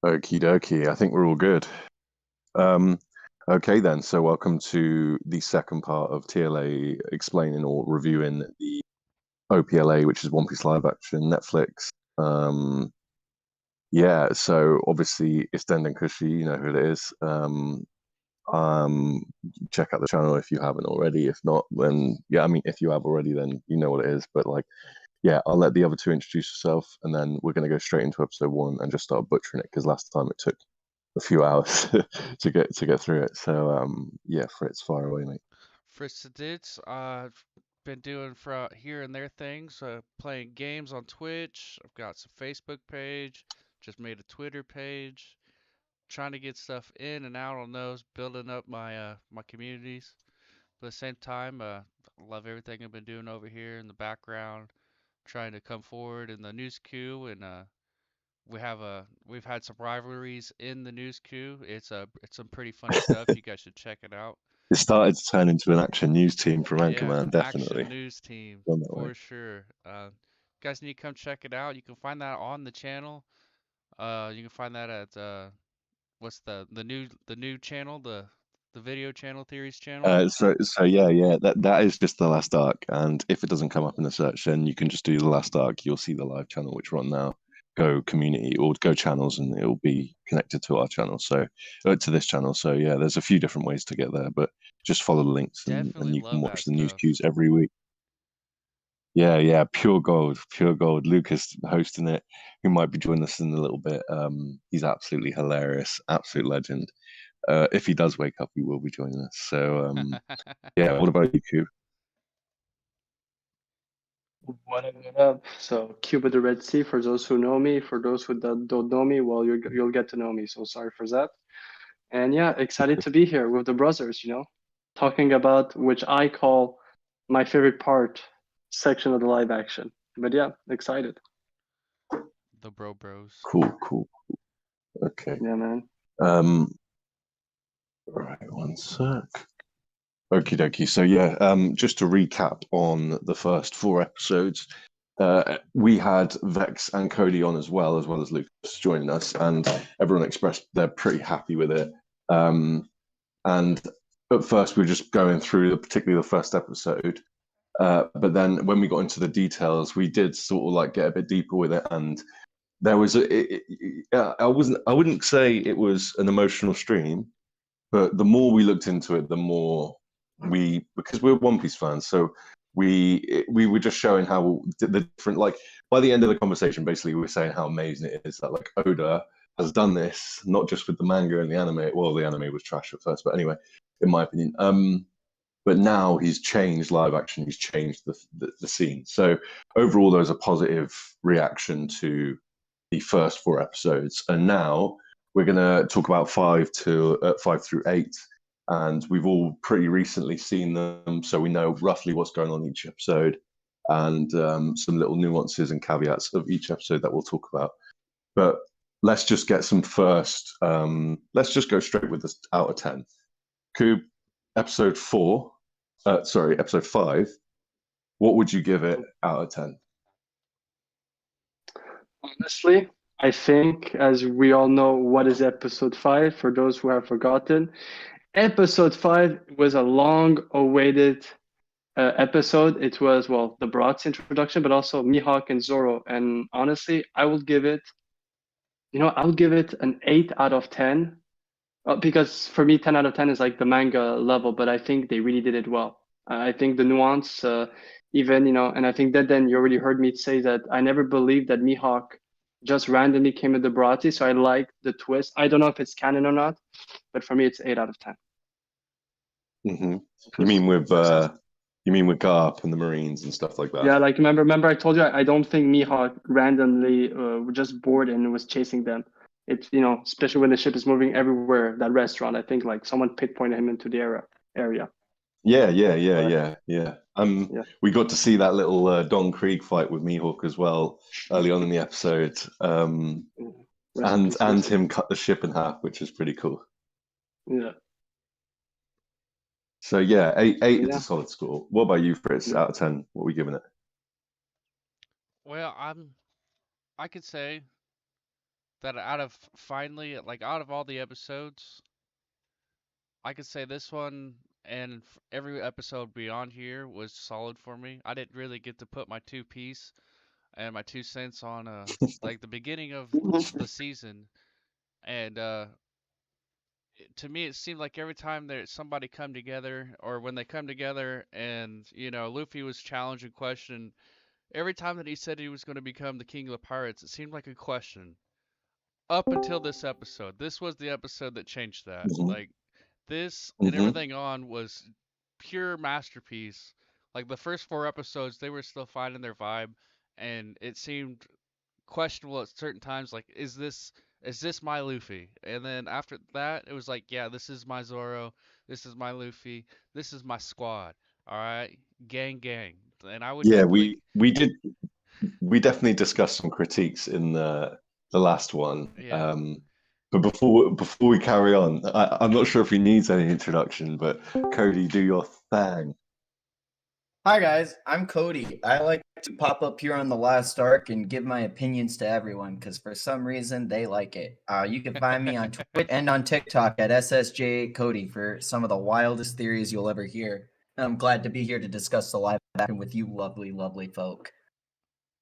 Okie dokie. I think we're all good. Um, okay then. So welcome to the second part of TLA explaining or reviewing the OPLA, which is One Piece live action Netflix. Yeah. So obviously it's Denden Kushi. You know who it is. Um, Check out the channel if you haven't already. If not, then yeah. I mean, if you have already, then you know what it is. But like, yeah, I'll let the other two introduce yourself, and then we're gonna go straight into episode one and just start butchering it because last time it took a few hours to get through it. So yeah, Fritz, fire away, mate. Fritz the Ditz, I've been doing for here and there things, playing games on Twitch. I've got some Facebook page, just made a Twitter page, trying to get stuff in and out on those, building up my communities. But at the same time, I love everything I've been doing over here in the background, trying to come forward in the news queue, and we've had some rivalries in the news queue. It's some pretty funny stuff. You guys should check it out. It started to turn into an action news team from Yeah, Anchorman, Action definitely. News Team Gone that way. for sure. Guys need to come check it out. You can find that on the channel. You can find that at what's the new channel, the video channel theories channel. So yeah, yeah, that is just the last arc, and if it doesn't come up in the search, then you can just do the last arc. You'll see the live channel which we're on now. Go community or go channels, and it'll be connected to our channel. So to this channel. So yeah, there's a few different ways to get there, but just follow the links, Definitely and you can love watch that the news stuff. cues every week. Yeah, yeah, pure gold, pure gold. Lucas hosting it, who might be joining us in a little bit. He's absolutely hilarious, absolute legend. If he does wake up, he will be joining us. So yeah, what about you, Coop? What up, what up? So, Cuba the Red Sea, for those who know me, for those who don't know me, well, you'll get to know me. So, sorry for that. And yeah, excited to be here with the brothers, talking about which I call my favorite part section of the live action. But yeah, excited. The Bro Bros. Cool, cool. Okay. Yeah, man. Um, right, one sec. Okie dokie. So yeah, just to recap on the first four episodes, we had Vex and Cody on as well as Lucas joining us, and everyone expressed they're pretty happy with it. Um, and at first we were just going through particularly the first episode, but then when we got into the details, we did sort of like get a bit deeper with it, and there was I wouldn't say it was an emotional stream, but the more we looked into it, the more because we're One Piece fans, so we were just showing how the different, like, by the end of the conversation, basically we were saying how amazing it is that like Oda has done this not just with the manga and the anime. Well, the anime was trash at first, but anyway, in my opinion. But now he's changed live action. He's changed the scene. So overall, there's a positive reaction to the first four episodes, and now we're gonna talk about five through eight, and we've all pretty recently seen them, so we know roughly what's going on each episode, and some little nuances and caveats of each episode that we'll talk about. But let's just get some first. Let's just go straight with this out of 10. Coop, episode four. Sorry, episode five. What would you give it out of 10? Honestly, I think, as we all know, what is episode 5, for those who have forgotten, episode 5 was a long awaited episode. It was, well, the Bratz introduction, but also Mihawk and Zoro. And honestly, I would give it an 8 out of 10. Because for me, 10 out of 10 is like the manga level, but I think they really did it well. I think the nuance, even, and I think that then you already heard me say that I never believed that Mihawk just randomly came with the Baratie. So I like the twist. I don't know if it's canon or not, but for me, it's 8 out of 10. Mm-hmm. You mean with Garp and the Marines and stuff like that? Yeah, like remember I told you I don't think Mihawk randomly was just bored and was chasing them. It's especially when the ship is moving everywhere. That restaurant, I think like someone pinpointed him into the area. Yeah, yeah, yeah, But yeah, yeah. yeah, We got to see that little Don Krieg fight with Mihawk as well early on in the episode, rest in and peace, Lucy. him cut the ship in half, which is pretty cool. Yeah, So yeah, eight but is a yeah, solid score. What about you, Fritz? yeah. Out of 10, what are we giving it? Well, I could say that out of finally, like out of all the episodes, I could say this one and every episode beyond here was solid for me. I didn't really get to put my two piece and my 2 cents on like the beginning of the season, and to me it seemed like every time there somebody come together, or when they come together and Luffy was challenged and questioned, every time that he said he was going to become the king of the pirates, it seemed like a question. Up until this episode, this was the episode that changed that. Mhm. Like this and Mhm. everything on was pure masterpiece. Like the first 4 episodes, they were still finding their vibe, and it seemed questionable at certain times. Like, is this my Luffy? And then after that, it was like, yeah, this is my Zoro, this is my Luffy, this is my squad. All right, gang, gang. And I would Yeah, definitely, we definitely discussed some critiques in the last one. yeah. But before we carry on, I'm not sure if he needs any introduction, but Cody, do your thing. Hi guys, I'm Cody. I like to pop up here on the last arc and give my opinions to everyone because for some reason they like it. You can find me on Twitter and on TikTok at SSJ Cody for some of the wildest theories you'll ever hear. I'm glad to be here to discuss the live action with you lovely, lovely folk.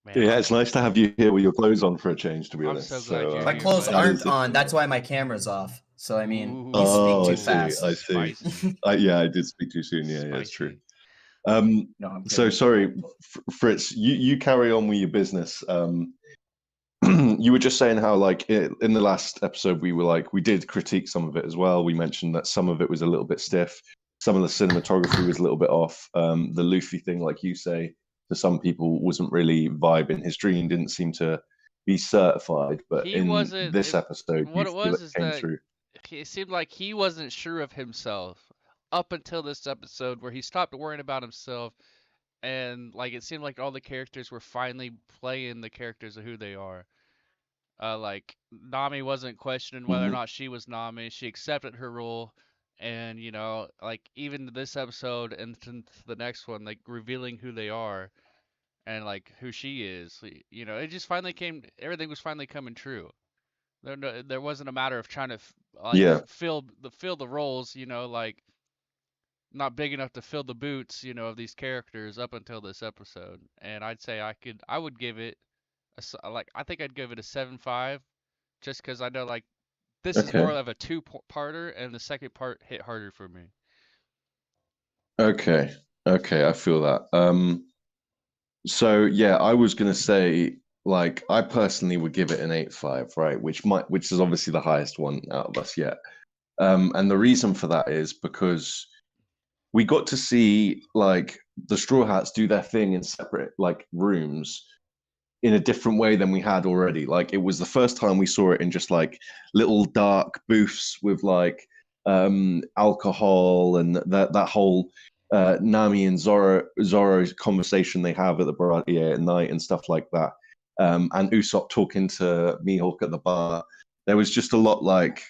Man, Yeah, it's nice to have you here with your clothes on for a change, to be I'm honest. so glad you're My here, clothes buddy. aren't on, that's why my camera's off. So I mean, Ooh. you Oh, speak I too see. fast. I see. Spicy. Yeah, I did speak too soon. Yeah, it's true. Spicy. No, I'm So kidding. sorry, Fritz. You carry on with your business. You were just saying how, like, in the last episode, we did critique some of it as well. We mentioned that some of it was a little bit stiff. Some of the cinematography was a little bit off. The Luffy thing, like you say, to some people wasn't really vibing. His dream didn't seem to be certified. But He in wasn't. this episode, What you it feel was it is came that through. it seemed like he wasn't sure of himself up until this episode, where he stopped worrying about himself, and like it seemed like all the characters were finally playing the characters of who they are. Like Nami wasn't questioning whether or Mhm. not she was Nami. She accepted her role, and like even this episode and to the next one, like revealing who they are and like who she is. It just finally came. Everything was finally coming true. There wasn't a matter of trying to Yeah. fill the roles. Like not big enough to fill the boots. Of these characters up until this episode. And I'd say I would give it I think I'd give it a 7.5, just because I know like this is more Okay. of a two-parter, and the second part hit harder for me. Okay. Okay. I feel that. So yeah, I was gonna say, like, I personally would give it an 8.5, right? Which is obviously the highest one out of us yet. And the reason for that is because we got to see, like, the Straw Hats do their thing in separate, like, rooms in a different way than we had already. Like, it was the first time we saw it in just like little dark booths with like alcohol and that whole Nami and Zoro's conversation they have at the Baratie at night and stuff like that. And Usopp talking to Mihawk at the bar. There was just a lot like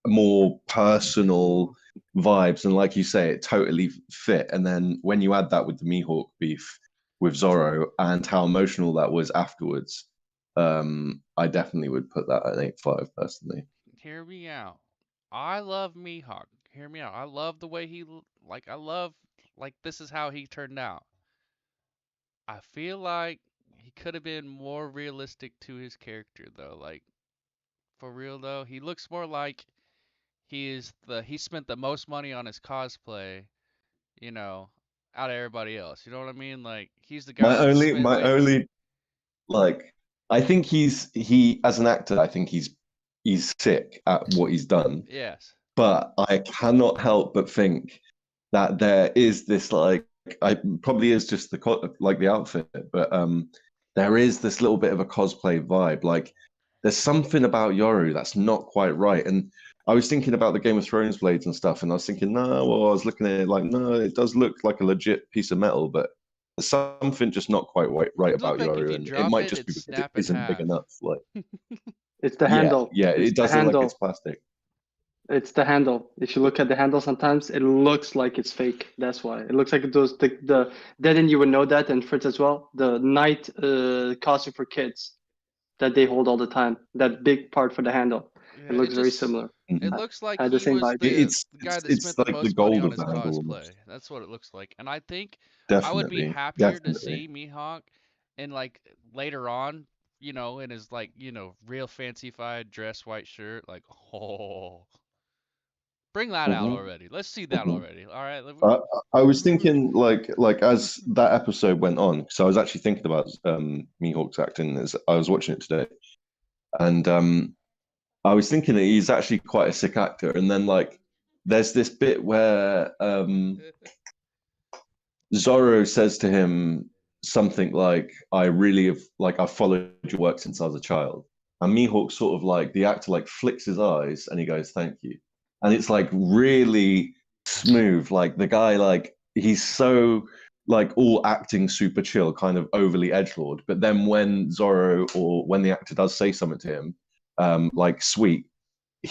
more personal vibes, and like you say, it totally fit. And then when you add that with the Mihawk beef with Zoro and how emotional that was afterwards, I definitely would put that at 8.5 personally. Hear me out. I love Mihawk. Hear me out. I love the way I love like this is how he turned out. I feel like he could have been more realistic to his character though. Like for real though, he looks more like he spent the most money on his cosplay, you know, out of everybody else. You know what I mean? Like he's the guy that spent My like only like I think he as an actor, I think he's sick at what he's done. yes. But I cannot help but think that there is this like I probably is just like the outfit, but there is this little bit of a cosplay vibe. Like there's something about Yoru that's not quite right. And I was thinking about the Game of Thrones blades and stuff, and I was thinking, no, well, I was looking at it like, no, it does look like a legit piece of metal, but there's something just not quite right It looked about like if Yoru, you and it drop might it, just it'd be because it snap in isn't big half. enough. Like, It's the yeah, handle. yeah, It's it the doesn't like handle. it's plastic. It's the handle. If you look at the handle, sometimes it looks like it's fake. That's why it looks like those the then you would know that, and Fritz as well. The night costume for kids, that they hold all the time. That big part for the handle. Yeah, It looks very just similar. it Mhm. looks like Had the he same was vibe. the guy that It's spent the like the most money gold on of his the handle cosplay. almost. That's what it looks like. And I think I would be Definitely, happier to definitely. see Mihawk in like later on, in his like, real fancified dress white shirt. Like, oh, bring that out hmm already. Let's see that hmm already. All right. I was thinking like as that episode went on, so I was actually thinking about Mihawk's acting as I was watching it today, and I was thinking that he's actually quite a sick actor, and then like there's this bit where Zorro says to him something like, "I really have like I've followed your work since I was a child," and Mihawk sort of like the actor like flicks his eyes and he goes, "Thank you," and it's like really smooth. Like the guy like he's so like all acting super chill, kind of overly edgelord, but then when Zorro or when the actor does say something to him, like sweet,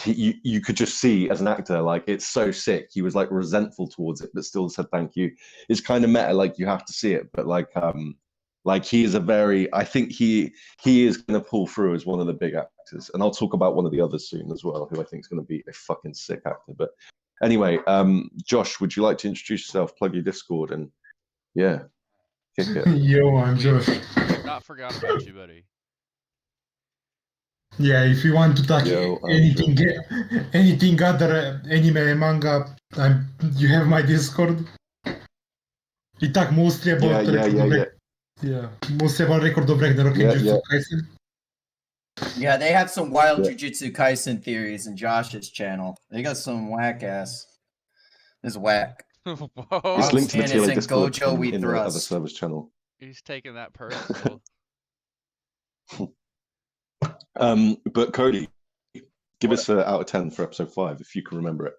you could just see as an actor like it's so sick he was like resentful towards it but still said thank you. It's kind of meta, like you have to see it, but like he is a very, I think he is going to pull through as one of the big actors, and I'll talk about one of the others soon as well who I think is going to be a fucking sick actor. But anyway, Josh, would you like to introduce yourself, plug your Discord, and yeah, kick it? Yo, I'm We Josh. we've not forgot about you, buddy. Yeah, if you want to talk Yo, I'm anything, anything other anime, manga, you have my Discord. We talk mostly about mostly about Record of Ragnarok and Jujutsu Kaisen. Yeah, they have some wild Yeah. Jujutsu Kaisen theories in Josh's channel. They got some whack ass. It's whack. Whoa, It's linked to the And TLA it's in Discord Gojo We in the other Thrust. service channel. he's taking that personal. But Cody, give us a out of 10 for episode 5 if you can remember it.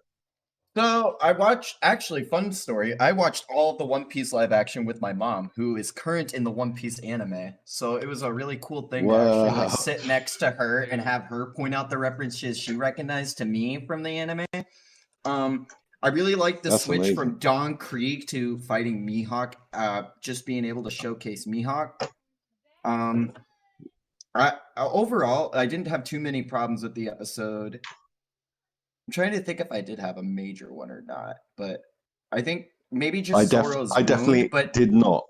So I watched, actually, fun story. I watched all of the One Piece live action with my mom, who is current in the One Piece anime. So it was a really cool thing to actually Wow. like sit next to her and have her point out the references she recognized to me from the anime. I really like the That's switch amazing. from Don Krieg to fighting Mihawk. Just being able to showcase Mihawk. Overall, I didn't have too many problems with the episode. I'm trying to think if I did have a major one or not, but I think maybe just Zoro's I definitely wound, but did not.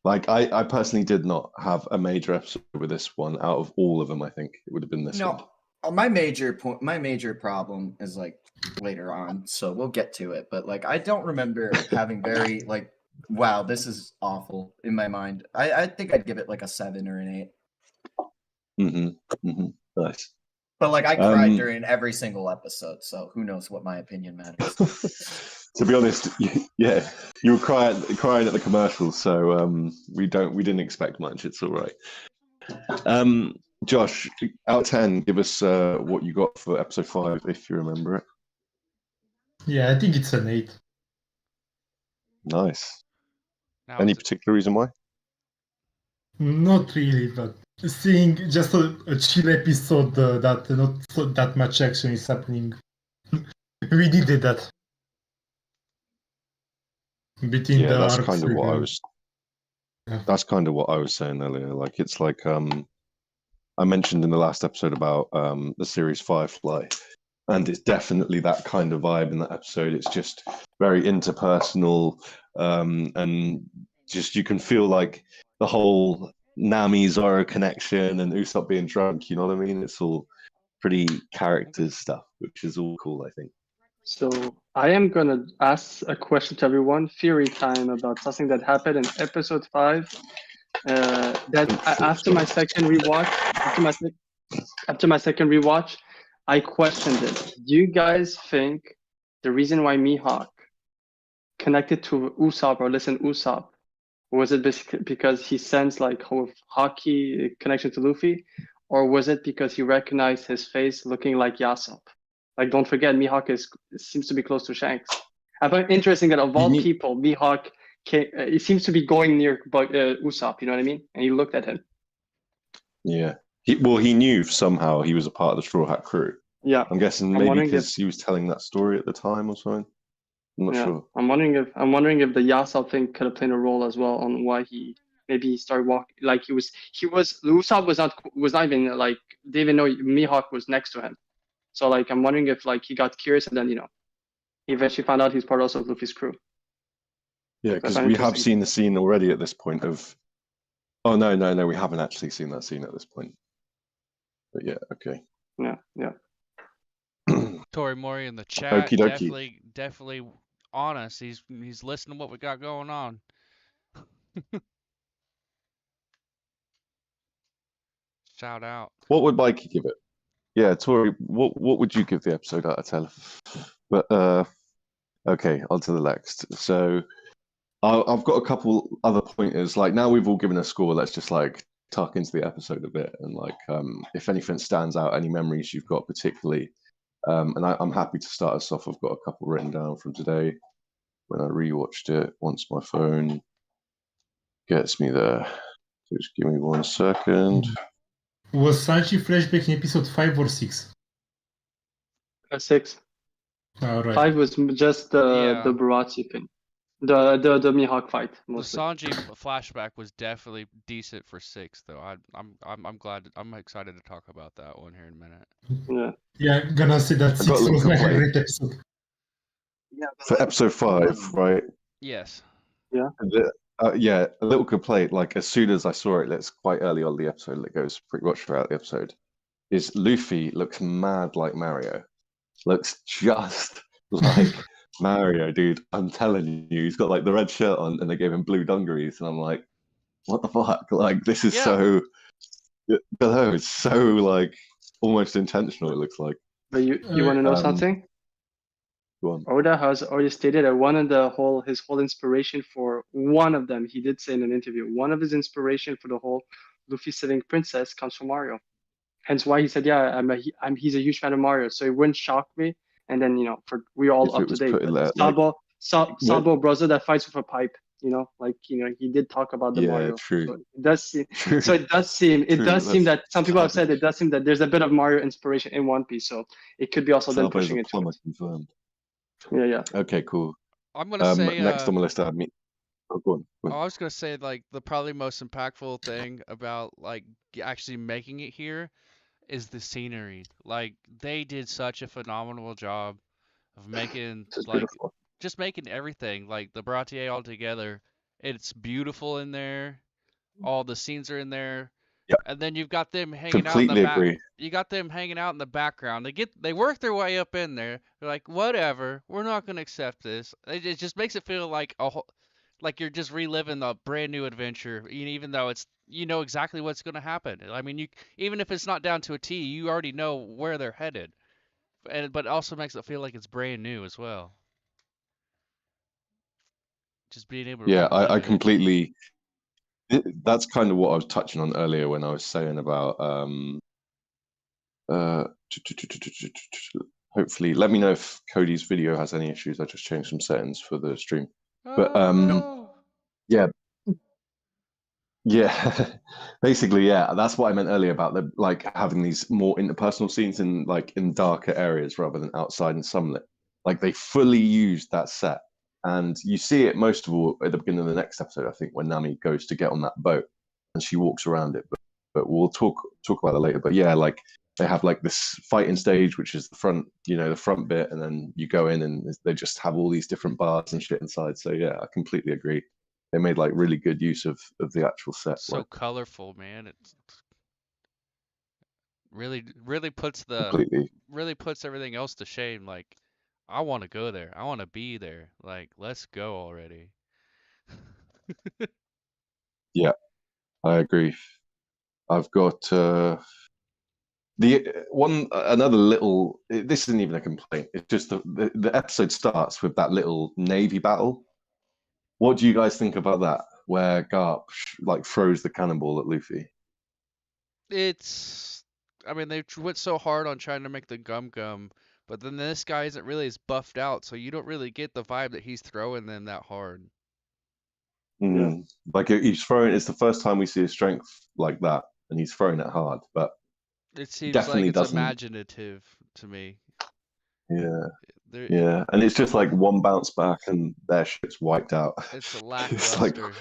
Like, I personally did not have a major episode with this one. Out of all of them, I think it would have been this one. no, my major problem is like later on, so we'll get to it. But like, I don't remember having very like, wow, this is awful in my mind. I think I'd give it like a 7 or an 8. Nice. But like, I cried during every single episode, so who knows what my opinion matters. To be honest, you were crying at the commercials, so we didn't expect much. It's all right. Josh, out of 10, give us what you got for episode 5 if you remember it. Yeah, I think it's an 8. Nice. Now, Any particular reason why? Not really, but seeing just a chill episode that not so that much action is happening. We needed that. Between the That's arcs kind of with what I the- was. Yeah. That's kind of what I was saying earlier. Like it's like I mentioned in the last episode about the series Firefly, and it's definitely that kind of vibe in that episode. It's just very interpersonal, and just you can feel like the whole Nami Zoro connection and Usopp being drunk. You know what I mean? It's all pretty characters stuff, which is all cool, I think. So I am gonna ask a question to everyone, theory time, about something that happened in episode 5. After my second rewatch, I questioned it. Do you guys think the reason why Mihawk connected to Usopp or listened to Usopp, was it because he sensed like hockey connection to Luffy, or was it because he recognized his face looking like Yasop? Like, don't forget, Mihawk seems to be close to Shanks. I find it interesting that of all people, Mihawk he seems to be going near Usopp. You know what I mean? And he looked at him. Yeah. He knew somehow he was a part of the Straw Hat crew. Yeah. I'm guessing maybe because he was telling that story at the time or something. I'm not sure. I'm wondering if the Yasop thing could have played a role as well on why he maybe he started walking like he was Usopp was not even like they even know Mihawk was next to him. So like I'm wondering if like he got curious and then he eventually found out he's part also of Luffy's crew. Yeah, That's because an we have interesting- seen the scene already at this point of. Oh no, we haven't actually seen that scene at this point. But yeah, okay. Yeah. Tori Mori in the chat, Okie dokie. definitely on us. He's listening to what we got going on. Shout out. What would Mikey give it? Yeah, Tori, what would you give the episode out of 10? But okay, on to the next. So I've got a couple other pointers. Like now we've all given a score. Let's just like tuck into the episode a bit and like if anything stands out, any memories you've got particularly. And I'm happy to start us off. I've got a couple written down from today when I rewatched it once my phone gets me there. So just give me 1 second. Was Sanji flashback in episode 5 or 6? 6. Alright. 5 was just the Yeah. Baratie thing, the Mihawk fight The mostly. Sanji flashback was definitely decent for 6, though. I'm glad. I'm excited to talk about that one here in a minute. Yeah. Yeah, gonna say that I 6 got a little was my complaint. favorite episode. Yeah, For episode 5, right? Yes. Yeah, a little complaint. Like as soon as I saw it, it's quite early on the episode. It goes pretty much throughout the episode. Is Luffy looks mad like Mario? Looks just like Mario, dude. I'm telling you, he's got like the red shirt on, and they gave him blue dungarees, and I'm like, what the fuck? Like this is Yeah. so. I don't know, it's so like almost intentional. It looks like. But you want to know Um, something? Go on. Oda has already stated that his whole inspiration for one of them, he did say in an interview, one of his inspiration for the whole Luffy saving Princess comes from Mario. Hence why he said, yeah, he's a huge fan of Mario, so it wouldn't shock me. And then we're all If up it to was date. put in But there, like- Sabo brother that fights with a pipe, he did talk about the Yeah, Mario. true. So it does seem. True. So it does seem. It True, does seem that's that some people have said savage. it does seem that there's a bit of Mario inspiration in One Piece. So it could be also them Sabo's pushing a it. plumber confirmed. Yeah. Okay, cool. I'm gonna say. Next on my list, I have me. Oh, go on. Go on. I was gonna say like the probably most impactful thing about like actually making it here is the scenery. Like they did such a phenomenal job of making This is like beautiful. just making everything like the Bratier all together. It's beautiful in there. All the scenes are in there. Yep. And then you've got them hanging out in Completely the back. agree. You got them hanging out in the background. They work their way up in there. They're like, whatever, we're not gonna accept this. It just makes it feel like like you're just reliving a brand new adventure, even though it's exactly what's gonna happen. I mean, even if it's not down to a T, you already know where they're headed. But it also makes it feel like it's brand new as well. Just being able to Yeah, I relive it. completely. That's kind of what I was touching on earlier when I was saying about. Hopefully, let me know if Cody's video has any issues. I just changed some settings for the stream. But Oh. yeah, basically, yeah, that's what I meant earlier about the like having these more interpersonal scenes in darker areas rather than outside and sunlit. Like they fully used that set, and you see it most of all at the beginning of the next episode, I think, when Nami goes to get on that boat and she walks around it. But we'll talk about that later. But yeah, like they have like this fighting stage, which is the front, the front bit, and then you go in and they just have all these different bars and shit inside. So yeah, I completely agree. They made like really good use of the actual set. So like, colorful, man. It's really puts completely. really puts everything else to shame. Like, I want to go there. I want to be there. Like, let's go already. I agree. I've got the another little. This isn't even a complaint. It's just the episode starts with that little navy battle. What do you guys think about that? Where Garp like throws the cannonball at Luffy. I mean, they went so hard on trying to make the gum, but then this guy isn't really as buffed out, so you don't really get the vibe that he's throwing them that hard. Like he's throwing. It's the first time we see his strength like that, and he's throwing it hard. But It seems definitely like it's doesn't- imaginative to me. yeah, There- yeah, and it's just like one bounce back, and their shit's wiped out. It's a It's like- lackluster.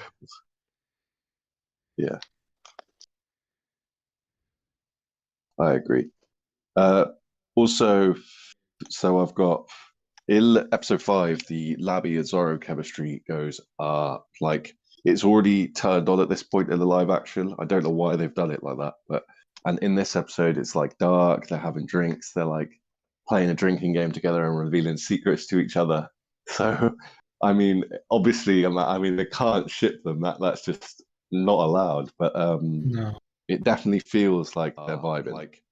Yeah, I agree. Also, so I've got in episode 5, the Labby and Zoro chemistry goes like it's already turned on at this point in the live action. I don't know why they've done it like that, but and in this episode it's like dark, they're having drinks, they're like playing a drinking game together and revealing secrets to each other. So I mean, obviously, I mean they can't ship them. That's just not allowed. But No. it definitely feels like they're vibing. Like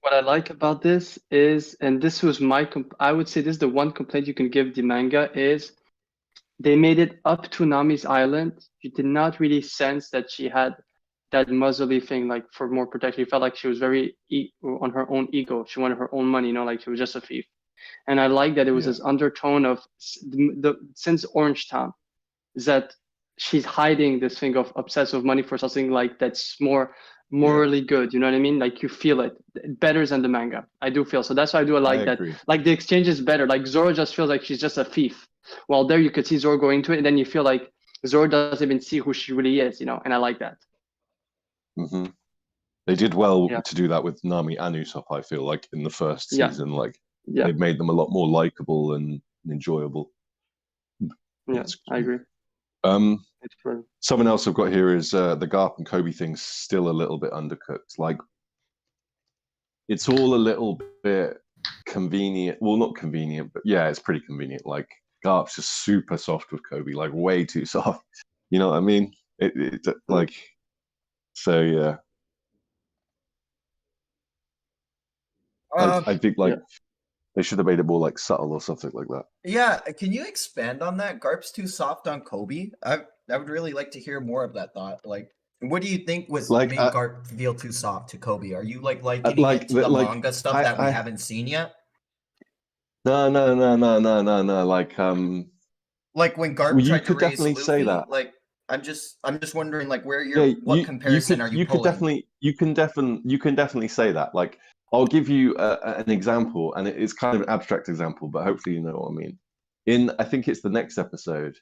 What I like about this is, and this was my, I would say this is the one complaint you can give the manga is they made it up to Nami's island. You did not really sense that she had that muzzly thing, like for more protection. You felt like she was very on her own ego. She wanted her own money, like she was just a thief. And I like that it was this undertone of since Orange Town, is that she's hiding this thing of obsessive money for something like that's more morally good. You know what I mean? Like you feel it better than the manga. I do feel so. That's why I do like that. agree. Like the exchange is better. Like Zoro just feels like she's just a thief. While there you could see Zoro going into it, and then you feel like Zoro doesn't even see who she really is. And I like that. Mm-hmm. They did well Yeah. to do that with Nami and Usopp, I feel like in the first season. Like Yeah, they've made them a lot more likable and enjoyable. yeah, I agree. It's true. Something else I've got here is the Garp and Kobe thing's still a little bit undercooked. Like it's all a little bit convenient. Well, not convenient, but yeah, it's pretty convenient. Like Garp's just super soft with Kobe, like way too soft. You know what I mean? It like so yeah. I think like they should have made it more like subtle or something like that. Yeah, can you expand on that? Garp's too soft on Kobe. I would really like to hear more of that thought. Like, what do you think was Like, made Garp feel too soft to Kobe? Are you likening it to the manga stuff that we haven't seen yet? No. Like when Garp tried to raise definitely Luffy, say that. like I'm just wondering like where what comparison are you pulling? You can definitely say that. Like I'll give you an example, and it's kind of an abstract example, but hopefully you know what I mean. I think it's the next episode.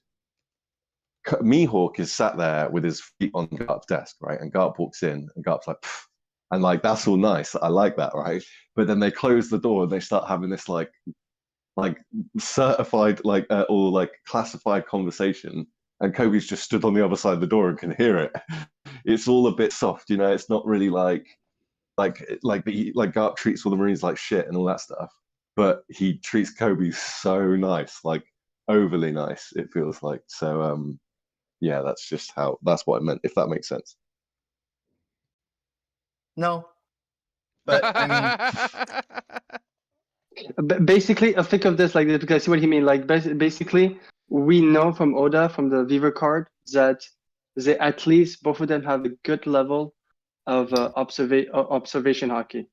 Mihawk is sat there with his feet on Garp's desk, right? And Garp walks in, and Garp's like, pfft. And like that's all nice. I like that, right? But then they close the door and they start having this like certified or like classified conversation, and Kobe's just stood on the other side of the door and can hear it. It's all a bit soft, it's not really like Garp treats all the Marines like shit and all that stuff, but he treats Kobe so nice, like overly nice, it feels like. So yeah, that's what I meant, if that makes sense. No, but I mean, basically, I think of this like this because I see what he mean. Like basically, we know from Oda, from the Viver card, that they at least both of them have a good level of observation hockey.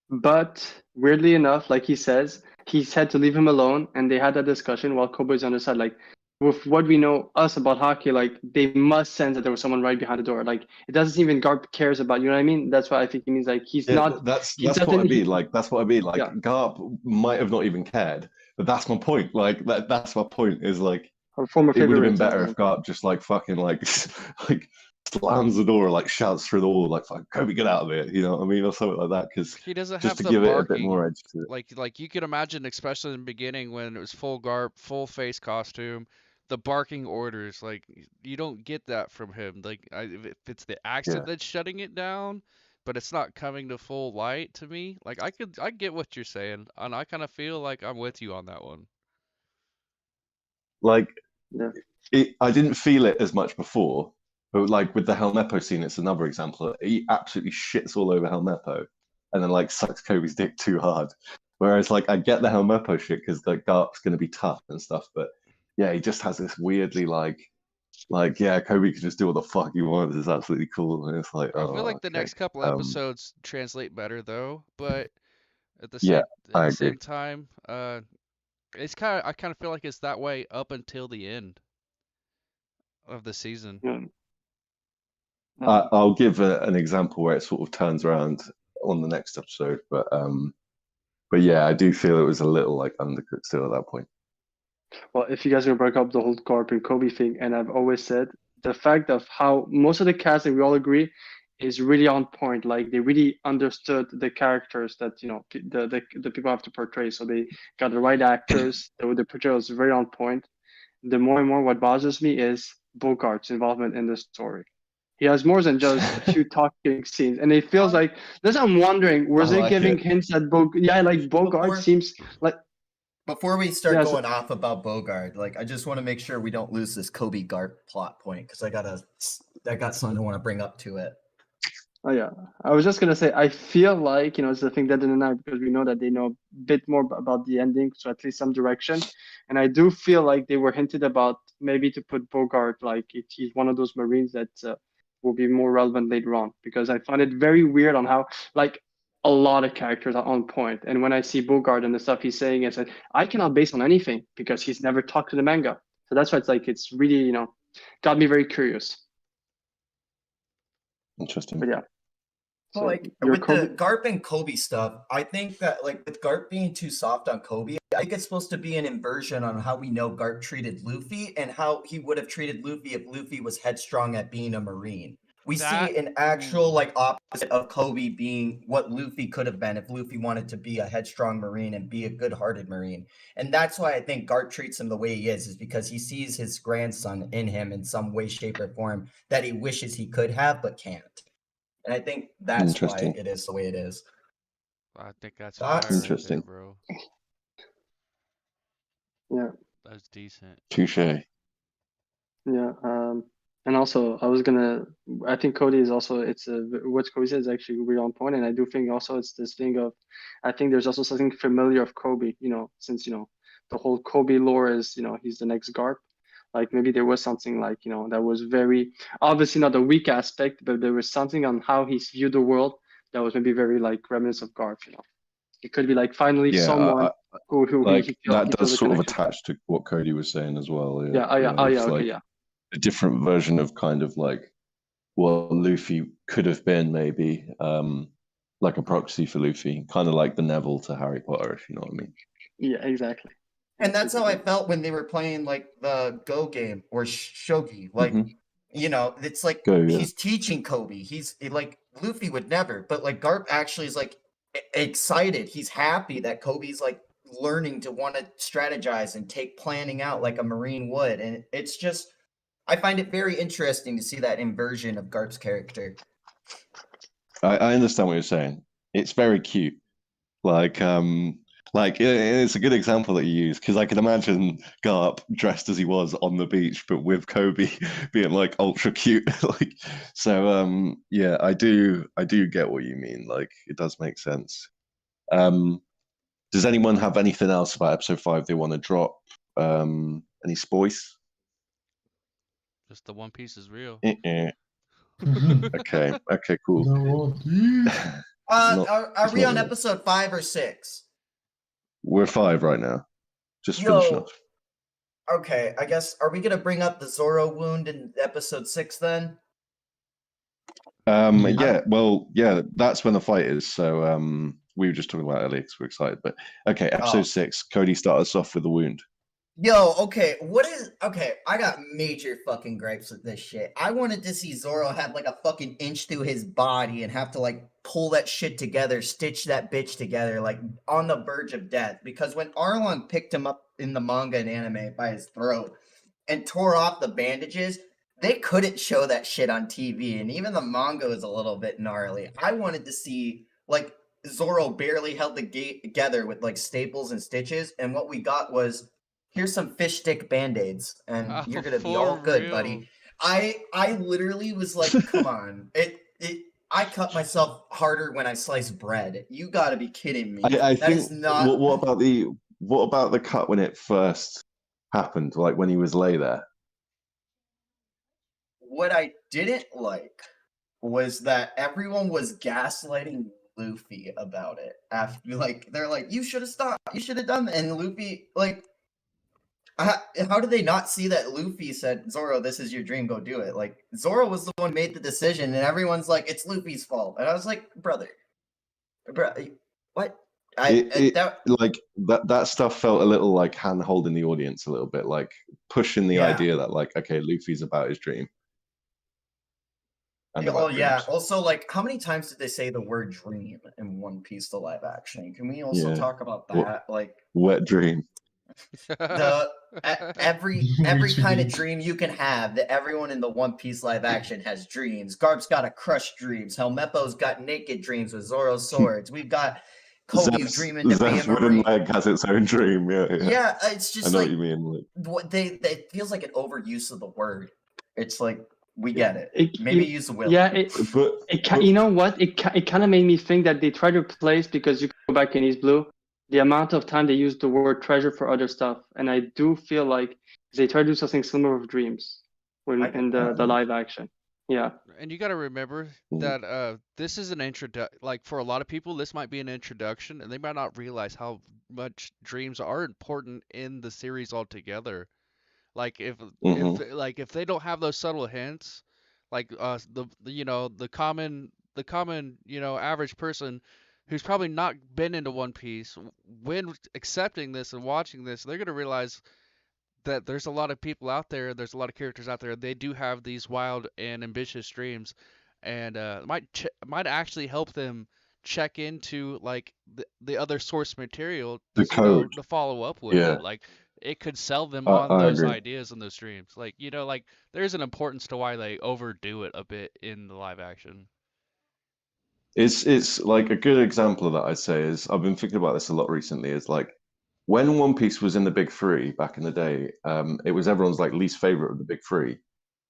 But weirdly enough, like he says, he said to leave him alone, and they had that discussion while Kobe's on the side. Like with what we know us about hockey, like they must sense that there was someone right behind the door. Like it doesn't even Garp cares about. You know what I mean? That's what I think he means. Like he's not. That's what I mean. Like that's what I mean. Like Garp might have not even cared, but that's my point. Like that's my point. Is like Her former it would have favorite been better if Garp just like fucking like slams the door, like shouts through the wall, like "Fuck, Kobe, get out of here!" You know what I mean, or something like that. Because he doesn't just have to the give barking, it a bit more edge to it. Like you could imagine, especially in the beginning when it was full Garp, full face costume, the barking orders. Like you don't get that from him. Like if it's the accent that's shutting it down, but it's not coming to full light to me. Like I get what you're saying, and I kind of feel like I'm with you on that one. Like I didn't feel it as much before. But like with the Helmeppo scene, it's another example. He absolutely shits all over Helmeppo, and then like sucks Kobe's dick too hard. Whereas like I get the Helmeppo shit because like Garp's gonna be tough and stuff, but yeah, he just has this weirdly like yeah, Kobe can just do what the fuck he wants. It's absolutely cool, and it's like I feel like the next couple episodes translate better though, but at the same time, it's I kind of feel like it's that way up until the end of the season. Yeah. I'll give an example where it sort of turns around on the next episode, but yeah, I do feel it was a little like undercooked still at that point. Well, if you guys are gonna break up the whole Garp and Kobe thing, and I've always said the fact of how most of the casting, we all agree, is really on point. Like they really understood the characters that the people have to portray. So they got the right actors. The portrayal is very on point. The more and more, what bothers me is Bogart's involvement in the story. He has more than just a few talking scenes, and it feels like that's. I'm wondering, was it giving hints at Bogart? Yeah, like Bogart seems like. Before we start going off about Bogart, like I just want to make sure we don't lose this Kobe Garp plot point because I got something I want to bring up to it. Oh yeah, I was just gonna say I feel like it's the thing that didn't know because we know that they know a bit more about the ending, so at least some direction, and I do feel like they were hinted about maybe to put Bogart like he's one of those Marines that will be more relevant later on because I find it very weird on how like a lot of characters are on point, and when I see Bogart and the stuff he's saying, I said I cannot base on anything because he's never talked to the manga, so that's why it's really got me very curious. Interesting. But yeah. So, like with the Garp and Kobe stuff, I think that like with Garp being too soft on Kobe, I think it's supposed to be an inversion on how we know Garp treated Luffy and how he would have treated Luffy if Luffy was headstrong at being a Marine. We see an actual like opposite of Kobe being what Luffy could have been if Luffy wanted to be a headstrong Marine and be a good-hearted Marine. And that's why I think Garp treats him the way he is because he sees his grandson in him in some way, shape, or form that he wishes he could have but can't. And I think that's why it is the way it is. I think that's interesting, right there, bro. Yeah, that's decent. Touche. Yeah, and also I think Cody is also what Cody says is actually really on point, and I do think also it's this thing of, I think there's also something familiar of Kobe, since the whole Kobe lore is he's the next Garp. Like maybe there was something like, that was very obviously not a weak aspect, but there was something on how he's viewed the world that was maybe very like reminiscent of Garp, It could be like finally someone who like that does sort of attach to what Cody was saying as well. Yeah. A different version of kind of like what Luffy could have been, maybe like a proxy for Luffy, kind of like the Neville to Harry Potter, if you know what I mean. Yeah, exactly. And that's how I felt when they were playing like the Go game or Shogi. Like, it's like he's teaching Kobe. He's like Luffy would never, but like Garp actually is like excited. He's happy that Kobe's like learning to want to strategize and take planning out like a Marine would. And it's just, I find it very interesting to see that inversion of Garp's character. I understand what you're saying. It's very cute. Like it's a good example that you use because I can imagine Garp dressed as he was on the beach, but with Kobe being like ultra cute. Yeah, I do get what you mean. Like it does make sense. Does anyone have anything else about episode 5 they want to drop? Any spoils? Just the One Piece is real. Okay, cool. Are we on episode 5 or 6? We're 5 right now. Just finishing off. Okay, I guess, are we going to bring up the Zoro wound in episode 6 then? Yeah, well, yeah, that's when the fight is. So we were just talking about it earlier because we're excited. But okay, episode 6, Cody started us off with the wound. Okay, I got major fucking gripes with this shit. I wanted to see Zoro have like a fucking inch through his body and have to like pull that shit together, stitch that bitch together, like on the verge of death. Because when Arlong picked him up in the manga and anime by his throat and tore off the bandages, they couldn't show that shit on TV. And even the manga is a little bit gnarly. I wanted to see like Zoro barely held the gate together with like staples and stitches. And what we got was, here's some fish stick band-aids and you're gonna be all good, buddy. I literally was like, come on. I cut myself harder when I slice bread. You gotta be kidding me. I think not what about the cut when it first happened, like when he was lay there? What I didn't like was that everyone was gaslighting Luffy about it. After like they're like, you should have stopped, you should have done that. And Luffy like, how did they not see that Luffy said, Zoro, this is your dream, go do it? Like, Zoro was the one who made the decision, and everyone's like, it's Luffy's fault. And I was like, brother, what? That stuff felt a little like hand-holding the audience a little bit, like pushing the idea that like, okay, Luffy's about his dream. and Oh about yeah. dreams. Also, like, how many times did they say the word dream in One Piece, the live action? Can we also Yeah. talk about What- that? Like Wet dream. every Which we kind of did. dream you can have, that everyone in the One Piece live action has dreams. Garp's got a crush dreams. Helmeppo's got naked dreams with Zoro's swords. We've got Kobe's dreaming to be a Zeth's wooden marine. leg has its own dream. Yeah, yeah. Yeah, it's I just know like what you mean. Like, what they it feels like an overuse of the word. It's like we get it. It- Maybe it- use the will. Yeah, but you know what? It kind of made me think that they try to replace, because you can go back in East Blue, the amount of time they use the word treasure for other stuff, and I do feel like they try to do something similar with dreams when I get in that. the live action. Yeah, And you got to remember Mhm. that this is an like for a lot of people this might be an introduction and they might not realize how much dreams are important in the series altogether. Like if they don't have those subtle hints, like the common average person who's probably not been into One Piece, when accepting this and watching this, they're going to realize that there's a lot of people out there, there's a lot of characters out there, they do have these wild and ambitious dreams, and might actually help them check into like the other source material The code. to follow up with Yeah. it. Like it could sell them I- on I those agree. ideas and those dreams. Like like there's an importance to why they overdo it a bit in the live action. it's like a good example of that, I'd say, is I've been thinking about this a lot recently, is like when One Piece was in the big three back in the day, it was everyone's like least favorite of the big three,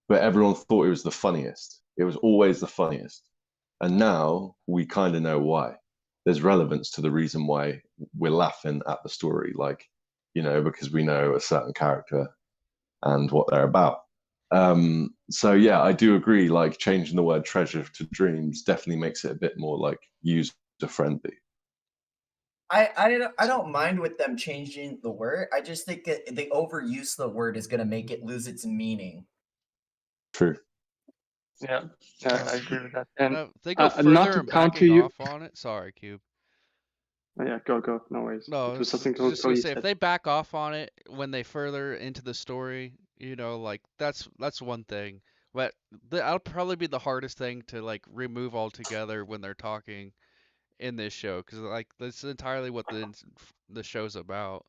but everyone thought it was the funniest. It was always the funniest. And now we kind of know why. There's relevance to the reason why we're laughing at the story, like, because we know a certain character and what they're about. So yeah, I do agree, like changing the word treasure to dreams definitely makes it a bit more like user friendly. I don't mind with them changing the word. I just think that the overuse of the word is going to make it lose its meaning. True. yeah, I agree with that. And They go not further to and counter backing you. off on it. Sorry, Cube. Yeah, go, no worries. No, It was something just gonna Cody say if said. they back off on it when they further into the story, like that's one thing. But that'll probably be the hardest thing to like remove altogether when they're talking in this show, because like that's entirely what the show's about.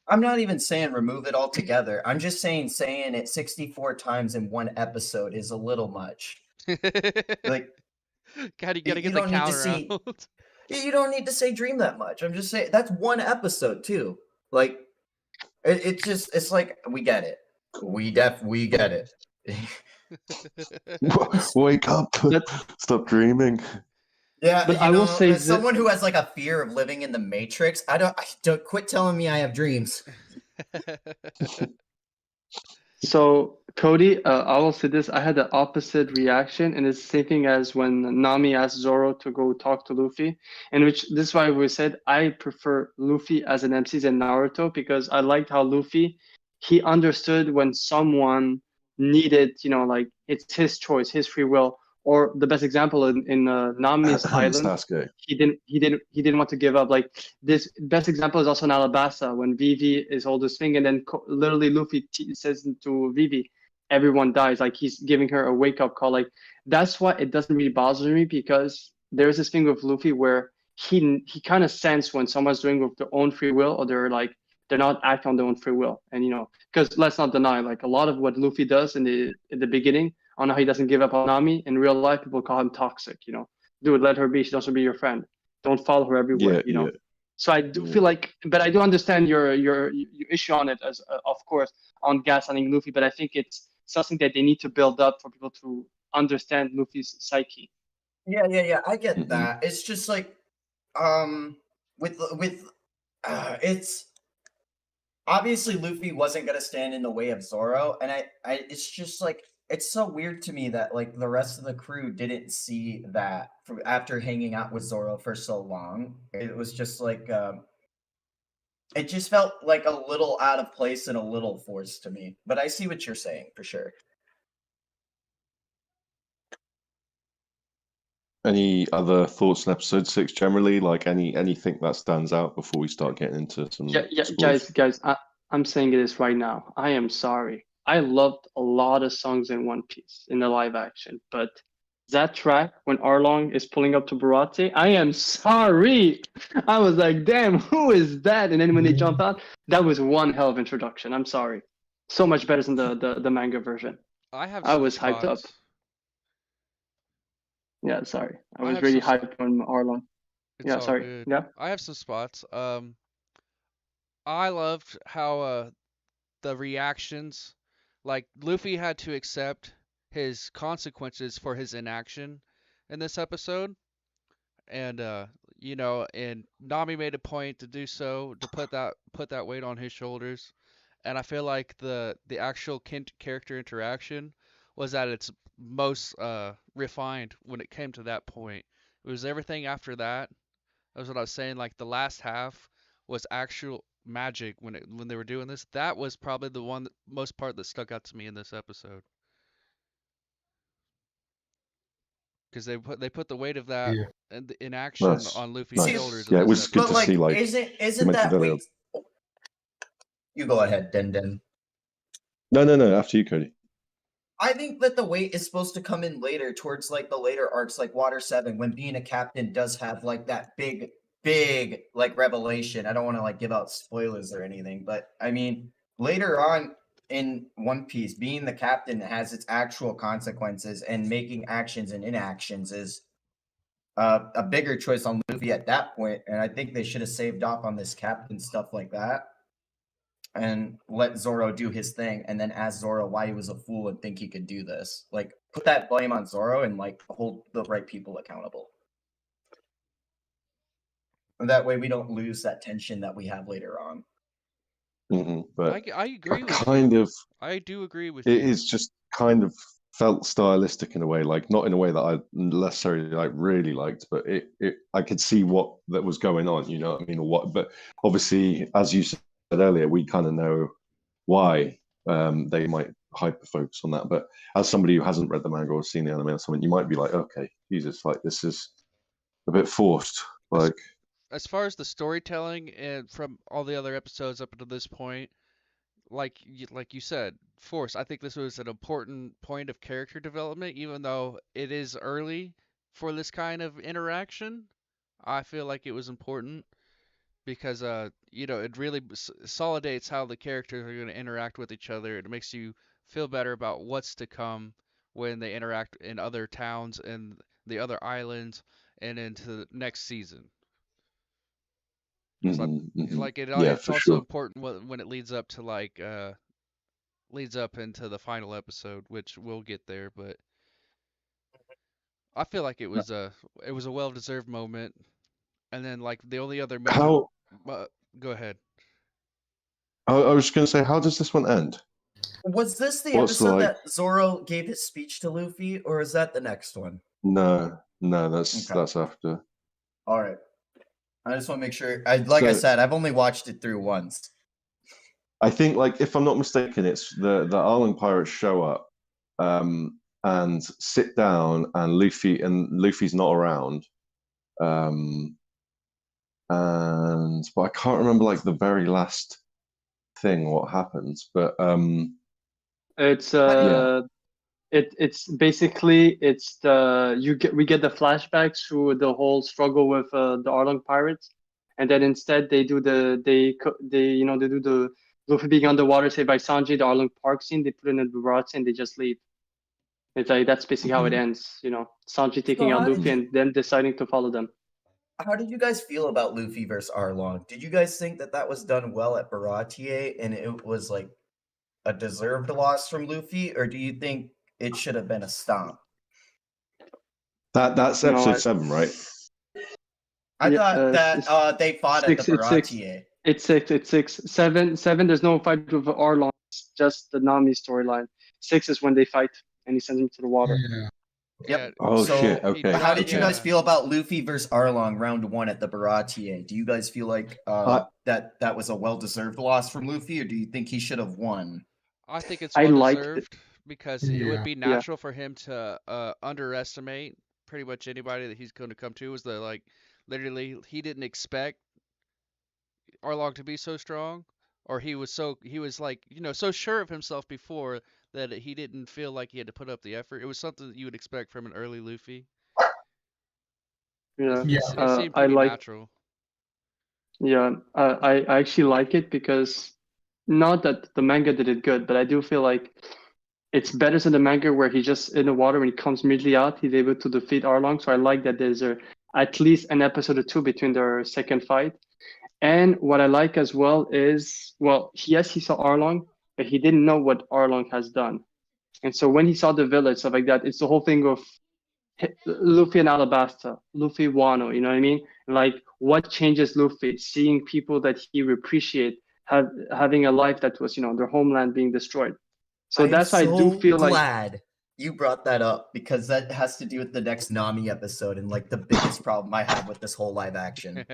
I'm not even saying remove it altogether. I'm just saying it 64 times in one episode is a little much. Like, God, you gotta you get the don't need to counter see- out. you don't need to say dream that much. I'm just saying that's one episode too. Like, it's like we get it. We get it. Wake up! Stop dreaming. Yeah, But I will say as that- someone who has like a fear of living in the Matrix, I don't quit telling me I have dreams. So Cody, I will say this: I had the opposite reaction, and it's the same thing as when Nami asked Zoro to go talk to Luffy, in which this is why we said I prefer Luffy as an MC than Naruto, because I liked how Luffy, he understood when someone needed, like it's his choice, his free will. Or the best example in Nami's island, Sasuke. he didn't want to give up. Like this best example is also in Alabasta when Vivi is all this thing, and then literally Luffy says to Vivi, "Everyone dies." Like he's giving her a wake up call. Like that's why it doesn't really bother me, because there's this thing with Luffy where he kind of sense when someone's doing with their own free will, or they're not acting on their own free will. And because let's not deny, like a lot of what Luffy does in the beginning, on how he doesn't give up on Nami, in real life people call him toxic. Dude, let her be. She doesn't be your friend. Don't follow her everywhere. Yeah. So I do Yeah. feel like, but I do understand your issue on it, as of course, on gaslighting Luffy. But I think it's something that they need to build up for people to understand Luffy's psyche. Yeah. I get Mhm. that. It's just like, it's obviously Luffy wasn't gonna stand in the way of Zoro, and it's just like it's so weird to me that like the rest of the crew didn't see that after hanging out with Zoro for so long. It was just like it just felt like a little out of place and a little forced to me. But I see what you're saying for sure. Any other thoughts on episode 6 generally? Like anything that stands out before we start getting into some Yeah, scores? guys, I'm saying this right now. I am sorry. I loved a lot of songs in One Piece in the live action, but that track when Arlong is pulling up to Barate, I am sorry. I was like, damn, who is that? And then when they jump out, that was one hell of introduction. I'm sorry. So much better than the manga version. I have I some was hyped up. spots. Yeah, sorry. I I was have really some hyped when Arlong. It's Yeah, all sorry. good. Yeah. I have some spots. I loved how the reactions, like Luffy had to accept his consequences for his inaction in this episode, and and Nami made a point to do so, to put that weight on his shoulders, and I feel like the actual character interaction was at its most refined when it came to that point. It was everything after that. That's what I was saying. Like the last half was actual magic when they were doing this. That was probably the most part that stuck out to me in this episode, because they put the weight of that Yeah. in action Nice. on Luffy's See, shoulders in Yeah, it this was good But to episode. see, like isn't you mentioned that earlier. weight? You go ahead, Den. No, after you, Cody. I think that the weight is supposed to come in later, towards like the later arcs, like Water 7, when being a captain does have like that big like revelation. I don't want to like give out spoilers or anything, but I mean later on in One Piece, being the captain has its actual consequences, and making actions and inactions is a bigger choice on Luffy at that point. And I think they should have saved off on this captain stuff like that and let Zoro do his thing, and then ask Zoro why he was a fool and think he could do this. Like, put that blame on Zoro and like hold the right people accountable. And that way we don't lose that tension that we have later on. But I agree with kind you. of, I do agree with it you. is just kind of felt stylistic in a way, like not in a way that I necessarily like really liked, but it I could see what that was going on, you know what I mean, or what. But obviously, as you said earlier, we kind of know why they might hyper focus on that. But as somebody who hasn't read the manga or seen the anime or something, you might be like, okay, Jesus, like this is a bit forced. Like, As far as the storytelling and from all the other episodes up until this point, like you said, Force, I think this was an important point of character development, even though it is early for this kind of interaction. I feel like it was important because it really solidates how the characters are going to interact with each other. It makes you feel better about what's to come when they interact in other towns and the other islands and into the next season. It's like yeah, it's for also sure. important when it leads up to leads up into the final episode, which we'll get there. But I feel like it was a well-deserved moment. And then like the only other major, How? go ahead. I was just going to say, how does this one end? Was this the What's episode like- that Zoro gave his speech to Luffy, or is that the next one? No, that's Okay. that's after. All right. I just want to make sure. I said, I've only watched it through once. I think, like, if I'm not mistaken, it's the Arlong pirates show up, and sit down, and Luffy's not around, but I can't remember like the very last thing what happens, but It's Yeah. it's basically we get the flashbacks through the whole struggle with the Arlong pirates, and then instead they do they do the Luffy being underwater saved by Sanji, the Arlong Park scene. They put in the Baratie and they just leave. It's like that's basically how it ends. Sanji taking So out how did Luffy you- and then deciding to follow them. How did you guys feel about Luffy versus Arlong? Did you guys think that was done well at Baratier and it was like a deserved loss from Luffy, or do you think it should have been a stomp? that's No, episode 7, right? I Yeah, thought that they fought six, at the it's six. Baratier. It's 6. It's 6. 7. There's no fight with Arlong. It's just the Nami storyline. 6 is when they fight and he sends him to the water. Yeah. Yep. Yeah, Oh So, shit! he Okay. How did you Yeah. guys feel about Luffy versus Arlong round 1 at the Baratier? Do you guys feel like that was a well-deserved loss from Luffy, or do you think he should have won? I think it's I well liked it. deserved because it would Yeah. be natural for him to underestimate pretty much anybody that he's going to come to. Is the like literally he didn't expect Arlong to be so strong, or he was like so sure of himself before that he didn't feel like he had to put up the effort. It was something that you would expect from an early Luffy. Yeah, Yeah. It seemed I pretty like. natural. Yeah, I actually like it because not that the manga did it good, but I do feel like it's better than the manga where he's just in the water when he comes immediately out, he's able to defeat Arlong. So I like that there's at least an episode or two between their second fight. And what I like as well is, well, yes, he saw Arlong, but he didn't know what Arlong has done. And so when he saw the village, stuff like that, it's the whole thing of Luffy and Alabasta, Luffy Wano, you know what I mean? Like, what changes Luffy? Seeing people that he would appreciate having a life that was, their homeland being destroyed. So I'm that's why I do feel like. glad you brought that up because that has to do with the next Nami episode and like the biggest problem I have with this whole live action.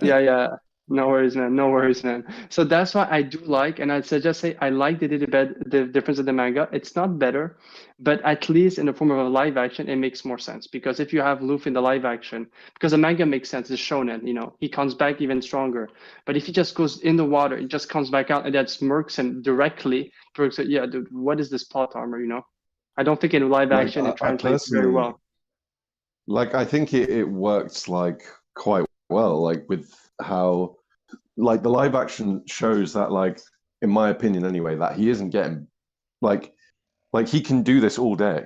Yeah. No worries, man. So that's why I do like, and I'd just say I like they did the difference in the manga. It's not better, but at least in the form of a live action, it makes more sense. Because if you have Luffy in the live action, because the manga makes sense, it's shonen, he comes back even stronger. But if he just goes in the water, it just comes back out and that smirks him directly. Yeah, dude, what is this plot armor, I don't think in live Like, action it I translates very personally, well. like, I think it worked like quite well, like with how, like the live action shows that, like, in my opinion anyway, that he isn't getting like he can do this all day.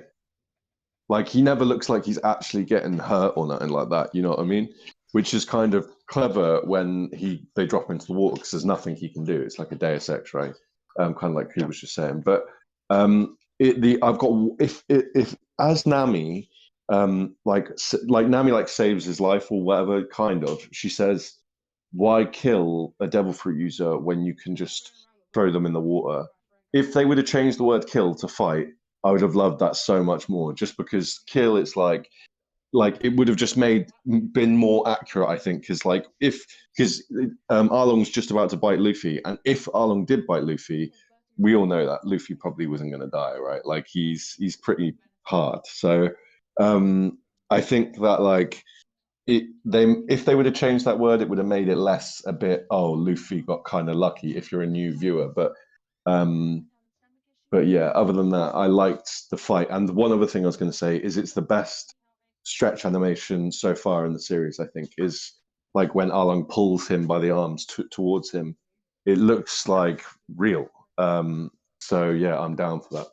Like he never looks like he's actually getting hurt or nothing like that. You know what I mean? Which is kind of clever when they drop him into the water because there's nothing he can do. It's like a Deus Ex, right? Kind of like he was just saying. But I've got if as Nami, like Nami like saves his life or whatever, kind of. She says, "Why kill a devil fruit user when you can just throw them in the water?" If they would have changed the word "kill" to "fight," I would have loved that so much more. Just because kill, it's like it would have just been more accurate, I think, because Arlong's just about to bite Luffy, and if Arlong did bite Luffy, we all know that Luffy probably wasn't going to die, right? Like he's pretty hard. So I think that like if they would have changed that word, it would have made it less a bit, oh, Luffy got kind of lucky if you're a new viewer, but yeah, other than that, I liked the fight. And one other thing I was going to say is it's the best stretch animation so far in the series, I think, is like when Arlong pulls him by the arms towards him. It looks like real. So yeah, I'm down for that.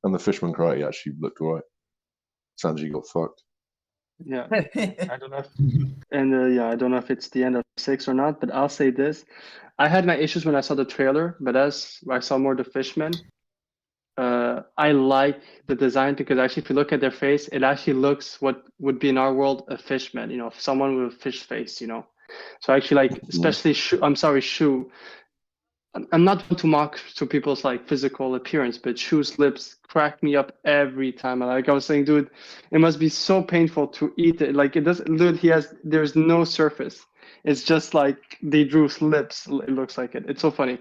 And the Fishman karate actually looked all right. Sanji got fucked. Yeah, I don't know. And I don't know if it's the end of 6 or not, but I'll say this. I had my issues when I saw the trailer, but as I saw more the fishmen, I like the design because actually, if you look at their face, it actually looks what would be in our world a fishman, someone with a fish face, So I actually like, especially Shu. I'm not going to mock to people's like physical appearance, but Shu's lips crack me up every time. Like I was saying, dude, it must be so painful to eat it. Like it doesn't, dude, there's no surface. It's just like they drew lips. It looks like it. It's so funny.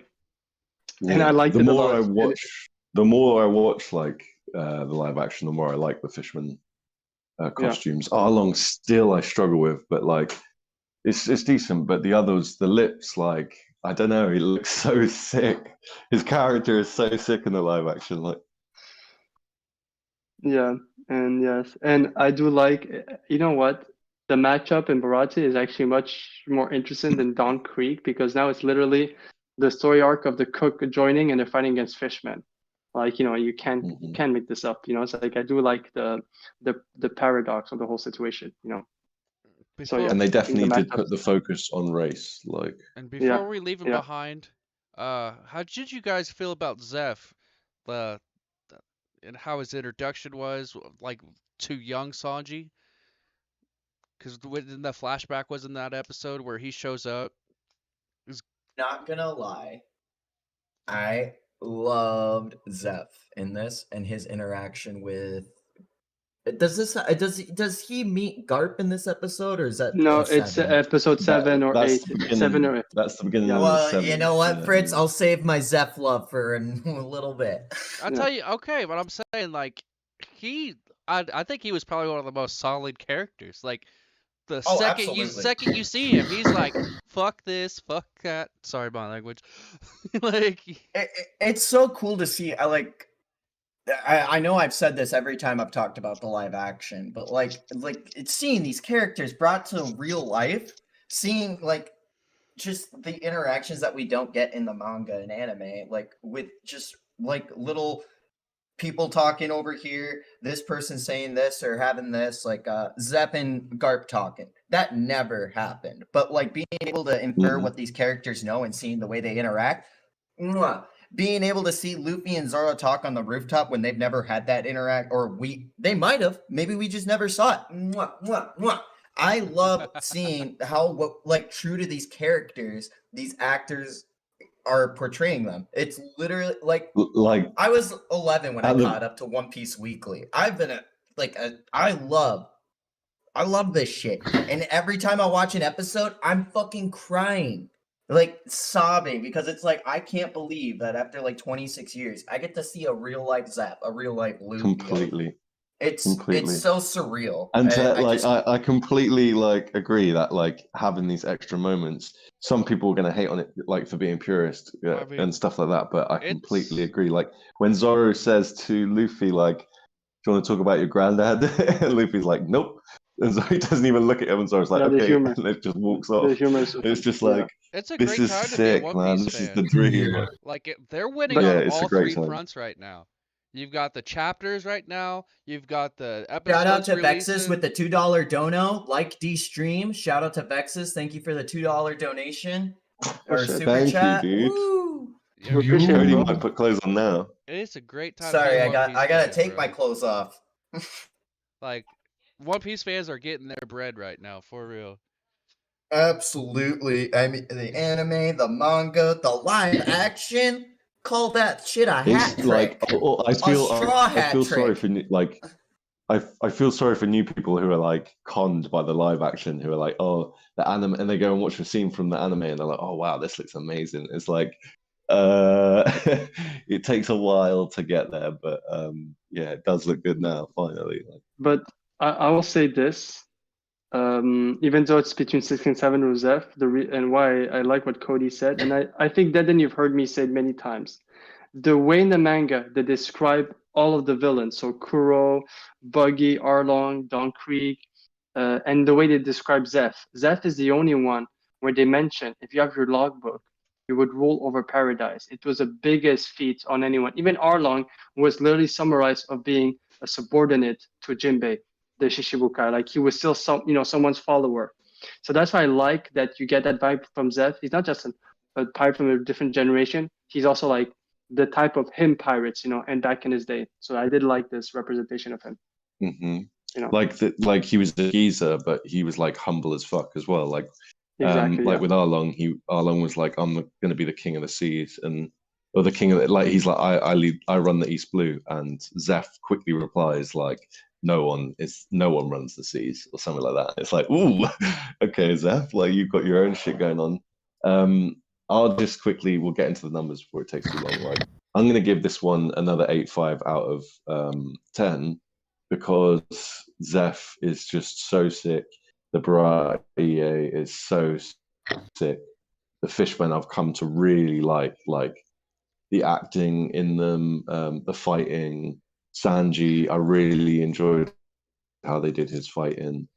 Yeah. And I liked the it a more lot. the more I watch like the live action, the more I like the Fishman costumes. Arlong still I struggle with, but like it's decent. But the others, the lips, like I don't know, he looks so sick. His character is so sick in the live action, like. Yeah, and yes, and I do like, you know what? The matchup in Baratie is actually much more interesting than Dawn Creek because now it's literally the story arc of the cook joining and they're fighting against fishmen. Like, you can't make this up. It's like I do like the paradox of the whole situation. So yeah, And they definitely the did matchups. put the focus on race, like. And before we leave him yeah. behind, how did you guys feel about Zeph? And how his introduction was, like, to young Sanji? Because when the flashback was in that episode where he shows up. Not gonna lie, I loved Zeph in this and his interaction with. Does he meet Garp in this episode or is that No, seven? it's episode 7 or 8. 7 or 8. That's the beginning. Yeah. Of the Well, seventh, you know what, Fritz? I'll save my Zeph love for a little bit. I'll tell you, okay, but I'm saying, like, I think he was probably one of the most solid characters. Like, The Oh, second absolutely. you see him, he's like, "Fuck this, fuck that." Sorry, my language. Like, It's so cool to see. I know I've said this every time I've talked about the live action, but like it's seeing these characters brought to real life, seeing like just the interactions that we don't get in the manga and anime, like with just like little people talking over here, this person saying this or having this, like Zepp and Garp talking. That never happened. But like being able to infer what these characters know and seeing the way they interact, mwah. Being able to see Luffy and Zoro talk on the rooftop when they've never had that interact, or they might have, maybe we just never saw it. Mwah, mwah, mwah. I love seeing how like true to these characters these actors are portraying them. It's literally like I was 11 when I caught up to One Piece Weekly. I've been I love this shit. And every time I watch an episode, I'm fucking crying. Like sobbing because it's like I can't believe that after like 26 years I get to see a real life Zap, a real life Luffy. Completely. It's so surreal. And I completely like agree that like having these extra moments, some people are gonna hate on it like for being purist and stuff like that, but I completely agree. Like when Zoro says to Luffy, like, "Do you want to talk about your granddad?" And Luffy's like, "Nope." And so he doesn't even look at him, and Zoro's like, "Okay," and it just walks off. It's just like, it's a this great is time sick, to be a One man. Piece This is fan. the dream. Yeah. Like they're winning Yeah, on it's a all great three time. fronts right now. You've got the chapters right now. You've got the episodes. Shout out to releasing. Vexus with the $2 dono. Like D stream. Shout out to Vexus. Thank you for the $2 donation or super Thank chat. you, dude. Woo! Cody might put clothes on now. It's a great time. Sorry, to I be a One Piece gotta fan, take bro. my clothes off. Like One Piece fans are getting their bread right now, for real. Absolutely. I mean, the anime, the manga, the live action. Call that shit a hat It's like trick. I feel hat sorry trick. for like I feel sorry for new people who are like conned by the live action, who are like, oh, the anime, and they go and watch a scene from the anime, and they're like, oh wow, this looks amazing. It's like, it takes a while to get there, but yeah, it does look good now, finally. But I will say this, even though it's between 6 and 7 with Zeph, and why I like what Cody said, and I think that then you've heard me say it many times. The way in the manga they describe all of the villains, so Kuro, Buggy, Arlong, Don Krieg, and the way they describe Zeph. Zeph is the only one where they mention, if you have your logbook, you would rule over paradise. It was the biggest feat on anyone. Even Arlong was literally summarized of being a subordinate to Jinbei, the Shishibukai. Like he was still someone's follower. So that's why I like that you get that vibe from Zeph. He's not just a pirate from a different generation. He's also like the type of him pirates, and back in his day. So I did like this representation of him. Mm-hmm. Like he was a geezer, but he was like humble as fuck as well. Like exactly, with Arlong, Arlong was like, I'm going to be the king of the seas, or the king of the, like he's like I run the East Blue, and Zeph quickly replies like, no one runs the seas or something like that. It's like, ooh, okay, Zeph, like you've got your own shit going on. I'll just quickly, we'll get into the numbers before it takes too long. Like, I'm going to give this one another 8.5 out of 10 because Zeph is just so sick. The Baratie is so sick. The Fishmen I've come to really like the acting in them, the fighting. Sanji, I really enjoyed how they did his fighting.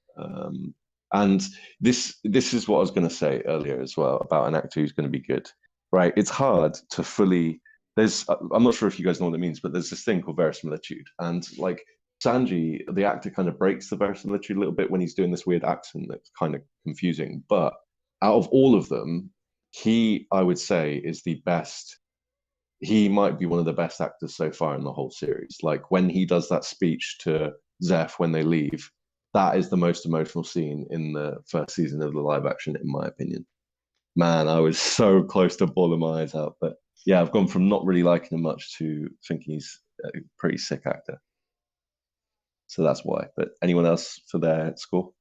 And this is what I was going to say earlier as well about an actor who's going to be good, right? It's hard to fully. I'm not sure if you guys know what it means, but there's this thing called verisimilitude, and like Sanji, the actor kind of breaks the verisimilitude a little bit when he's doing this weird accent that's kind of confusing. But out of all of them, he, I would say, is the best. He might be one of the best actors so far in the whole series. Like when he does that speech to Zeph when they leave, that is the most emotional scene in the first season of the live action, in my opinion. Man, I was so close to bawling my eyes out. But yeah, I've gone from not really liking him much to thinking he's a pretty sick actor. So that's why. But anyone else for their score?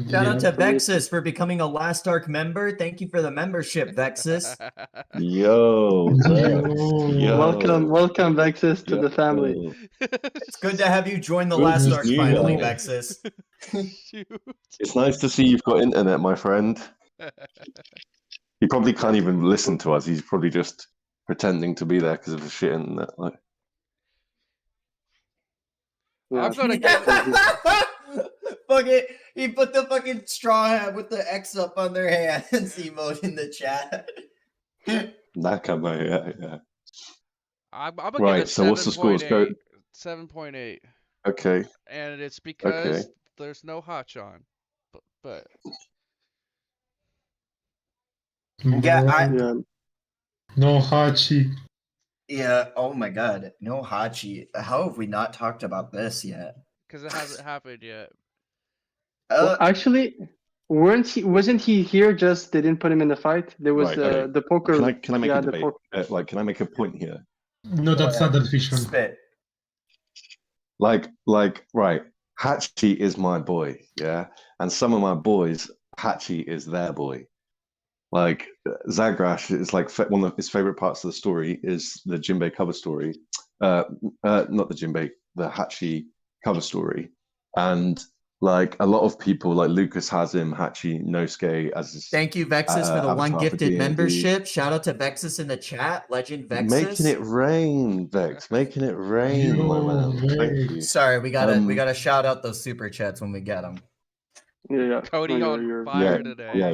Shout out to Vexus for becoming a Last Arc member. Thank you for the membership, Vexus. Yo, welcome, Vexus, to the family. It's good to have you join the Last Arc finally, Vexus. Shoot. It's nice to see you've got internet, my friend. He probably can't even listen to us. He's probably just pretending to be there because of the shit internet. Like, Yeah. I'm gonna Fuck it. He put the fucking straw hat with the X up on their hands emote in the chat. Nakama, yeah. I'm gonna Right, give it so what's the scores? Go. 7.8. Okay, And it's because okay. there's no Hachan. But Yeah, Yeah. No Hachi. Yeah, oh my god. No Hachi. How have we not talked about this yet? because it hasn't happened yet. Well, actually, wasn't he here? Just they didn't put him in the fight. There was Right, okay. the poker. Can I make yeah, a the debate? Like, can I make a point here? No, that's Go not ahead. that fiction. Spit. Like, right. Hachi is my boy, yeah, and some of my boys, Hachi is their boy. Like Zagrash is like one of his favorite parts of the story is the Jinbei cover story, not the Jinbei, the Hachi cover story, and like a lot of people, like Lucas has him, Hachi Nosuke as his Thank you, Vexus, for the one avatar for gifted D&D. membership. Shout out to Vexus in the chat. Legend Vexus. Making it rain, Vex. Making it rain, my man. Thank you. Sorry, we gotta shout out those super chats when we get them. Yeah. Cody No, on you're fire Yeah, today. yeah.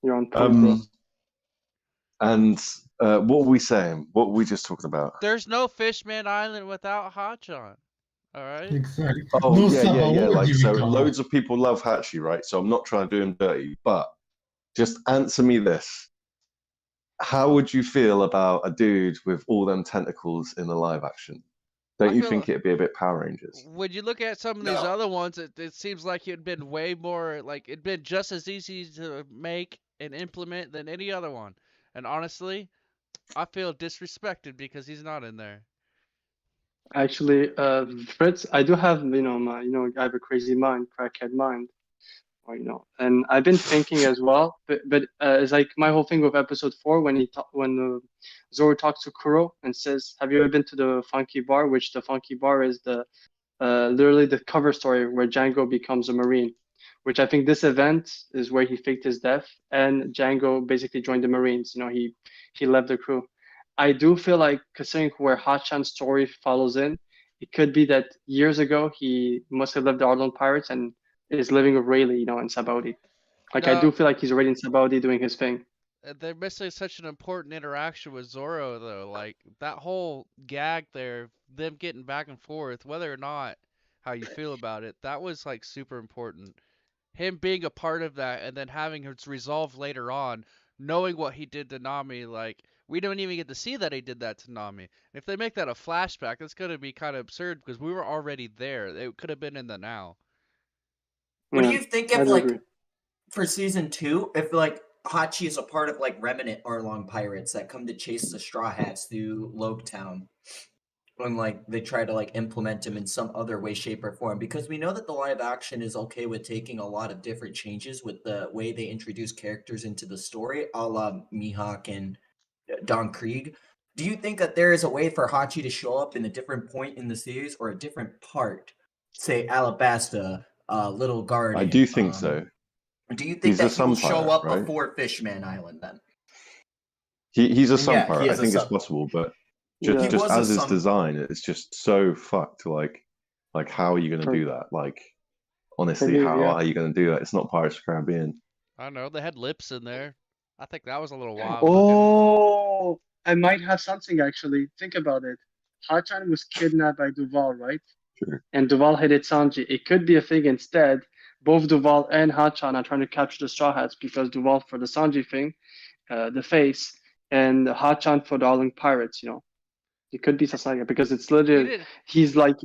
you're on point, bro. And what were we saying? What were we just talking about? There's no Fishman Island without Hachan. All right. Exactly. Oh, no yeah. Sabaody Like, so without. loads of people love Hachi, right? So I'm not trying to do him dirty, but just answer me this. How would you feel about a dude with all them tentacles in the live action? Don't I you feel think it'd be a bit Power Rangers? When you look at some of these No. other ones, it seems like it'd been way more like it'd been just as easy to make and implement than any other one. And honestly, I feel disrespected because he's not in there. Actually, Fritz, I do have I have a crazy mind, crackhead mind, and I've been thinking as well. But it's like my whole thing with episode 4 when Zoro talks to Kuro and says, "Have you ever been to the Funky Bar?" Which the Funky Bar is the literally the cover story where Django becomes a Marine. Which I think this event is where he faked his death and Django basically joined the Marines. He left the crew. I do feel like considering where Hachan's story follows in, it could be that years ago he must have left the Arlon Pirates and is living with Rayleigh, in Sabaody. Like I No. do feel like he's already in Sabaody doing his thing. They're missing such an important interaction with Zoro, though. Like that whole gag there, them getting back and forth, whether or not how you feel about it, that was like super important. Him being a part of that and then having it resolved later on, knowing what he did to Nami, like we don't even get to see that he did that to Nami. If they make that a flashback, that's gonna be kind of absurd because we were already there. It could have been in the now. What do Yeah, you think I if do like agree. for season 2, if like Hachi is a part of like remnant Arlong pirates that come to chase the Straw Hats through Loketown, and like they try to like implement him in some other way, shape, or form? Because we know that the live action is okay with taking a lot of different changes with the way they introduce characters into the story, a la Mihawk and Don Krieg. Do you think that there is a way for Hachi to show up in a different point in the series or a different part, say Alabasta, Little Garden? I do think so. Do you think He's a that he will sun show pirate, up right? before Fishman Island then? He's a sun Yeah, he pirate. I is a think it's sun- possible, but Yeah. just, He just was a as his sun- design, it's just so fucked. Like how are you going to Sure. do that? Like, honestly, Maybe, how yeah. are you going to do that? It's not Pirates of the Caribbean. I don't know. They had lips in there. I think that was a little wild. looking. Oh, I might have something actually. Think about it. Hachan was kidnapped by Duval, right? Sure. And Duval hated Sanji. It could be a thing instead. Both Duval and Hachan are trying to capture the Straw Hats because Duval for the Sanji thing, the face, and Hachan for the Arlong Pirates. It could be something like that because it's He literally he's like,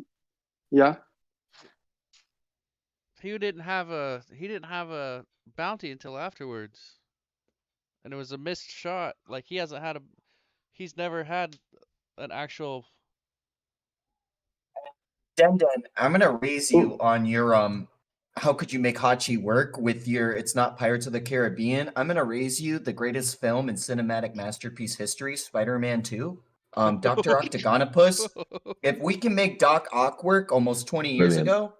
yeah. didn't have a bounty until afterwards, and it was a missed shot. Like he's never had an actual. Den, I'm gonna raise you on your how could you make Hachi work with your it's not Pirates of the Caribbean? I'm gonna raise you the greatest film in cinematic masterpiece history, Spider-Man 2. Dr. Octagonopus. If we can make Doc Ock work almost 20 years Brilliant. ago,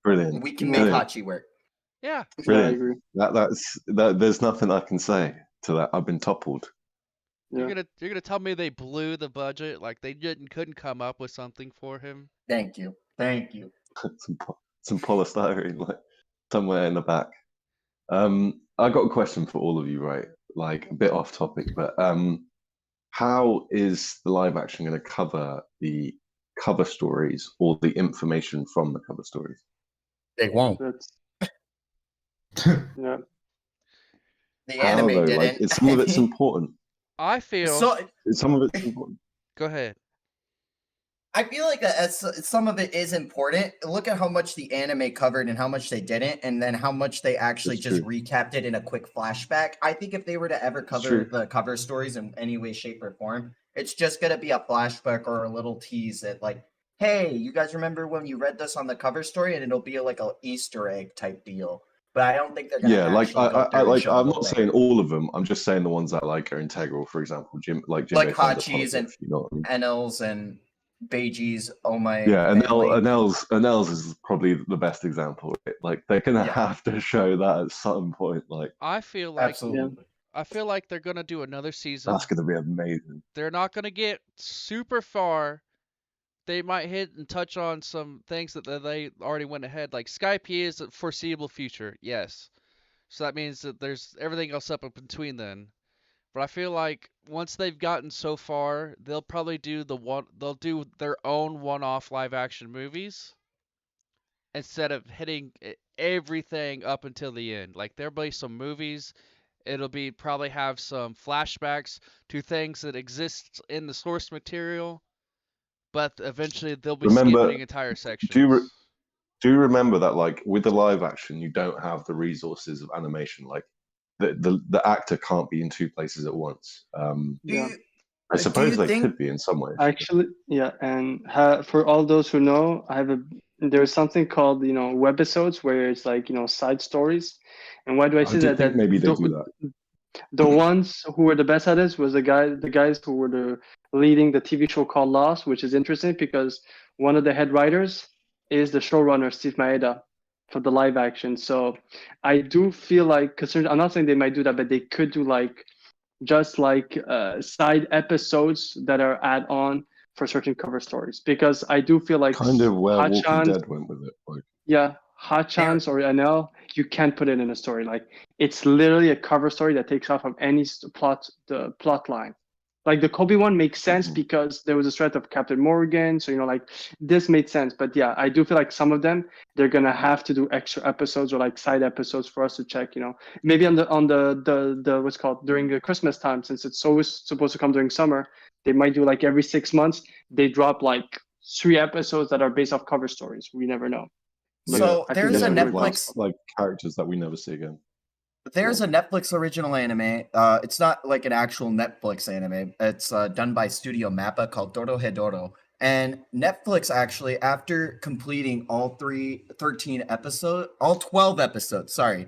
Brilliant. We can make Brilliant. Hachi work. Yeah. Yeah, I Brilliant. agree. There's nothing I can say to that. I've been toppled. Yeah. You're gonna tell me they blew the budget, like they couldn't come up with something for him? Thank you. Thank you. some polystyrene like somewhere in the back. I got a question for all of you, right? Like a bit off topic, but how is the live action going to cover the cover stories or the information from the cover stories? They won't. That's yeah. The How anime though? didn't. Like, some of it's important. I feel. So Some of it's important. Go ahead. I feel like some of it is important. Look at how much the anime covered and how much they didn't, and then how much they actually It's just true. recapped it in a quick flashback. I think if they were to ever It's cover true. the cover stories in any way, shape, or form, it's just gonna be a flashback or a little tease that, like, hey, you guys remember when you read this on the cover story, and it'll be like a Easter egg type deal. But I don't think they're gonna Yeah, like actually go I through and like. show I'm the not thing. saying all of them. I'm just saying the ones that like are integral. For example, Jimbo Like found a Hachi's ton of and stuff, you know what I mean? Enels and Beiji's Oh My Yeah, and Family. Anel's is probably the best example. Right? Like they're gonna Yeah. have to show that at some point. Like I feel like Absolutely. I feel like they're gonna do another season. that's gonna be amazing. They're not gonna get super far. They might hit and touch on some things that they already went ahead. Like Skype is a foreseeable future, yes. So that means that there's everything else up in between then. But I feel like once they've gotten so far, they'll probably do they'll do their own one-off live action movies instead of hitting everything up until the end. Like there'll be some movies, it'll be probably have some flashbacks to things that exist in the source material, but eventually they'll be Remember, skipping entire sections. Do you remember that like with the live action, you don't have the resources of animation. Like the actor can't be in two places at once. Yeah. I suppose you they think- could be in some ways. Actually, yeah, and for all those who know, there's something called webisodes where it's like side stories. And why do I say did that? think maybe they do that. The ones who were the best at this was the guys who were leading the TV show called Lost, which is interesting because one of the head writers is the showrunner Steve Maeda for the live action. So I do feel like, I'm not saying they might do that, but they could do just side episodes that are add on for certain cover stories, because I do feel like Kind of where Walking Hachan's, Dead went with it. Like, yeah, Hachan's or Enel, you can't put it in a story. Like it's literally a cover story that takes off of any the plot line. Like the Kobe one makes sense Mhm. because there was a threat of Captain Morgan, so like this made sense. But yeah, I do feel like some of them they're gonna have to do extra episodes or like side episodes for us to check. Maybe on the what's called during the Christmas time, since it's always supposed to come during summer, they might do like every 6 months they drop like 3 episodes that are based off cover stories. We never know. So I think there's a that's what it Netflix. like characters that we never see again. There's a Netflix original anime. It's not like an actual Netflix anime. It's done by Studio Mappa called Dorohedoro. And Netflix actually, after completing all 12 episodes, sorry,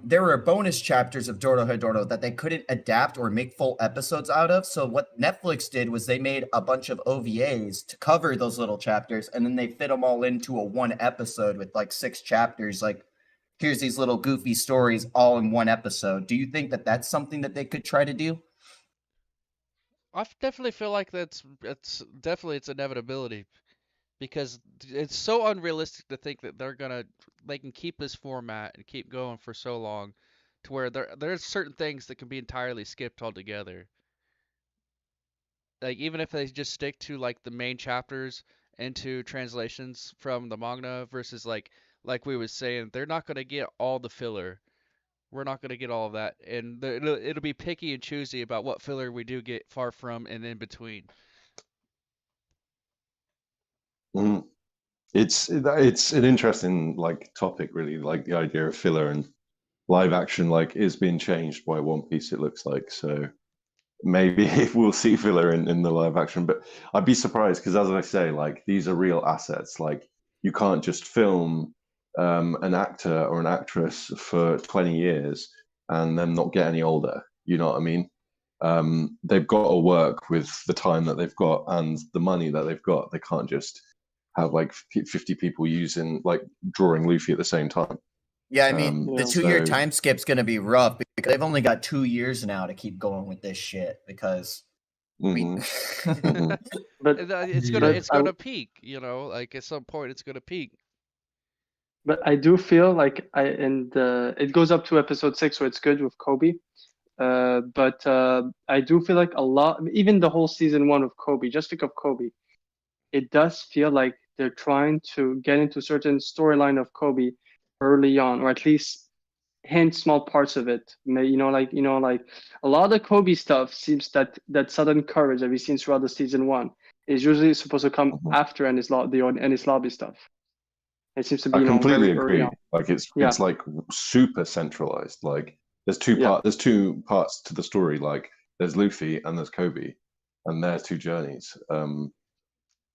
there were bonus chapters of Dorohedoro that they couldn't adapt or make full episodes out of. So what Netflix did was they made a bunch of OVAs to cover those little chapters, and then they fit them all into a one episode with like 6 chapters. Like, here's these little goofy stories all in one episode. Do you think that that's something that they could try to do? I definitely feel like it's an inevitability, because it's so unrealistic to think that they can keep this format and keep going for so long, to where there's certain things that can be entirely skipped altogether. Like even if they just stick to like the main chapters into translations from the manga versus like we was saying, they're not gonna get all the filler. We're not gonna get all of that, and it'll be picky and choosy about what filler we do get far from and in between. Mm. It's an interesting like topic, really. Like the idea of filler and live action like is being changed by One Piece. It looks like, so maybe we'll see filler in the live action, but I'd be surprised because, as I say, like these are real assets. Like you can't just film an actor or an actress for 20 years and then not get any older. You know what I mean? They've got to work with the time that they've got and the money that they've got. They can't just have like 50 people drawing Luffy at the same time. Yeah, I mean, the Yeah. 2-year So- time skip's gonna be rough because they've only got 2 years now to keep going with this shit because we. Mhm. Mhm. But It's Yeah. gonna I- peak, you know, like at some point it's gonna peak. But I do feel like it goes up to episode 6, so it's good with Kobe. But I do feel like a lot, even the whole season 1 of Kobe, just think of Kobe. It does feel like they're trying to get into certain storyline of Kobe early on, or at least hint small parts of it. Like a lot of the Kobe stuff seems that sudden courage that we've seen throughout the season 1 is usually supposed to come Mhm. after the Ennis Lobby stuff. It seems to be I completely very early agree. on. Like it's Yeah. like super centralized. Like there's two Yeah. parts to the story. Like there's Luffy and there's Kobe, and their two journeys.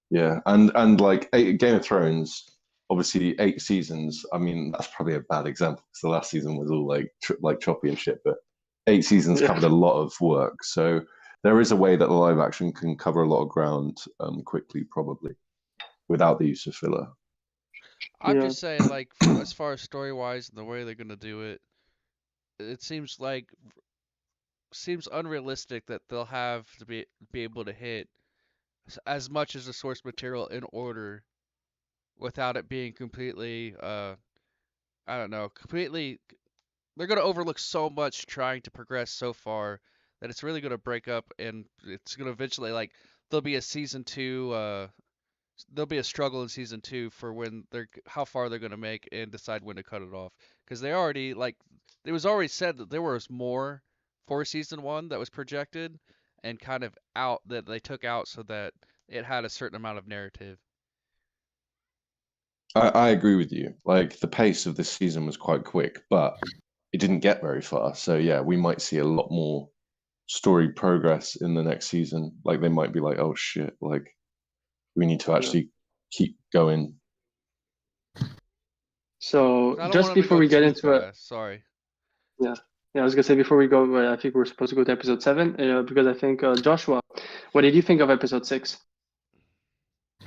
Yeah, and like Game of Thrones, obviously 8 seasons. I mean, that's probably a bad example because the last season was all like choppy and shit. But 8 seasons Yeah. covered a lot of work. So there is a way that the live action can cover a lot of ground quickly, probably, without the use of filler. I'm Yeah. just saying, like, as far as story wise and the way they're gonna do it, it seems unrealistic that they'll have to be able to hit as much as the source material in order without it being completely I don't know, completely. They're gonna overlook so much trying to progress so far that it's really gonna break up, and it's gonna eventually like there'll be a season 2. There'll be a struggle in season 2 for how far they're gonna make and decide when to cut it off, because they already it was already said that there was more for season 1 that was projected and kind of out that they took out so that it had a certain amount of narrative. I agree with you. Like the pace of this season was quite quick, but it didn't get very far. So yeah, we might see a lot more story progress in the next season. Like they might be like, oh shit, like we need to actually keep going. So I don't just want 'em to before go we get too into it, fast, sorry. yeah, I was gonna say before we go, I think we're supposed to go to episode 7, because I think Joshua, what did you think of episode 6?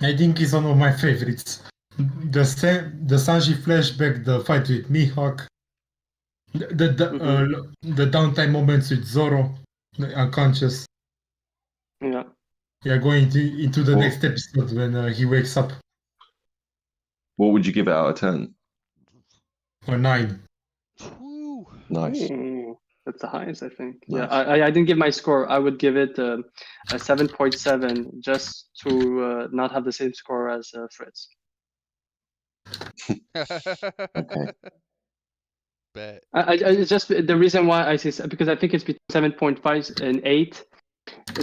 I think it's one of my favorites. The Sanji flashback, the fight with Mihawk, the downtime moments with Zoro, the unconscious. Yeah. Yeah, going into the Well- next episode when he wakes up. What would you give it out of 10? Or 9. Woo. Nice. Ooh, that's the highest, I think. Nice. Yeah, I didn't give my score. I would give it a 7.7 just to not have the same score as Fritz. Okay. Bet. It's just the reason why I say because I think it's between 7.5 and 8.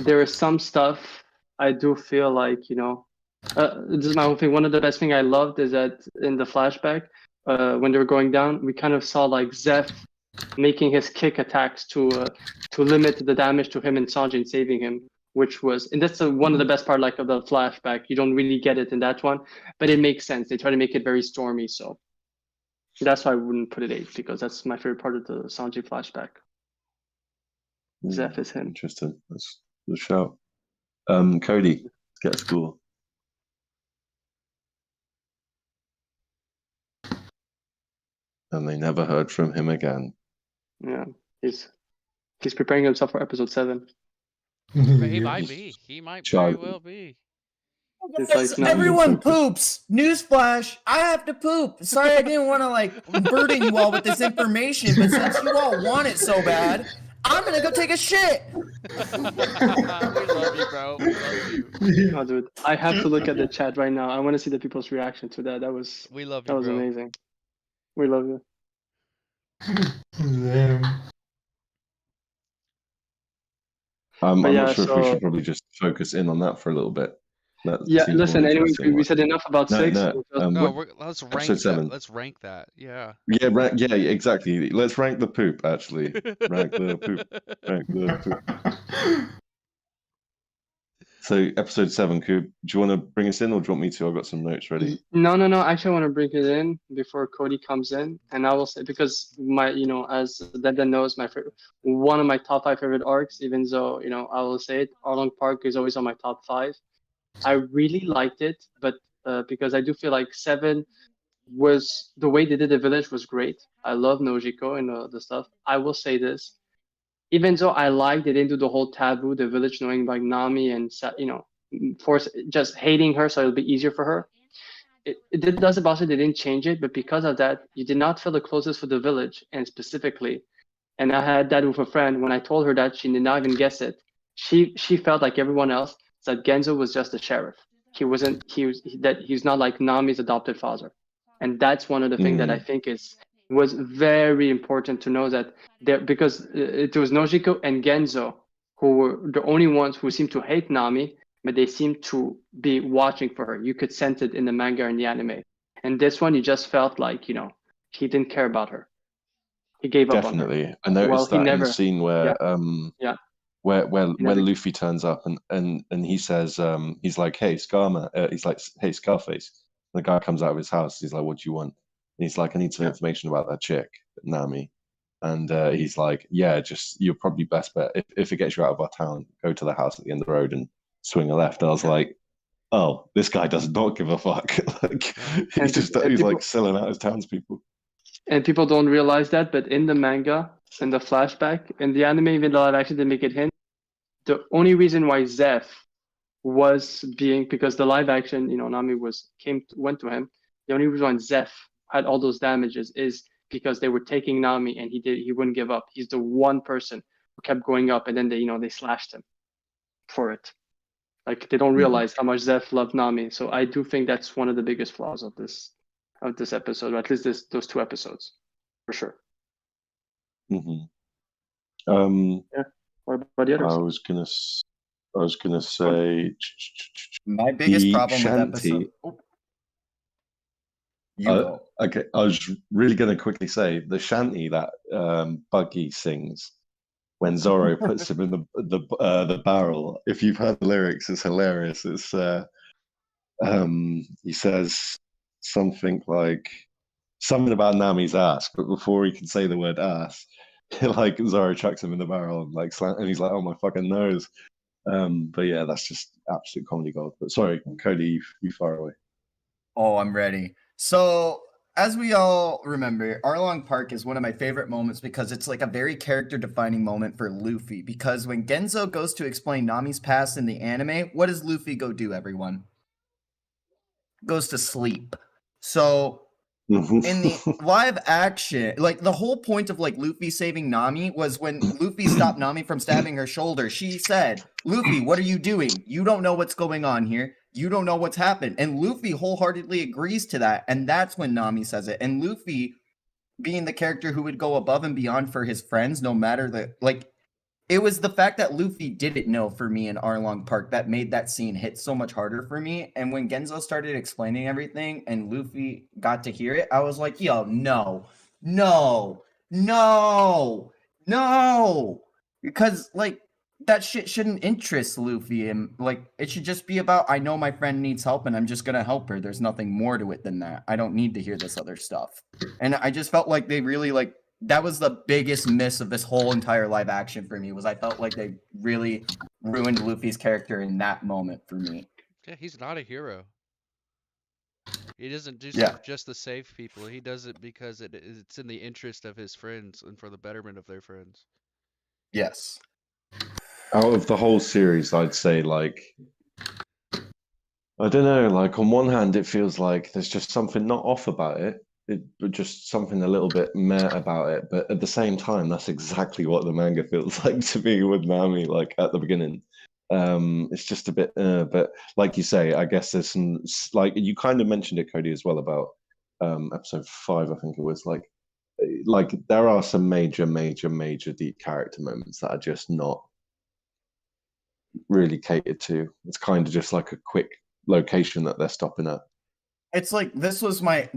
There is some stuff I do feel like, this is my whole thing. One of the best thing I loved is that in the flashback, when they were going down, we kind of saw like Zeph making his kick attacks to limit the damage to him and Sanji and saving him, and that's one of the best part like of the flashback. You don't really get it in that one, but it makes sense. They try to make it very stormy, so that's why I wouldn't put it 8 because that's my favorite part of the Sanji flashback. Zeph is him. Interesting. That's the shout. Cody, let's get a score. And they never heard from him again. Yeah, he's preparing himself for episode 7. But he might be. He might very Child. well be. It's Guys, like not everyone even poops. Newsflash: I have to poop. Sorry, I didn't want to burden you all with this information, but since you all want it so bad, I'm gonna go take a shit. We love you, bro. We love you. Oh, dude, I have to look at the chat right now. I want to see the people's reaction to that. That was We love you, bro. amazing. We love you. I'm But not sure if we so- should probably just focus in on that for a little bit. That Yeah, seems listen. more Anyway, interesting. we said enough about No, 6. no, No, what- let's rank episode that. 7. Let's rank that. Yeah. yeah, exactly. Let's rank the poop, actually. Rank the poop. Rank the poop. So, episode 7, do you want to bring us in or do you want me to? I've got some notes ready. No. Actually, I want to bring it in before Cody comes in, and I will say because as Deden knows, one of my top 5 favorite arcs. Even though I will say it, Arlong Park is always on my top 5. I really liked it, but because I do feel like 7 was the way they did the village was great. I love Nojiko and the stuff. I will say this, even though I like they didn't do the whole taboo, the village knowing like Nami and force just hating her so it'll be easier for her. It does about it. They didn't change it, but because of that, you did not feel the closest for the village, and specifically. And I had that with a friend. When I told her that, she did not even guess it. She felt like everyone else that Genzo was just a sheriff. He's not like Nami's adopted father. And that's one of the things that I think was very important to know, that because it was Nojiko and Genzo who were the only ones who seemed to hate Nami, but they seemed to be watching for her. You could sense it in the manga and the anime. And this one, you just felt like, he didn't care about her. He gave up on her. Definitely. I noticed that in the scene where when Luffy turns up and he says, he's like, hey, he's like, hey, Scarface. And the guy comes out of his house. He's like, what do you want? And he's like, I need some information about that chick, Nami. And he's like, yeah, just you're probably best bet. If it gets you out of our town, go to the house at the end of the road and swing a left. And I was like, oh, this guy does not give a fuck. He's like selling out his townspeople. And people don't realize that, but in the manga, in the flashback, in the anime, even the live action, they make it hint. The only reason why Zeph was because the live action, Nami went to him. The only reason why Zeph had all those damages is because they were taking Nami, and he wouldn't give up. He's the one person who kept going up, and then they slashed him for it. Like, they don't realize how much Zeph loved Nami. So I do think that's one of the biggest flaws of this episode, or at least those 2 episodes, for sure. What about the others? I was gonna say my biggest problem with episode. Okay, I was really gonna quickly say the shanty that Buggy sings when Zoro puts him in the barrel. If you've heard the lyrics, it's hilarious. It's he says something about Nami's ass, but before he can say the word ass, like Zoro chucks him in the barrel and he's like, oh my fucking nose. But yeah, that's just absolute comedy gold. But sorry, Cody, you far away. Oh, I'm ready. So as we all remember, Arlong Park is one of my favorite moments because it's like a very character-defining moment for Luffy. Because when Genzo goes to explain Nami's past in the anime, what does Luffy go do, everyone? Goes to sleep. So in the live action, like the whole point of like Luffy saving Nami was when Luffy stopped Nami from stabbing her shoulder. She said, Luffy, what are you doing? You don't know what's going on here. You don't know what's happened. And Luffy wholeheartedly agrees to that. And that's when Nami says it. And Luffy, being the character who would go above and beyond for his friends, no matter it was the fact that Luffy didn't know for me in Arlong Park that made that scene hit so much harder for me. And when Genzo started explaining everything and Luffy got to hear it, I was like, yo, no. Because, like, that shit shouldn't interest Luffy. And, like, it should just be about, I know my friend needs help and I'm just going to help her. There's nothing more to it than that. I don't need to hear this other stuff. And I just felt like they really, that was the biggest miss of this whole entire live action for me, was I felt like they really ruined Luffy's character in that moment for me. Yeah, he's not a hero. He doesn't do stuff just to save people. He does it because it's in the interest of his friends and for the betterment of their friends. Yes. Out of the whole series, I'd say, I don't know, on one hand, it feels like there's just something not off about it. Just something a little bit meh about it, but at the same time, that's exactly what the manga feels like to me with Nami. At the beginning, it's just a bit. But like you say, I guess there's some you kind of mentioned it, Cody, as well about episode 5. I think it was there are some major deep character moments that are just not really catered to. It's kind of just like a quick location that they're stopping at. It's like this is my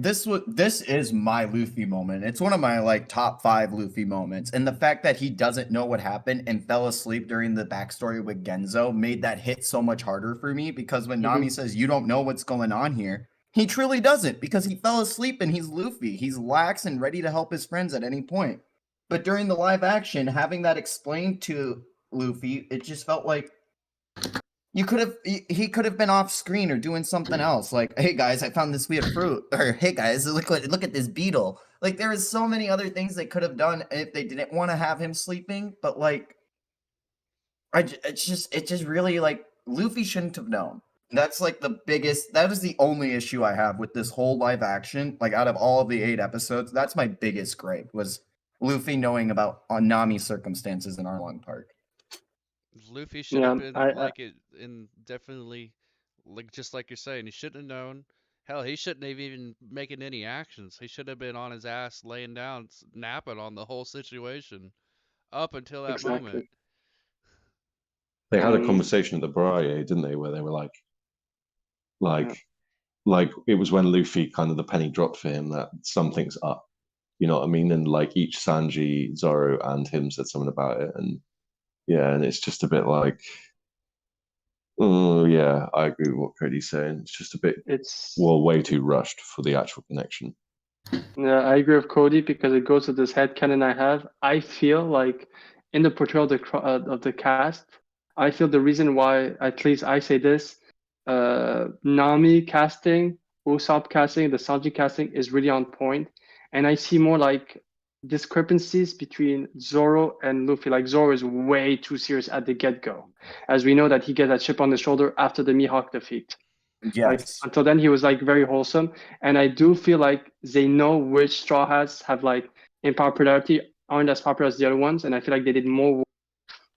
Luffy moment. It's one of my top 5 Luffy moments. And the fact that he doesn't know what happened and fell asleep during the backstory with Genzo made that hit so much harder for me, because when Nami says you don't know what's going on here, he truly doesn't, because he fell asleep and he's Luffy. He's lax and ready to help his friends at any point. But during the live action, having that explained to Luffy, it just felt like You could have he could have been off screen or doing something else. Like, hey guys, I found this weird fruit, or hey guys, look at this beetle. Like, there was so many other things they could have done if they didn't want to have him sleeping. But like, it just really, like, Luffy shouldn't have known. That's like the biggest. That is the only issue I have with this whole live action. Like, out of all of the 8 episodes, that's my biggest gripe, was Luffy knowing about Nami's circumstances in Arlong Park. Luffy should Yeah, have been I like it, and definitely, like just like you're saying, he shouldn't have known. Hell, he shouldn't have even making any actions. He should have been on his ass, laying down, napping on the whole situation up until that moment. exactly. They had a Um, conversation at the Baraye, didn't they, where they were Yeah. like it was when Luffy kind of the penny dropped for him that something's up. You know what I mean? And like each Sanji, Zoro, and him said something about it, and yeah, and it's just a bit like, oh yeah, I agree with what Cody's saying. It's just a bit, It's well, way too rushed for the actual connection. Yeah, I agree with Cody because it goes to this headcanon I have. I feel like in the portrayal of the cast, I feel the reason why, at least I say this, Nami casting, Usopp casting, the Sanji casting is really on point, and I see more like discrepancies between Zoro and Luffy. Like Zoro is way too serious at the get-go, as we know that he gets that chip on the shoulder after the Mihawk defeat. Like Yes. until then, he was like very wholesome, and I do feel like they know which Straw Hats have like in popularity aren't as popular as the other ones, and I feel like they did more work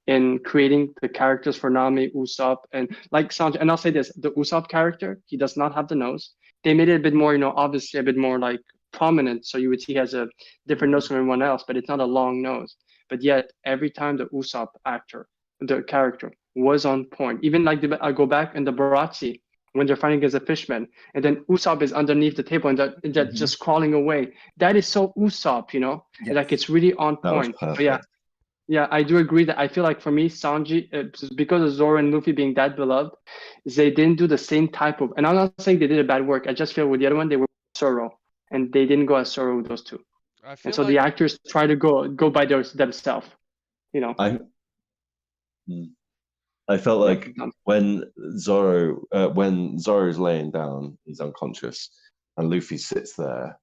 in creating the characters for Nami, Usopp, and like Sanji. And I'll say this: the Usopp character, he does not have the nose. They made it a bit more, obviously a bit more like prominent, so you would see he has a different nose from everyone else, but it's not a long nose. But yet, every time the Usopp actor, the character, was on point. Even like I go back in the Baratzi when they're fighting against a fishman, and then Usopp is underneath the table and they're just crawling away. That is so Usopp, Yes. like it's really on That was point. perfect. But yeah, I do agree that I feel like for me, Sanji, because of Zoro and Luffy being that beloved, they didn't do the same type of. And I'm not saying they did a bad work. I just feel with the other one, they were Zoro, and they didn't go as Zoro with those two. I feel And so like the actors try to go by themselves. I felt like when Zoro's laying down, he's unconscious, and Luffy sits there,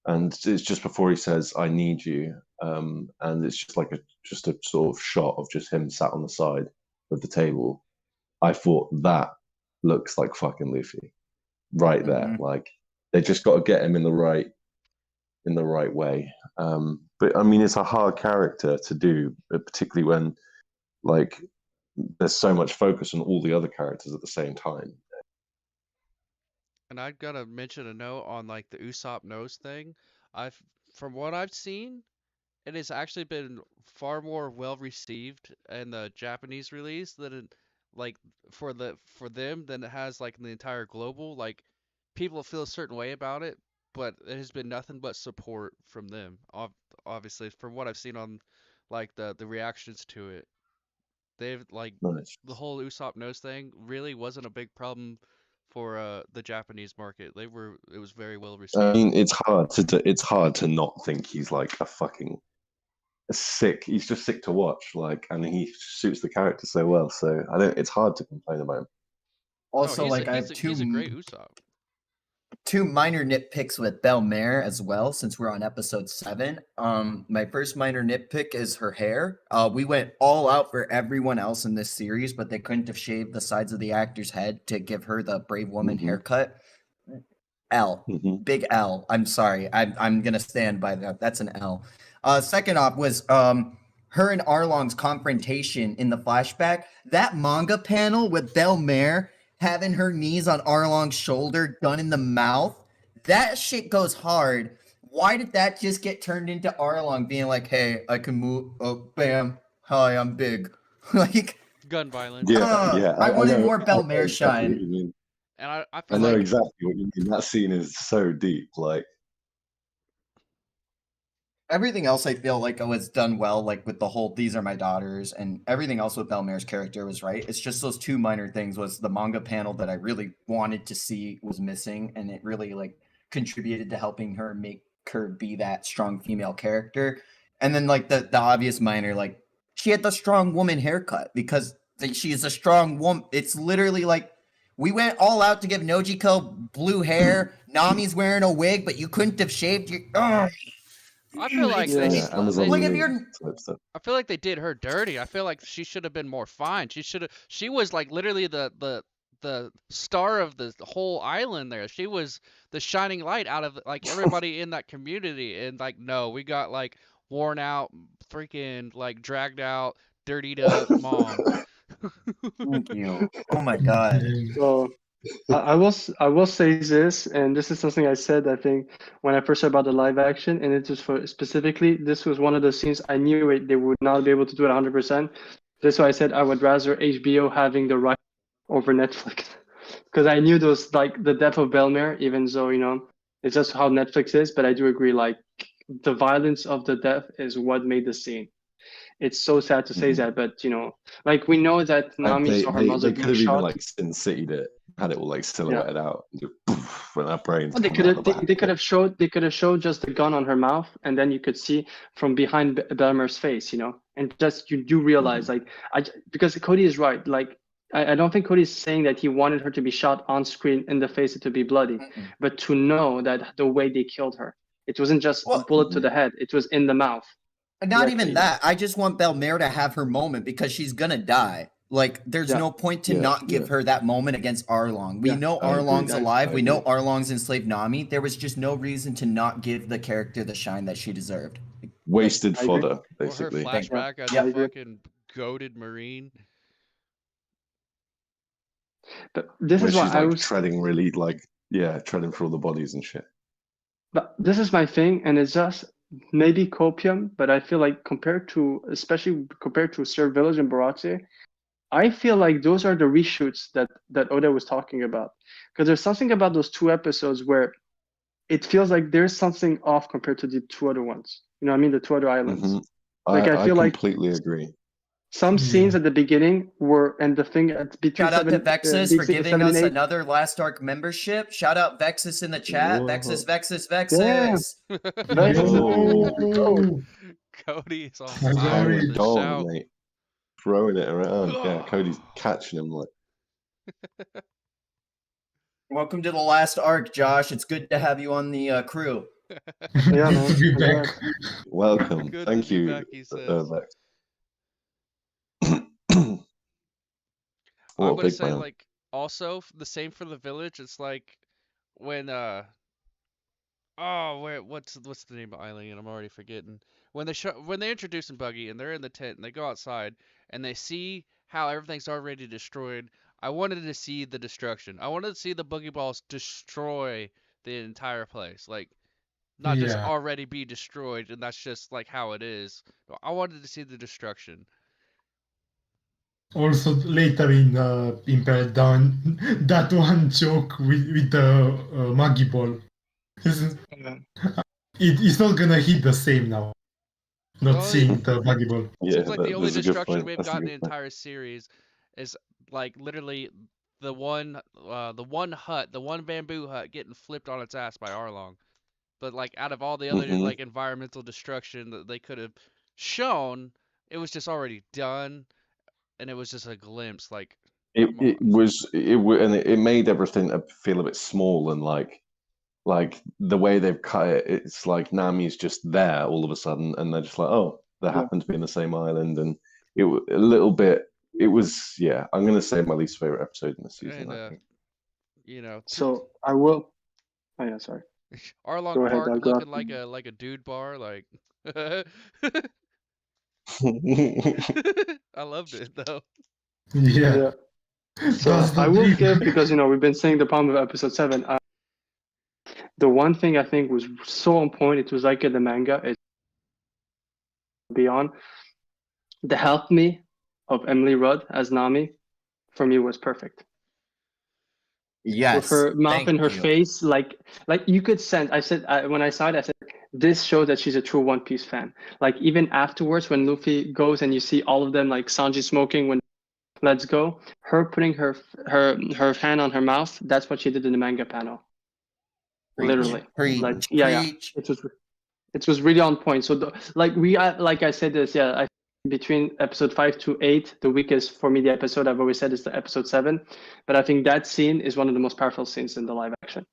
and it's just before he says, "I need you," and it's just like a sort of shot of just him sat on the side of the table. I thought that looks like fucking Luffy, right there. Like they just got to get him in the right way. But I mean, it's a hard character to do, particularly when like there's so much focus on all the other characters at the same time. And I've got to mention a note on like the Usopp nose thing. From what I've seen, it has actually been far more well received in the Japanese release like for them than it has like in the entire global. Like people feel a certain way about it, but it has been nothing but support from them. Obviously, from what I've seen on like the reactions to it, they've like Nice. the whole Usopp nose thing really wasn't a big problem for the Japanese market. It was very well I received. mean, it's hard to not think he's like a fucking sick. He's just sick to watch, like, and he suits the character so well. So it's hard to complain about him. Also, he's like, a, I he's have a, he's a great two Usopp. two minor nitpicks with Belmare as well, since we're on episode 7. My first minor nitpick is her hair. We went all out for everyone else in this series, but they couldn't have shaved the sides of the actor's head to give her the brave woman haircut. L. Big L. I'm sorry. I'm gonna stand by that. That's an L. Second off was her and Arlong's confrontation in the flashback. That manga panel with Belmare having her knees on Arlong's shoulder, gun in the mouth. That shit goes hard. Why did that just get turned into Arlong being like, "Hey, I can move. Oh, bam. Hi, I'm big." Like Gun violence. Yeah. I wanted more I know Belmare exactly shine. what you mean. And I I feel know like exactly what you mean. That scene is so deep. Like Everything else I feel like was done well, like with the whole "these are my daughters" and everything else with Belmare's character was right. It's just those two minor things was the manga panel that I really wanted to see was missing, and it really like contributed to helping her make her be that strong female character. And then like the obvious minor, like she had the strong woman haircut, because She's a strong woman. It's literally like we went all out to give Nojiko blue hair. Nami's wearing a wig, but you couldn't have shaved your. I feel like Yeah. they, Amazon Look at Link your. type stuff. I feel like they did her dirty. I feel like she should have been more fine. She was like literally the star of the whole island there. She was the shining light out of like everybody in that community. And like, no, we got like worn out, freaking like dragged out, dirtied up mom. Thank you. Oh my god. So I will say this, and this is something I said I think when I first heard about the live action, and it was for specifically this was one of the scenes I knew they would not be able to do it 100%. That's why I said I would rather HBO having the right over Netflix, because I knew those like the death of Belmare, even though it's just how Netflix is. But I do agree, like the violence of the death is what made the scene. It's so sad to say that, but like we know that Nami saw her mother they could being have even shot. like Sin City'd it, had it all like silhouetted out, and just poof, when that brain's They coming could out have the back. they could have showed just the gun on her mouth, and then you could see from behind Belmer's face, and just you do realize like because Cody is right. Like I don't think Cody's saying that he wanted her to be shot on screen in the face and to be bloody, but to know that the way they killed her, it wasn't just a bullet to the head; it was in the mouth. Not even that. I just want Belmare to have her moment because she's gonna die. Like, there's no point to not give her that moment against Arlong. We know Arlong's alive. We know Arlong's enslaved Nami. There was just no reason to not give the character the shine that she deserved. Wasted I agree. fodder, Or her basically. flashback as Yeah, I a agree. fucking goated Marine. But this Where is why she's I like was. treading really like treading through all the bodies and shit. But this is my thing, and it's just maybe copium, but I feel like especially compared to Sir Village and Baratie, I feel like those are the reshoots that Oda was talking about. Because there's something about those two episodes where it feels like there's something off compared to the two other ones. You know what I mean? The two other islands. Mhm. Like, I feel like- completely agree. Some scenes at the beginning were, and the thing between Shout out to 7 Vexus for giving 7 and us 8. another Last Arc membership. Shout out Vexus in the chat. Whoa. Vexus. Yeah. Yo! Cody is on I'm fire sorry. with the Dog, shout. mate. Throwing it around. Yeah, Cody's catching him like. Welcome to the Last Arc, Josh. It's good to have you on the crew. Yeah, man. To be Yeah. back. Welcome. Good to Thank be you, back, he says. Vex. I'm What a gonna big say man. like also the same for the village. It's like when what's the name of island? I'm already forgetting. When they introduce Buggy and they're in the tent and they go outside and they see how everything's already destroyed. I wanted to see the destruction. I wanted to see the Boogie Balls destroy the entire place. Like not just Yeah. already be destroyed and that's just like how it is. I wanted to see the destruction. Also later in Impel Down, that one joke with the Maggie Ball. It's not gonna hit the same now. Not Well, seeing the Maggie Ball. Yeah, Seems like the only that's a good destruction point. we've That's a gotten in good the point. entire series is like literally the one hut, the one bamboo hut getting flipped on its ass by Arlong. But like out of all the other Mhm. like environmental destruction that they could have shown, it was just already done, and it was just a glimpse. Like come on. It made everything feel a bit small and like the way they've cut it. It's like Nami's just there all of a sudden, and they're just like, oh, they happen to be in the same island, and a little bit. It was I'm gonna say my least favorite episode in the season. And I think. you know, So I will. Oh yeah, sorry. Arlong Go ahead, Park Doug, go looking ahead. like a dude bar, like I loved it though. Yeah. So That's the I will dream. give, because we've been saying the problem of episode 7. The one thing I think was so on point, it was like in the manga, is beyond. The help me of Emily Rudd as Nami, for me, was perfect. Yes. With her mouth thank and her you. face, like you could sense. I said when I saw it, I said this shows that she's a true One Piece fan. Like even afterwards, when Luffy goes and you see all of them, like Sanji smoking when Let's Go, her putting her hand on her mouth. That's what she did in the manga panel. Preach, Literally. preach, Like yeah. preach. It was really on point. So like I said this, between episode 5 to 8, the weakest for me, the episode I've always said is the episode 7. But I think that scene is one of the most powerful scenes in the live action.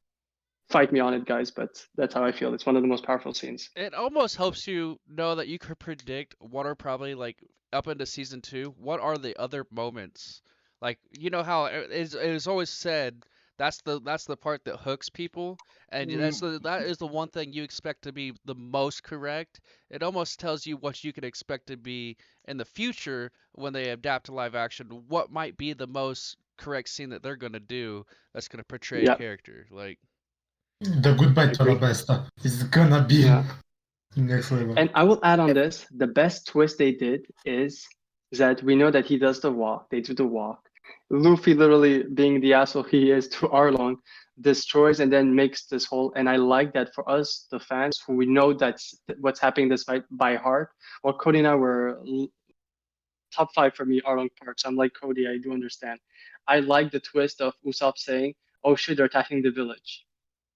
Fight me on it, guys, but that's how I feel. It's one of the most powerful scenes. It almost helps you know that you could predict what are probably like up into season 2. What are the other moments? Like you know how it is always said that's the part that hooks people, and that is the one thing you expect to be the most correct. It almost tells you what you could expect to be in the future when they adapt to live action. What might be the most correct scene that they're gonna do that's gonna portray a character like. The goodbye to Robesta is gonna be next level. And I will add on this, the best twist they did is that we know that he does the walk. They do the walk. Luffy, literally being the asshole he is to Arlong, destroys and then makes this whole. And I like that for us, the fans, who we know that's what's happening this fight by heart. Well, Cody and I were top 5 for me, Arlong Park. So I'm like, Cody, I do understand. I like the twist of Usopp saying, oh shit, they're attacking the village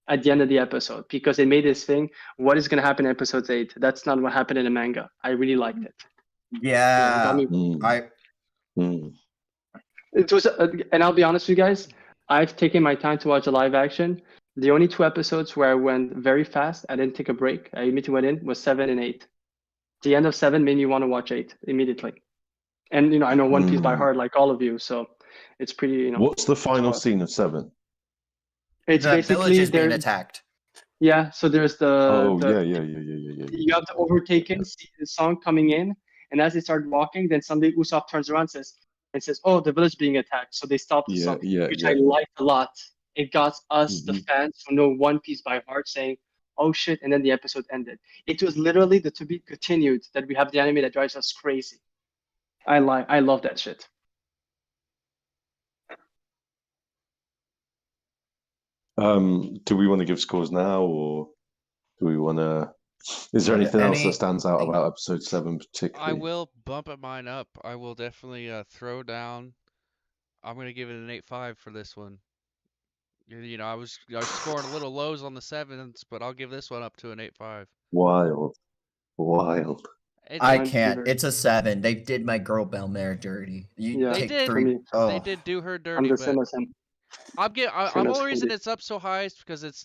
at the end of the episode, because it made this thing, what is going to happen in episode 8? That's not what happened in the manga. I really liked it. Yeah, It was, and I'll be honest with you guys, I've taken my time to watch the live action. The only 2 episodes where I went very fast, I didn't take a break, I immediately went in, was 7 and 8. The end of 7 made me want to watch 8 immediately. And, I know One Piece by heart, like all of you, so it's pretty, What's the final scene of 7? It's the basically village is being attacked. Yeah, so there's Yeah. You have the Overtaken song coming in, and as they start walking, then suddenly Usopp turns around and says, "Oh, the village being attacked." So they stop the song, which I liked a lot. It got us, the fans who know One Piece by heart, saying, "Oh shit!" And then the episode ended. It was literally the to be continued that we have the anime that drives us crazy. I love that shit. Do we want to give scores now, or do we want to? Is there anything else that stands out about episode 7 particularly? I will bump mine up. I will definitely throw down. I'm gonna give it an 8.5 for this one. I was scoring a little lows on the 7s, but I'll give this one up to an 8.5. Wild. I can't. It's a 7. They did my girl Belmare dirty. They did do her dirty. I'm only reason it's up so high is because it's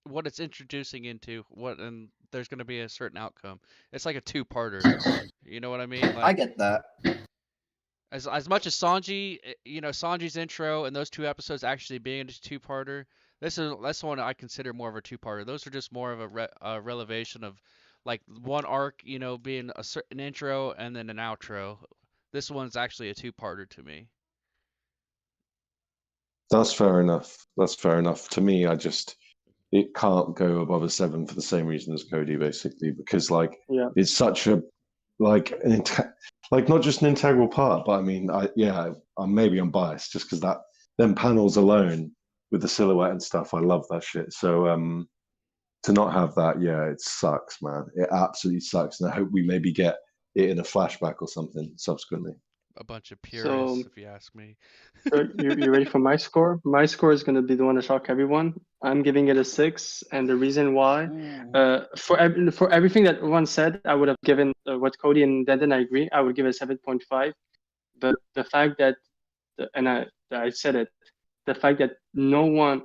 what it's introducing into and there's going to be a certain outcome. It's like a 2-parter. You know what I mean? Like, I get that. As much as Sanji, Sanji's intro and those 2 episodes actually being a 2-parter, that's one I consider more of a 2-parter. Those are just more of a relevation of like one arc, being a certain intro and then an outro. This one's actually a 2-parter to me. That's fair enough. To me, it can't go above a 7 for the same reason as Cody, basically, because it's such a not just an integral part, but I mean, I'm biased just because them panels alone with the silhouette and stuff, I love that shit. So to not have that, it sucks, man. It absolutely sucks, and I hope we maybe get it in a flashback or something subsequently. A bunch of purists, if you ask me. So you ready for my score? My score is going to be the one to shock everyone. I'm giving it a 6, and the reason why, for everything that everyone said, I would have given what Cody and Denton, I agree, I would give it 7.5. But the fact that, and I said it, the fact that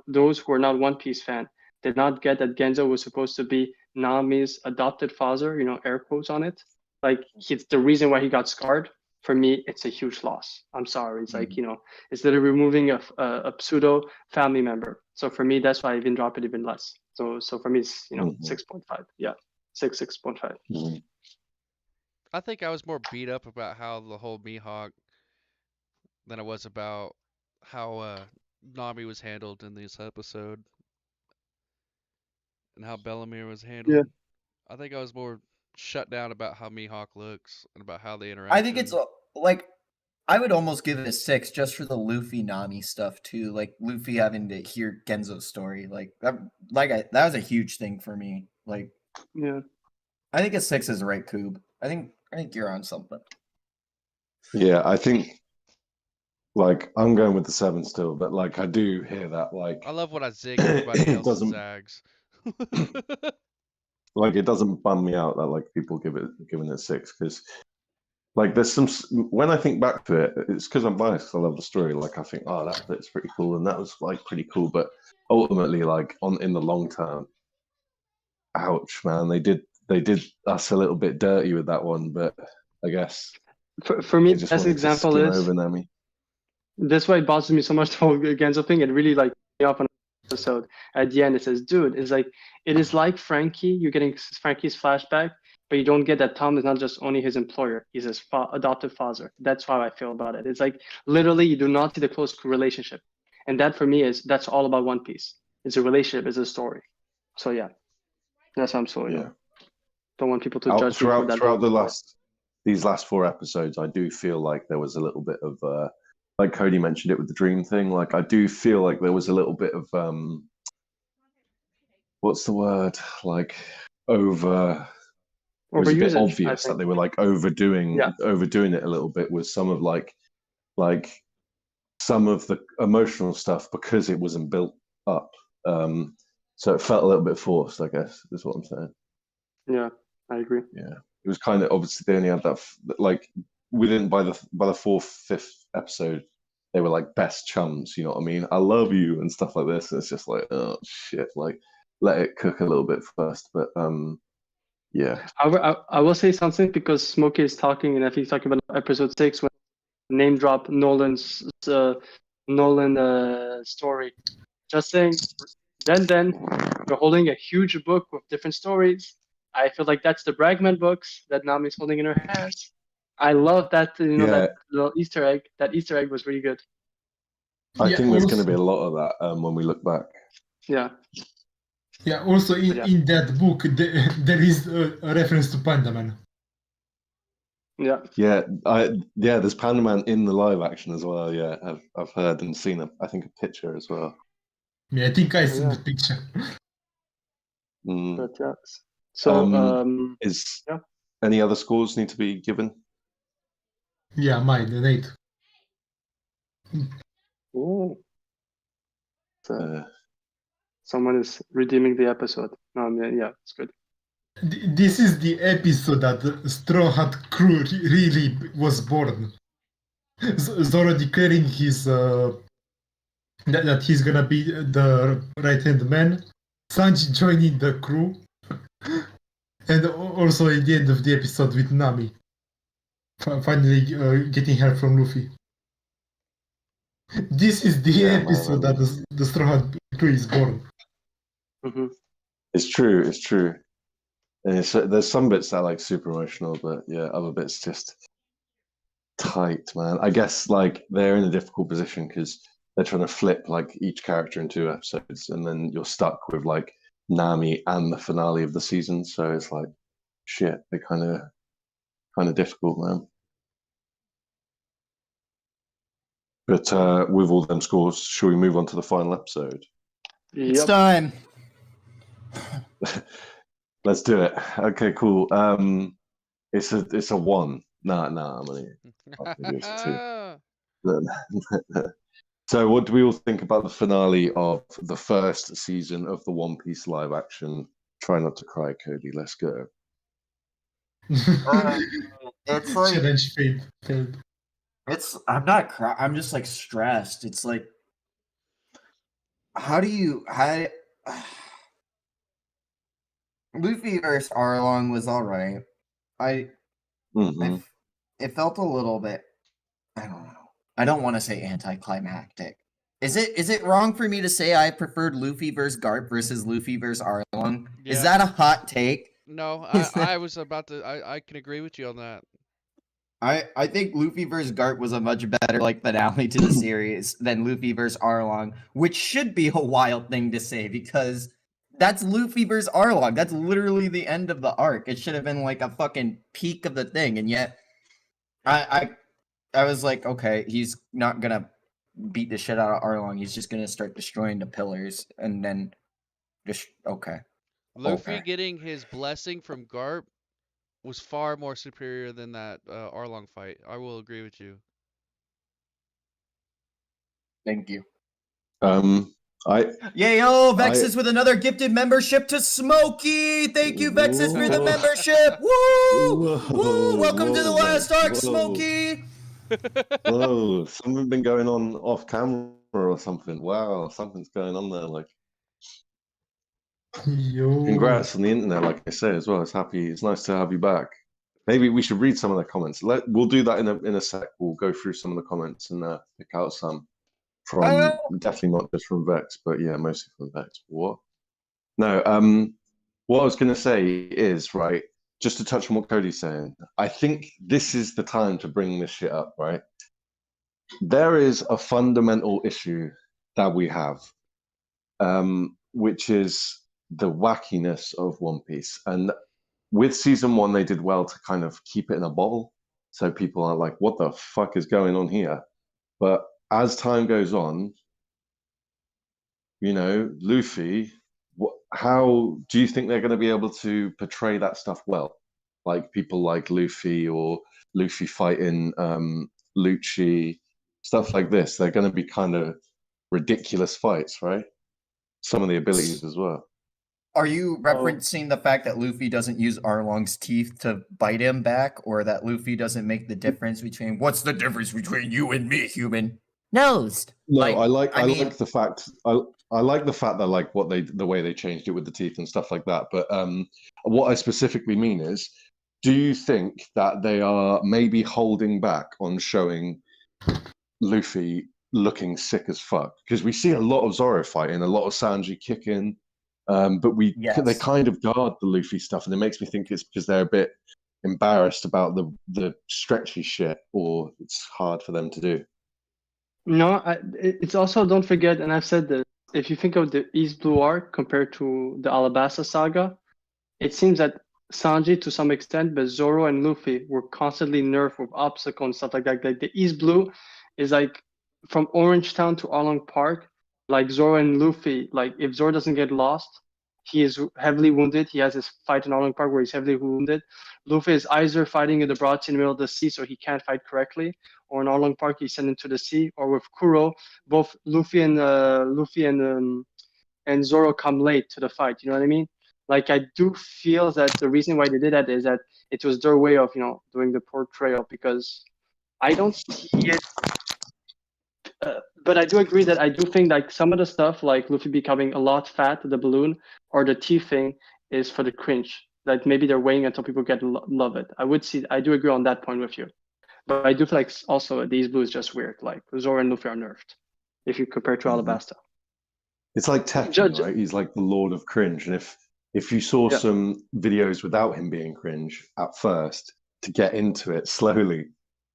those who are not One Piece fan, did not get that Genzo was supposed to be Nami's adopted father, air quotes on it. Like, it's the reason why he got scarred. For me, it's a huge loss. I'm sorry. It's like, it's literally removing a pseudo family member. So for me, that's why I even drop it even less. So for me, it's, 6.5. Yeah, 6.5. Mm-hmm. I think I was more beat up about how the whole Mihawk than I was about how Nami was handled in this episode and how Bellemere was handled. Yeah. I think I was more shut down about how Mihawk looks and about how they interact. I think it's I would almost give it a 6 just for the Luffy Nami stuff too. Like Luffy having to hear Genzo's story, that was a huge thing for me. Like, yeah, I think a 6 is right, Coob. I think you're on something. Yeah, I think I'm going with the 7 still, but I do hear that. I love when I zig everybody else zags. It doesn't bum me out that people giving it 6, because Like there's some when I think back to it, it's because I'm biased. 'Cause I love the story. Like I think, oh, that bit's pretty cool, and that was like pretty cool. But ultimately, like in the long term, ouch, man, they did us a little bit dirty with that one. But I guess For me, they the just best wanted to example skim is over Nami. that's why it bothers me so much the whole Genzo thing. It really like me off on an episode. At the end, it says, "Dude, it's like it is like Frankie. You're getting Frankie's flashback, but you don't get that Tom is not just only his employer; he's his adoptive father." That's how I feel about it. It's like literally you do not see the close relationship, and that for me is that's all about One Piece. It's a relationship, it's a story. So yeah, that's how I'm so Yeah. don't want people to judge me for that. Throughout these last 4 episodes, I do feel like there was a little bit of like Cody mentioned it with the dream thing. Like I do feel like there was a little bit of what's the word? Like it was a bit Overusage, I obvious that think. they were like overdoing Yeah. it a little bit with some of like some of the emotional stuff because it wasn't built up. So it felt a little bit forced, I guess, is what I'm saying. Yeah, I agree. Yeah, it was kind of obviously they only had that like within by the 4th, 5th episode, they were like best chums. You know what I mean? I love you and stuff like this. And it's just like, oh shit, like let it cook a little bit first. But yeah. I will say something because Smokey is talking, and I think he's talking about episode 6 when name drop Nolan's Nolan story. Just saying, then you're holding a huge book with different stories. I feel like that's the Bragman books that Nami's holding in her hands. I love that Yeah. that little Easter egg. That Easter egg was really good. I Yeah, think there's going to also- be a lot of that when we look back. Yeah. Yeah, also Yeah. in that book, there is a reference to Panda Man. Yeah. Yeah, there's Panda Man in the live action as well. Yeah, I've heard and seen I think a picture as well. Yeah, I think I see Yeah. the picture. Mm. But yeah. So Is yeah. any other scores need to be given? Yeah, mine, an 8. Ooh. So Uh, someone is redeeming the episode. No, I mean, yeah, it's good. This is the episode that the Straw Hat crew really was born. Zoro declaring his that he's gonna be the right-hand man. Sanji joining the crew, and also at the end of the episode with Nami finally getting help from Luffy. This is the episode that the Straw Hat crew is born. Mm-hmm. It's true. It's true. And there's some bits that are like super emotional, but yeah, other bits just tight, man. I guess like they're in a difficult position because they're trying to flip like each character in 2 episodes, and then you're stuck with like Nami and the finale of the season. So it's like, shit, they're kind of difficult, man. But with all them scores, shall we move on to the final episode? It's Yep. time. Let's do it. Okay, cool. It's a 1. Nah, I'm gonna give it a 2. So, what do we all think about the finale of the first season of the One Piece live action? Try not to cry, Cody. Let's go. It's like Challenge failed. I'm not crying. I'm just like stressed. It's like how Luffy versus Arlong was all right. Mhm. It felt a little bit. I don't know. I don't want to say anticlimactic. Is it wrong for me to say I preferred Luffy versus Garp versus Luffy versus Arlong? Yeah. Is that a hot take? No, Is I was about to. I can agree with you on that. I think Luffy versus Garp was a much better like finale to the series than Luffy versus Arlong, which should be a wild thing to say because that's Luffy versus Arlong. That's literally the end of the arc. It should have been like a fucking peak of the thing, and yet I was like, okay, he's not gonna beat the shit out of Arlong. He's just gonna start destroying the pillars, and then just okay. Luffy Okay. getting his blessing from Garp was far more superior than that Arlong fight. I will agree with you. Thank you. Yo, Vexus with another gifted membership to Smokey. Thank you, Vexus, for the Whoa. membership. Woo! Whoa, Welcome to the whoa, last man. arc, Whoa. Smokey. Whoa, something been going on off camera or something. Wow, something's going on there. Like, Yo. congrats on the internet, like I say as well. It's nice to have you back. Maybe we should read some of the comments. We'll do that in a sec. We'll go through some of the comments and pick out some from definitely not just from Vex, but yeah, mostly from Vex. What? No, what I was gonna say is, right, just to touch on what Cody's saying, I think this is the time to bring this shit up, right? There is a fundamental issue that we have, which is the wackiness of One Piece. And with season 1, they did well to kind of keep it in a bottle. So people are like, what the fuck is going on here? But as time goes on, you know, Luffy, how do you think they're going to be able to portray that stuff well? Like people like Luffy or Luffy fighting Lucci, stuff like this. They're going to be kind of ridiculous fights, right? Some of the abilities as well. Are you referencing the fact that Luffy doesn't use Arlong's teeth to bite him back, or that Luffy doesn't make the difference between what's the difference between you and me, human? Nosed. No, I like the fact I like the fact that like the way they changed it with the teeth and stuff like that. But what I specifically mean is, do you think that they are maybe holding back on showing Luffy looking sick as fuck? Because we see a lot of Zoro fighting, a lot of Sanji kicking. But they kind of guard the Luffy stuff, and it makes me think it's because they're a bit embarrassed about the stretchy shit, or it's hard for them to do. No, it's also, don't forget, and I've said this, if you think of the East Blue arc compared to the Alabasta saga, it seems that Sanji to some extent, but Zoro and Luffy were constantly nerfed with obstacles and stuff like that. Like the East Blue is like from Orange Town to Arlong Park, like Zoro and Luffy, like if Zoro doesn't get lost, he is heavily wounded. He has his fight in Arlong Park where he's heavily wounded. Luffy is either fighting in the broad sea in the middle of the sea, so he can't fight correctly, or in Arlong Park he's sent into the sea. Or with Kuro, both Luffy and Zoro come late to the fight. You know what I mean? Like I do feel that the reason why they did that is that it was their way of doing the portrayal, because I don't see it. But I do agree that I do think like some of the stuff, like Luffy becoming a lot fat, the balloon, or the teeth thing, is for the cringe. Like maybe they're waiting until people love it. I do agree on that point with you. But I do feel like also these Blue is just weird. Like Zoro and Luffy are nerfed if you compare to Alabasta. It's like Tekken, right? He's like the Lord of Cringe, and if you saw some videos without him being cringe at first, to get into it slowly,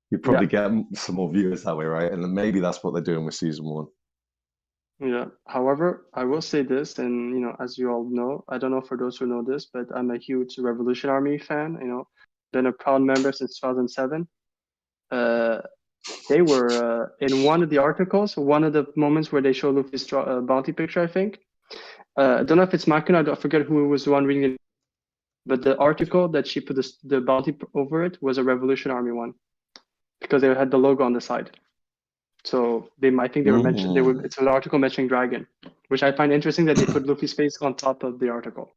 you'd probably get some more viewers that way, right? And then maybe that's what they're doing with season 1. Yeah. However, I will say this, and as you all know, I don't know for those who know this, but I'm a huge Revolution Army fan. Been a proud member since 2007. They were in one of the articles, one of the moments where they show Luffy's bounty picture, I think. I don't know if it's Makuna, I forget who was the one reading it, but the article that she put the bounty over it was a Revolution Army one, because they had the logo on the side. So I think they were mentioned. It's an article mentioning Dragon, which I find interesting that they put Luffy's face on top of the article.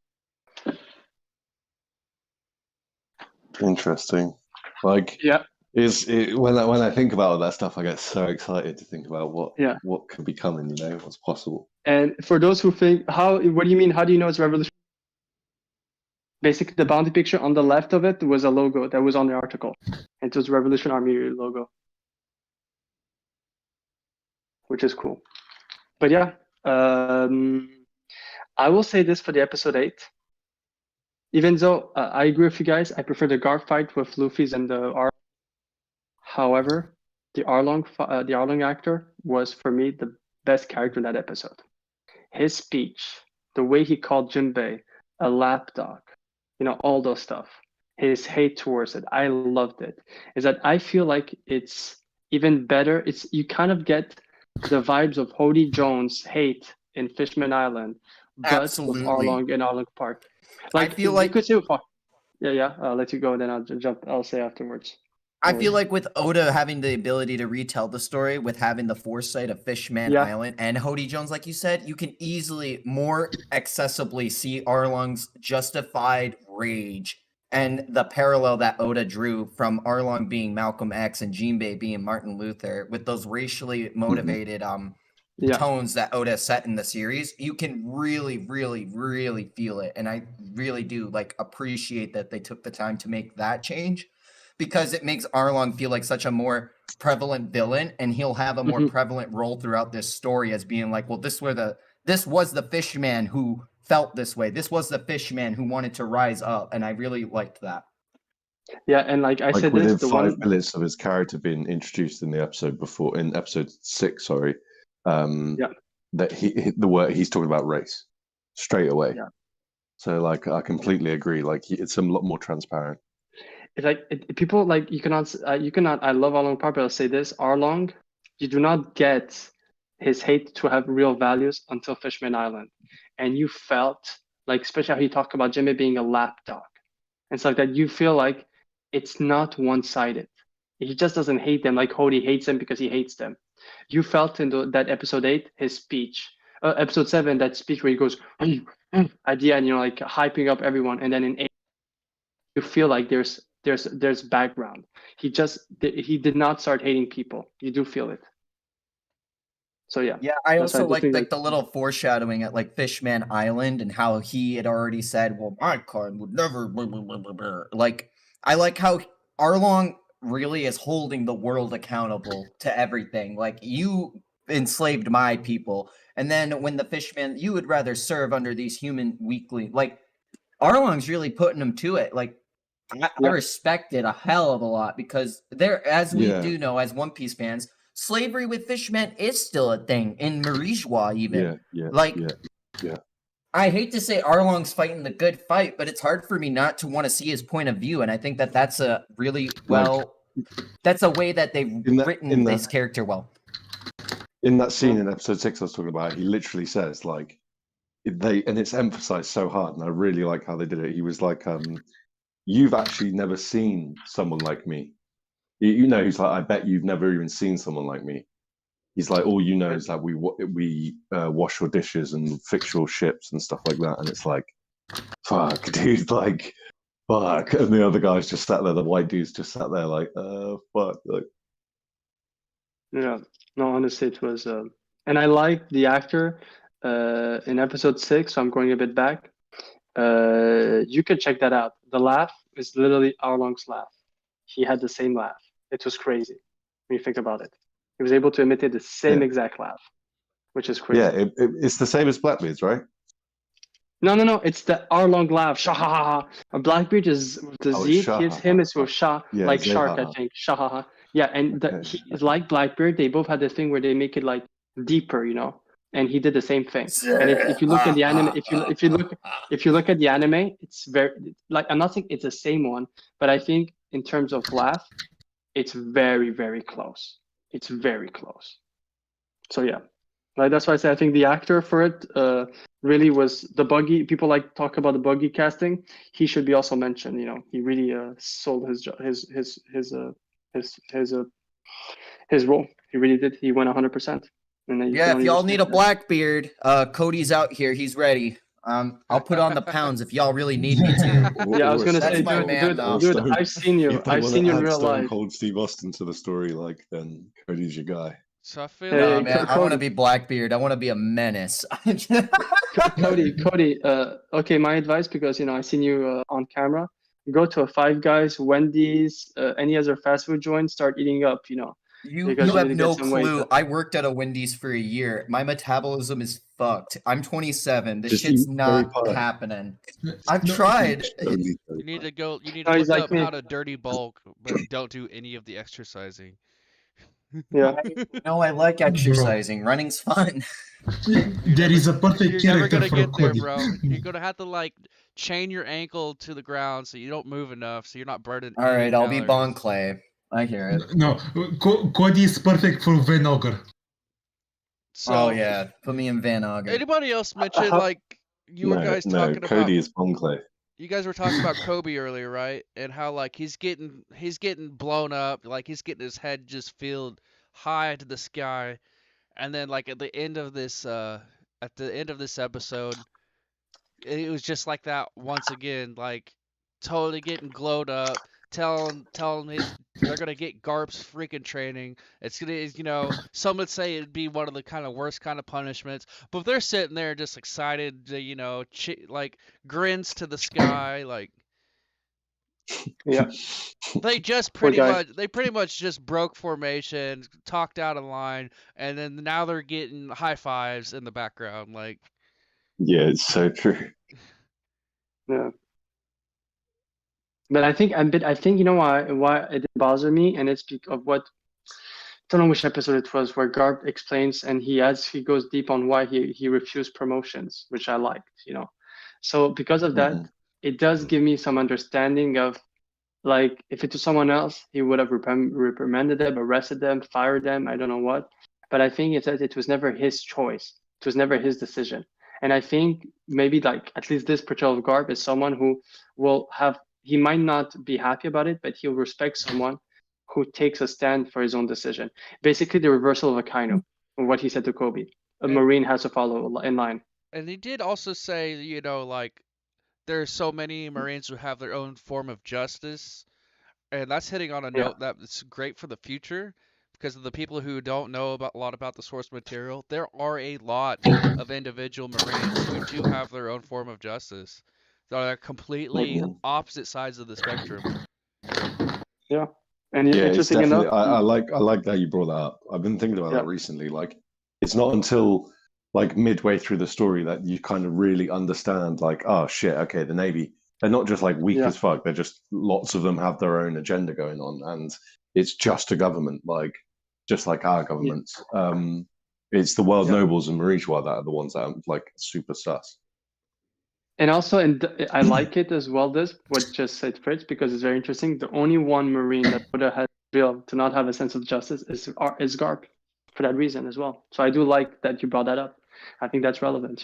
Interesting. Like, when I think about all that stuff, I get so excited to think about what could be coming. What's possible. And for those who think, what do you mean? How do you know it's Revolution? Basically, the bounty picture on the left of it was a logo that was on the article. It was Revolution Army logo, which is cool. But yeah, I will say this for the episode 8. Even though I agree with you guys, I prefer the Garp fight with Luffy's and the Arlong. However, the Arlong actor was for me the best character in that episode. His speech, the way he called Jinbei a lapdog, all those stuff. His hate towards it, I loved it. Is that I feel like it's even better. You kind of get the vibes of Hody Jones' hate in Fishman Island, but with Arlong and Arlong Park. Like, I feel like you could say, I'll let you go, then I'll say afterwards. I feel like with Oda having the ability to retell the story, with having the foresight of Fishman Yeah. Island and Hody Jones, like you said, you can easily more accessibly see Arlong's justified rage and the parallel that Oda drew from Arlong being Malcolm X and Jinbei being Martin Luther with those racially motivated Yeah. tones that Oda set in the series. You can really, really, really feel it, and I really do like appreciate that they took the time to make that change, because it makes Arlong feel like such a more prevalent villain, and he'll have a more prevalent role throughout this story as being like, well, this was the Fishman who felt this way. This was the Fishman who wanted to rise up, and I really liked that. Yeah, and like I Like said, within this the 5 one. minutes of his character being introduced in the episode before, in episode 6, sorry, that the word he's talking about race straight away. Yeah. So like I completely agree. Like it's a lot more transparent. It's like people like you cannot. I love Arlong Park, but I'll say this: Arlong, you do not get his hate to have real values until Fishman Island, and you felt like, especially how he talked about Jimmy being a lapdog and stuff like that. You feel like it's not one-sided. He just doesn't hate them like Hody hates them because he hates them. You felt in that episode 8 his speech, episode 7 that speech where he goes at the end, like hyping up everyone, and then in 8 you feel like there's background. He did not start hating people. You do feel it. So yeah. Yeah, I That's why I also just like think the little foreshadowing at like Fishman Island and how he had already said, well, my clan would never blah, blah, blah, blah, blah. Like, I like how Arlong really is holding the world accountable to everything. Like, you enslaved my people, and then when the Fishman, you would rather serve under these human weakling. Like, Arlong's really putting him to it. Like, I respect it a hell of a lot, because there, as we do know as One Piece fans, slavery with fishmen is still a thing in Marijois even. I hate to say Arlong's fighting the good fight, but it's hard for me not to want to see his point of view, and I think that that's a really that's a way that they've written this character well. In that scene in episode 6 I was talking about, he literally says like and it's emphasized so hard, and I really like how they did it. He was like, you've actually never seen someone like me. He's like, I bet you've never even seen someone like me. He's like, all you know is that we wash your dishes and fix your ships and stuff like that. And it's like, fuck, dude, like, fuck. And the other guys just sat there, the white dudes just sat there like, fuck. Like, yeah, no, honestly, it was, and I like the actor in episode 6, so I'm going a bit back. You can check that out. The laugh is literally Arlong's laugh. He had the same laugh. It was crazy when you think about it. He was able to imitate the same exact laugh, which is crazy. Yeah, it's the same as Blackbeard's, right? No. It's the Arlong laugh. Shahaha. Blackbeard is the Z. Him is with Shah, like shark, I think. Shahaha. Yeah, and like Blackbeard, they both had this thing where they make it like deeper, and he did the same thing. And if you look at the anime, if you look at the anime, it's very like, I'm not saying it's the same one, but I think in terms of laugh, it's very, very close. It's very close. So yeah, like that's why I say I think the actor for it really was the Buggy. People like talk about the Buggy casting. He should be also mentioned. He really sold his role. He really did. He went 100%. Yeah, if y'all need a Blackbeard, Cody's out here. He's ready. I'll put on the pounds if y'all really need me to. Yeah, I was gonna say, man, dude, I've seen you. I've seen you in real life. Cold Steve Austin to the story, like, then Cody's your guy. So I feel man, I want to be Blackbeard. I want to be a menace. Cody. Okay, my advice, because I seen you on camera. Go to a Five Guys, Wendy's, any other fast food joint. Start eating up. You have no clue. I worked at a Wendy's for a year. My metabolism is fucked. I'm 27. This shit's not happening. I've tried. You need to go. You need to look up how to dirty bulk, but don't do any of the exercising. Yeah. No, I like exercising. Running's fun. There is a perfect You're never character gonna for get there, Cody. bro. You're gonna have to chain your ankle to the ground so you don't move enough, so you're not burning. All right, I'll be Bon Clay. I hear it. No, Cody is perfect for Van Ogre. So, put me in Van Ogre. Anybody else mention you guys talking about? Cody is Bon Clay. you guys were talking about Kobe earlier, right? And how like he's getting blown up, like he's getting his head just filled high to the sky, and then like at the end of this episode, it was just like that once again, like totally getting glowed up, telling his they're gonna get Garp's freaking training. It's gonna, some would say it'd be one of the kind of worst kind of punishments, but if they're sitting there just excited, like grins to the sky, like Yeah. they just Poor guy. pretty much just broke formation, talked out of line, and then now they're getting high fives in the background, like. Yeah, it's so true. Yeah. But I think you know why it didn't bother me, and it's because of what, I don't know which episode it was, where Garp explains and he goes deep on why he refused promotions, which I liked, So because of that, it does give me some understanding of, like, if it was someone else, he would have reprimanded them, arrested them, fired them, I don't know what. But I think it's that it was never his choice. It was never his decision. And I think maybe like at least this portrayal of Garp is someone who he might not be happy about it, but he'll respect someone who takes a stand for his own decision. Basically the reversal of Akainu, what he said to Kobe. A Marine has to follow in line. And he did also say, like, there's so many Marines who have their own form of justice, and that's hitting on a note that's great for the future, because of the people who don't know a lot about the source material. There are a lot of individual Marines who do have their own form of justice. They're completely opposite sides of the spectrum. Yeah. And yeah, interesting it's enough, I like that you brought that up. I've been thinking about that recently. Like, it's not until like midway through the story that you kind of really understand, like, oh shit, okay, the Navy, they're not just like weak as fuck. They're just, lots of them have their own agenda going on, and it's just a government, like just like our governments. It's the world nobles and Marijois that are the ones that are like super sus. And also, I like it as well, what just said Fritz, because it's very interesting. The only one Marine that would have had real to not have a sense of justice is Garp, for that reason as well. So I do like that you brought that up. I think that's relevant,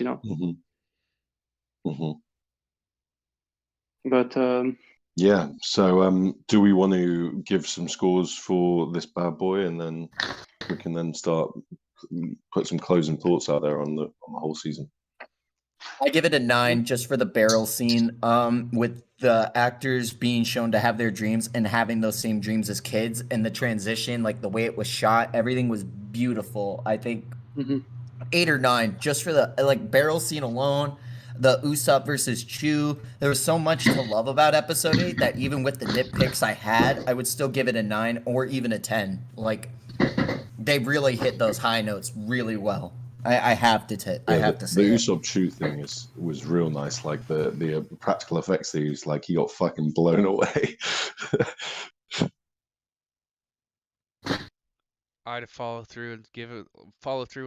But yeah, so do we want to give some scores for this bad boy, and then we can then start put some closing thoughts out there on the whole season? I give it a 9 just for the barrel scene, with the actors being shown to have their dreams and having those same dreams as kids, and the transition, like the way it was shot, everything was beautiful. I think 8 or 9 just for the like barrel scene alone. The Usopp versus Chu, there was so much to love about episode 8 that even with the nitpicks I had, I would still give it a 9 or even a 10. Like, they really hit those high notes really well. I have to say the Usopp Chu thing was real nice. Like the practical effects they used, like he got fucking blown away. I had to follow through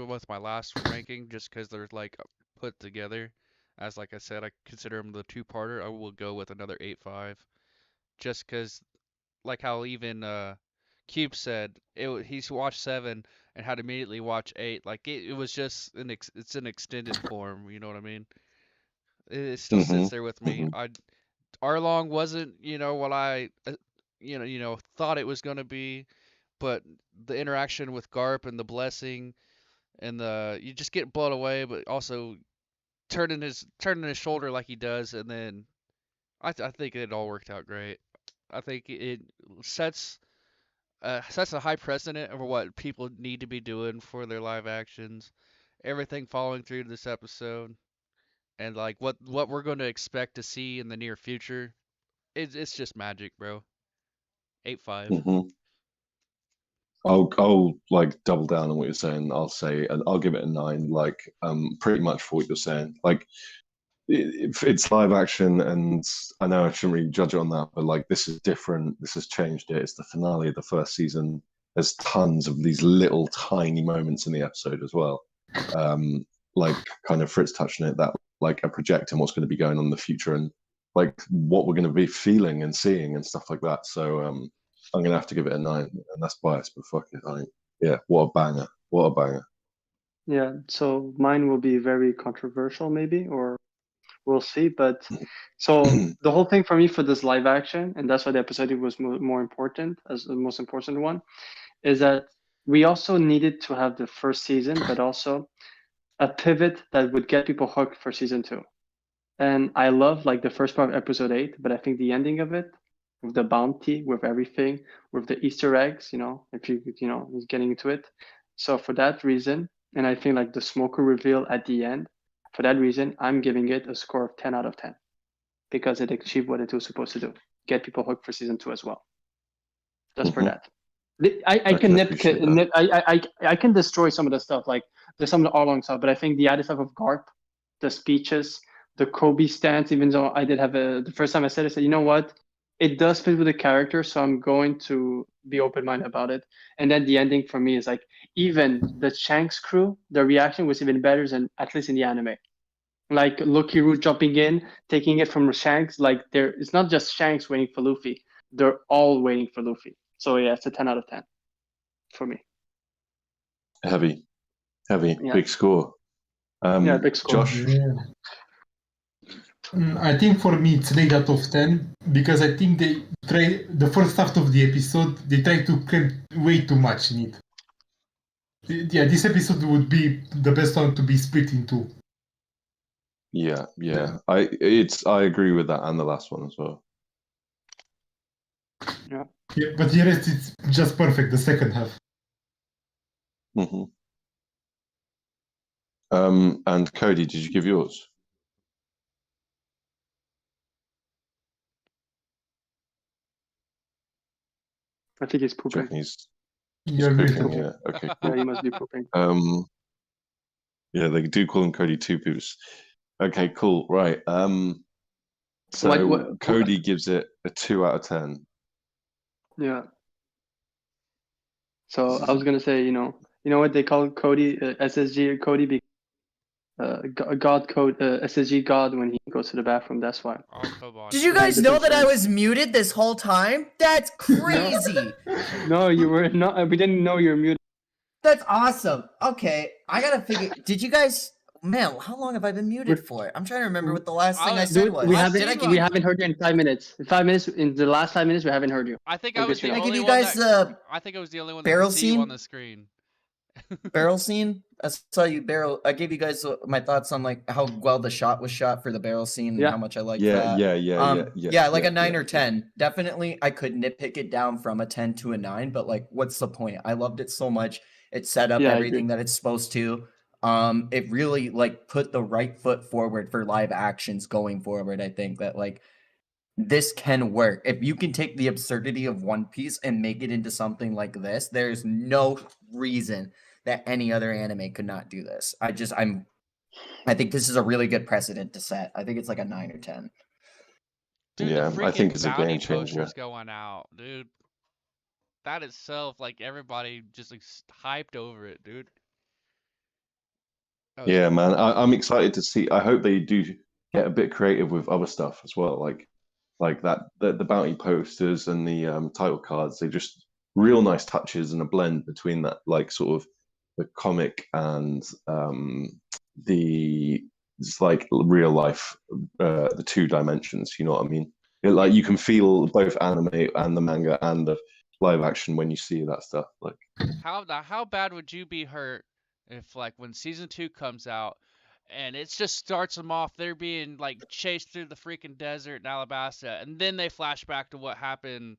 with my last ranking, just because they're like put together. As like I said, I consider them the two-parter. I will go with another 8.5, just because, like how even Cube said, he's watched 7 and had to immediately watch 8. Like it was just it's an extended form. You know what I mean? It still sits there with me. Arlong wasn't what I thought it was gonna be, but the interaction with Garp and the blessing and you just get blown away, but also turning his shoulder like he does, and then I think it all worked out great. I think it sets a high precedent over what people need to be doing for their live actions. Everything following through to this episode, and like what we're going to expect to see in the near future, it's just magic, bro. 8.5. I'll like double down on what you're saying. I'll give it a 9. Like pretty much for what you're saying. Like it's live action, and I know I shouldn't really judge it on that, but like this is different. This has changed it. It's the finale of the first season. There's tons of these little tiny moments in the episode as well. Like kind of Fritz touching it, that like a projecting what's going to be going on in the future, and like what we're going to be feeling and seeing and stuff like that. So I'm going to have to give it a 9, and that's biased, but fuck it. Yeah, what a banger. What a banger. Yeah, so mine will be very controversial maybe, or we'll see. But so the whole thing for me for this live action, and that's why the episode was more important as the most important one, is that we also needed to have the first season, but also a pivot that would get people hooked for season 2. And I love like the first part of episode 8, but I think the ending of it, with the bounty, with everything, with the Easter eggs, if is getting into it. So for that reason, and I think like the smoker reveal at the end, for that reason, I'm giving it a score of 10 out of 10 because it achieved what it was supposed to do, get people hooked for season 2 as well. Just for that. I can I can destroy some of the stuff, like there's some of the all-along stuff, but I think the added stuff of Garp, the speeches, the Kobe stance, even though I did have the first time I said you know what, it does fit with the character, so I'm going to be open-minded about it. And then the ending for me is like, even the Shanks crew, the reaction was even better than at least in the anime. Like Lucky Root jumping in, taking it from Shanks, like it's not just Shanks waiting for Luffy, they're all waiting for Luffy. So yeah, it's a 10 out of 10 for me. Heavy, Yeah. big score. Big score. Josh? Yeah. I think for me it's 8 out of 10 because I think the first half of the episode they try to cram way too much in it. Yeah, this episode would be the best one to be split in 2. Yeah. I agree with that and the last one as well. Yeah. Yeah, but the rest is just perfect. The second half. Mm-hmm. And Cody, did you give yours? I think he's pooping. You're Pooping, right. yeah. Okay. Yeah, he must be pooping. Yeah, they do call him Cody Two Poops. Okay, cool. Right. So What- Cody gives it a 2 out of 10. Yeah. So I was gonna say, you know what they call Cody, SSG Cody, God code, SSG God when he goes to the bathroom. That's why. Oh, come on. Did you guys know that I was muted this whole time? That's crazy. No, you were not. We didn't know you were muted. That's awesome. Okay, I gotta figure. Did you guys? Man, how long have I been muted for? I'm trying to remember what the last thing I said Dude, was. we Did I haven't give we you- haven't heard you in 5 minutes. In the last 5 minutes, we haven't heard you. I think I'll I was get you the that. Can I only give you one guys that, the I think I was the only one that barrel could see you scene? on the screen. barrel scene? I saw you barrel. I gave you guys my thoughts on like how well the shot was shot for the barrel scene and Yeah. how much I like Yeah, that. yeah. Like a 9 or 10. Definitely, I could nitpick it down from a 10 to a 9, but like, what's the point? I loved it so much. It set up Yeah, I everything agree. that it's supposed to. It really like put the right foot forward for live actions going forward. I think that like this can work if you can take the absurdity of One Piece and make it into something like this. There's no reason that any other anime could not do this. I think this is a really good precedent to set. I think it's like a 9 or 10. Dude, Yeah, the I think freaking it's a bounty game changer. posters going out, dude. That itself, like everybody just like hyped over it, dude. That was Yeah, cool. man. I'm excited to see. I hope they do get a bit creative with other stuff as well, like that the bounty posters and the title cards. They just real nice touches and a blend between that, like sort of the comic and the it's like real life, the 2 dimensions. You know what I mean? Like you can feel both anime and the manga and the live action when you see that stuff. Like, How bad would you be hurt if like when season 2 comes out and it just starts them off, they're being like chased through the freaking desert in Alabasta, and then they flash back to what happened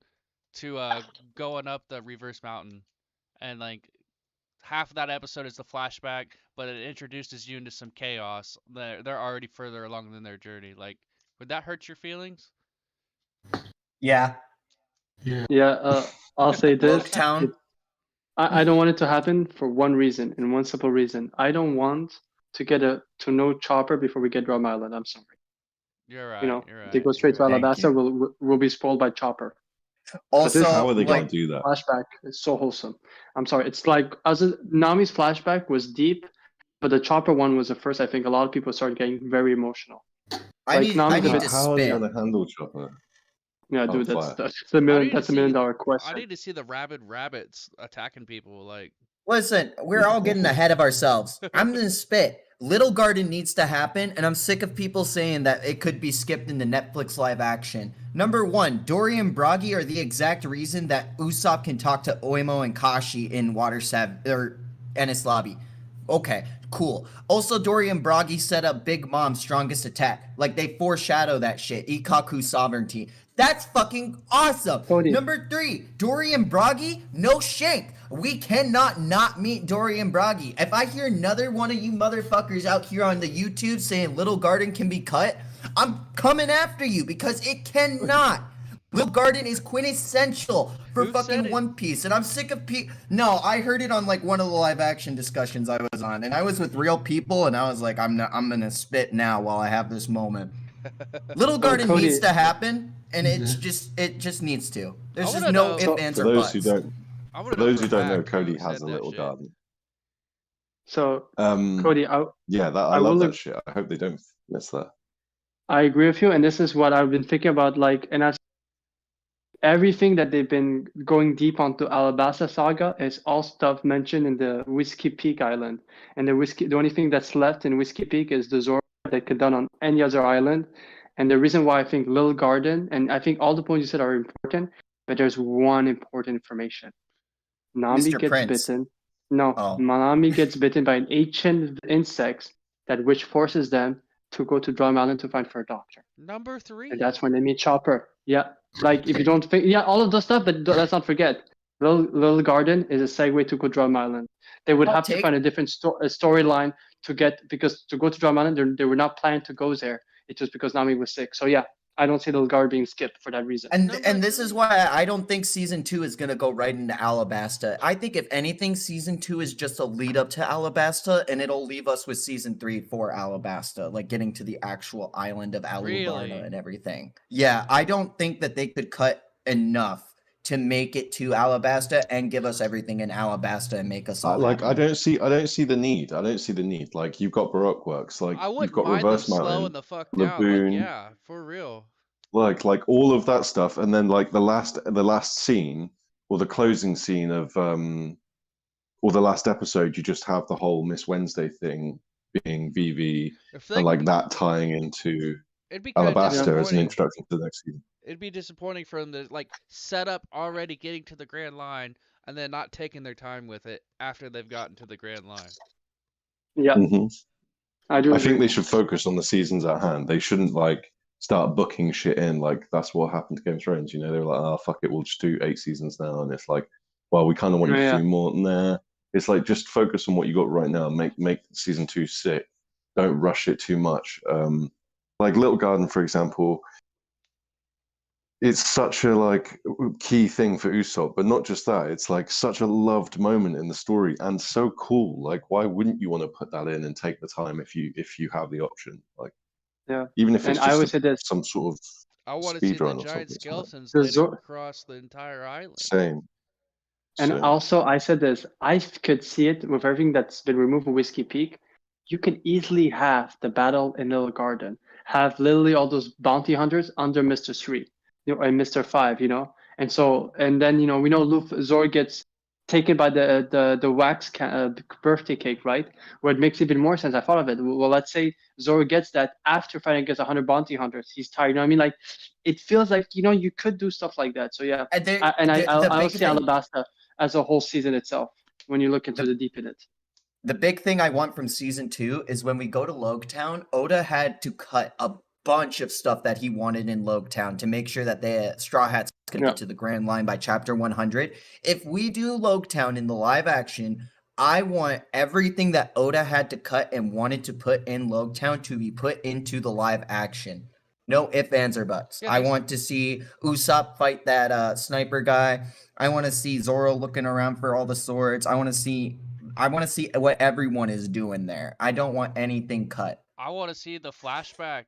to going up the reverse mountain, and like half of that episode is the flashback, but it introduces you into some chaos. They're already further along in their journey. Like, would that hurt your feelings? Yeah. Yeah, I'll say this. Town. I don't want it to happen for one reason, and one simple reason. I don't want to get to know Chopper before we get Drum Island. I'm sorry. You're right. You know, You're if they right. go straight to Thank Alabasta, we'll be spoiled by Chopper. Also, how are they going like, to do that? Flashback is so wholesome. I'm sorry. It's like Nami's flashback was deep, but the Chopper one was the first. I think a lot of people started getting very emotional. I like, need Nami to the bit- How are they spit. going to handle Chopper? Yeah, Oh, dude, fire. that's a I need million. to That's a see- $1 million I question. need to see the rabid rabbits attacking people. Like, Listen, we're all getting ahead of ourselves. I'm gonna spit. Little Garden needs to happen, and I'm sick of people saying that it could be skipped in the Netflix live action. Number one, Dory and Bragi are the exact reason that Usopp can talk to Oimo and Kashi in Enies Lobby. Okay, cool. Also, Dory and Bragi set up Big Mom's strongest attack. Like, they foreshadow that shit. Ikaku sovereignty. That's fucking awesome. Cody. Number three, Dory and Bragi, no shank. We cannot not meet Dory and Bragi. If I hear another one of you motherfuckers out here on the YouTube saying Little Garden can be cut, I'm coming after you because it cannot. Little Garden is quintessential for Who said fucking it? One Piece, and I'm sick of No, I heard it on like one of the live action discussions I was on, and I was with real people, and I was like, I'm gonna spit now while I have this moment. Little Garden Cody- needs to happen, and it just needs to. There's I just wanna no know- ifs, So- ands, For or those buts. who don't, I for wanna those for who don't know, fact Cody who has said a that little shit. garden. So Um, Cody, yeah, I I love will that shit. I hope they don't miss that. I agree with you, and this is what I've been thinking about. Like, and as everything that they've been going deep onto Alabasta Saga is all stuff mentioned in the Whiskey Peak Island. And the only thing that's left in Whiskey Peak is the Zoro that could done on any other island. And the reason why I think Little Garden, and I think all the points you said are important, but there's one important information. Nami Mr. gets Prince. bitten. No, Oh. Nami gets bitten by an ancient insect which forces them to go to Drum Island to find for a doctor. Number 3. And that's when they meet Chopper. Yeah. Like, if you don't think, yeah, all of those stuff, but let's not forget, Little Garden is a segue to go Drum Island. They would I'll have to take- find a different storyline because to go to Drum Island, they were not planning to go there. It was because Nami was sick. So yeah, I don't see Little Garden being skipped for that reason. And Number this is three. why I don't think season 2 is gonna go right into Alabasta. I think if anything, season 2 is just a lead up to Alabasta, and it'll leave us with season 3 for Alabasta, like getting to the actual island of Alubarda Really? and everything. Yeah, I don't think that they could cut enough to make it to Alabasta and give us everything in Alabasta and make us all Like, I happy. don't see the need. I don't see the need. Like, you've got Baroque works. Like, I you've wouldn't got mind them Reverse slowing Mountain. the fuck down. Like, Laboon. yeah, for real. Like all of that stuff, and then like the last scene or the closing scene of or the last episode, you just have the whole Miss Wednesday thing being Vivi If they and like can- that tying into it'd be kind of Alabasta as an disappointing. introduction to the next season. It'd be disappointing for them to like set up already getting to the Grand Line and then not taking their time with it after they've gotten to the Grand Line. Yeah, hmm I do I agree. think they should focus on the seasons at hand. They shouldn't like start booking shit in. Like that's what happened to Game of Thrones. You know, they were like, "Oh fuck it, we'll just do 8 seasons now." And it's like, well, we kind of want you Yeah. to do more than there. It's like just focus on what you got right now. Make season 2 sick. Don't rush it too much. Like Little Garden, for example, it's such a like key thing for Usopp, but not just that. It's like such a loved moment in the story and so cool. Like, why wouldn't you want to put that in and take the time if you have the option? Like, Yeah. even if And it's I always just say this. some sort of I want to see speed the run or giant something. skeletons The lay Zor- across the entire island. Same. And Same. also, I said this, I could see it with everything that's been removed from Whiskey Peak. You can easily have the battle in Little Garden, have literally all those bounty hunters under Mr. 3, and Mr. 5, And so, and then, we know Zoro gets taken by the wax birthday cake, right? Where it makes even more sense. I thought of it. Well, let's say Zoro gets that after fighting against 100 bounty hunters. He's tired. You know what I mean? Like, it feels like, you could do stuff like that. So, yeah. And there- I the also big see thing- Alabasta as a whole season itself when you look into the deep in it. The big thing I want from season 2 is when we go to Logetown, Oda had to cut a bunch of stuff that he wanted in Logetown to make sure that the Straw Hats could Yeah. get to the Grand Line by chapter 100. If we do Logetown in the live action, I want everything that Oda had to cut and wanted to put in Logetown to be put into the live action. No ifs, ands, or buts. Yeah, I there's- want to see Usopp fight that sniper guy. I want to see Zoro looking around for all the swords. I want to see what everyone is doing there. I don't want anything cut. I want to see the flashback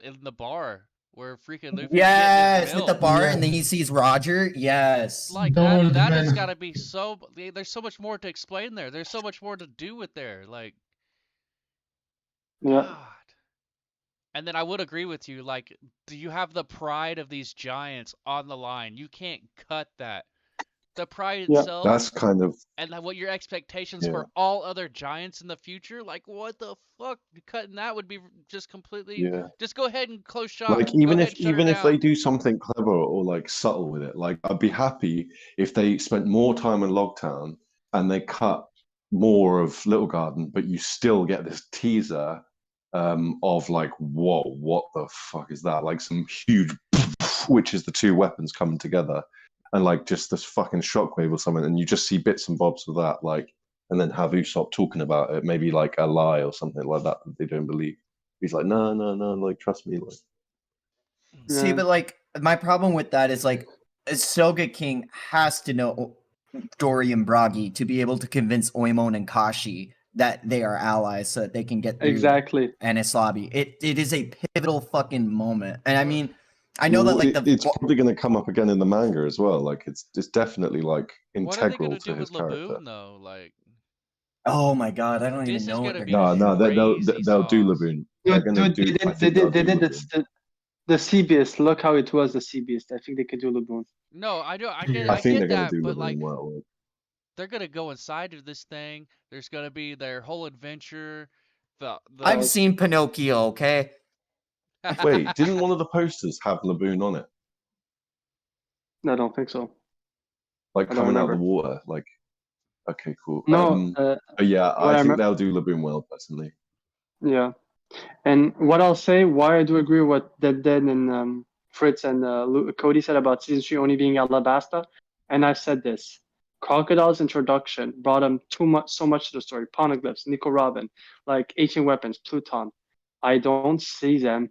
in the bar where freaking Luffy's Yes, getting his with the milk. bar, Yeah. and then he sees Roger. Yes. Like Don't, that has man. got to be so. There's so much more to explain there. There's so much more to do with there. Like, Yeah. God. And then I would agree with you. Like, do you have the pride of these giants on the line? You can't cut that. the pride Yeah. itself, That's kind of and then what your expectations Yeah. for all other giants in the future. Like, what the fuck? Cutting that would be just completely. yeah. Just go ahead and close shop. Like Go even ahead if and shut her even if they down. do something clever or like subtle with it, like I'd be happy if they spent more time in Logtown and they cut more of Little Garden, but you still get this teaser of like, whoa, what the fuck is that? Like some huge, which is the two weapons coming together, and like just this fucking shockwave or something, and you just see bits and bobs of that, like, and then have Usopp talking about it, maybe like a lie or something like that that they don't believe. He's like, no, like trust me, like. See, Yeah. but like my problem with that is like Soga King has to know Dory and Bragi to be able to convince Oimon and Kashi that they are allies so that they can get through Exactly. Enies Lobby. It is a pivotal fucking moment. And I mean, I know that Well, like it's probably going to come up again in the manga as well. Like it's definitely like What are they integral gonna to do his with character. Laboon though? Like, oh my god, I don't this even is know what gonna they're be No, gonna do. crazy they'll do sauce. Laboon. They're going to Dude, do. I they think they'll did do the, Laboon. the Sea Beast. Look how it was the Sea Beast. I think they could do Laboon. No, I do. I Yeah. get. I I think they're get going to that, do but Laboon like, well. they're gonna go inside of this thing. There's gonna be their whole adventure. The I've seen Pinocchio, okay? Wait, didn't one of the posters have Laboon on it? No, I don't think so. Like I don't coming out of the remember. water? Like, okay, cool. No, But yeah, what I I think they'll do Laboon well, personally. yeah. And what I'll say, why I do agree with what Dead and Fritz and Cody said about season 3 only being Alabasta, and I've said this. Crocodile's introduction brought him so much to the story. Poneglyphs, Nico Robin, like 18 Weapons, Pluton. I don't see them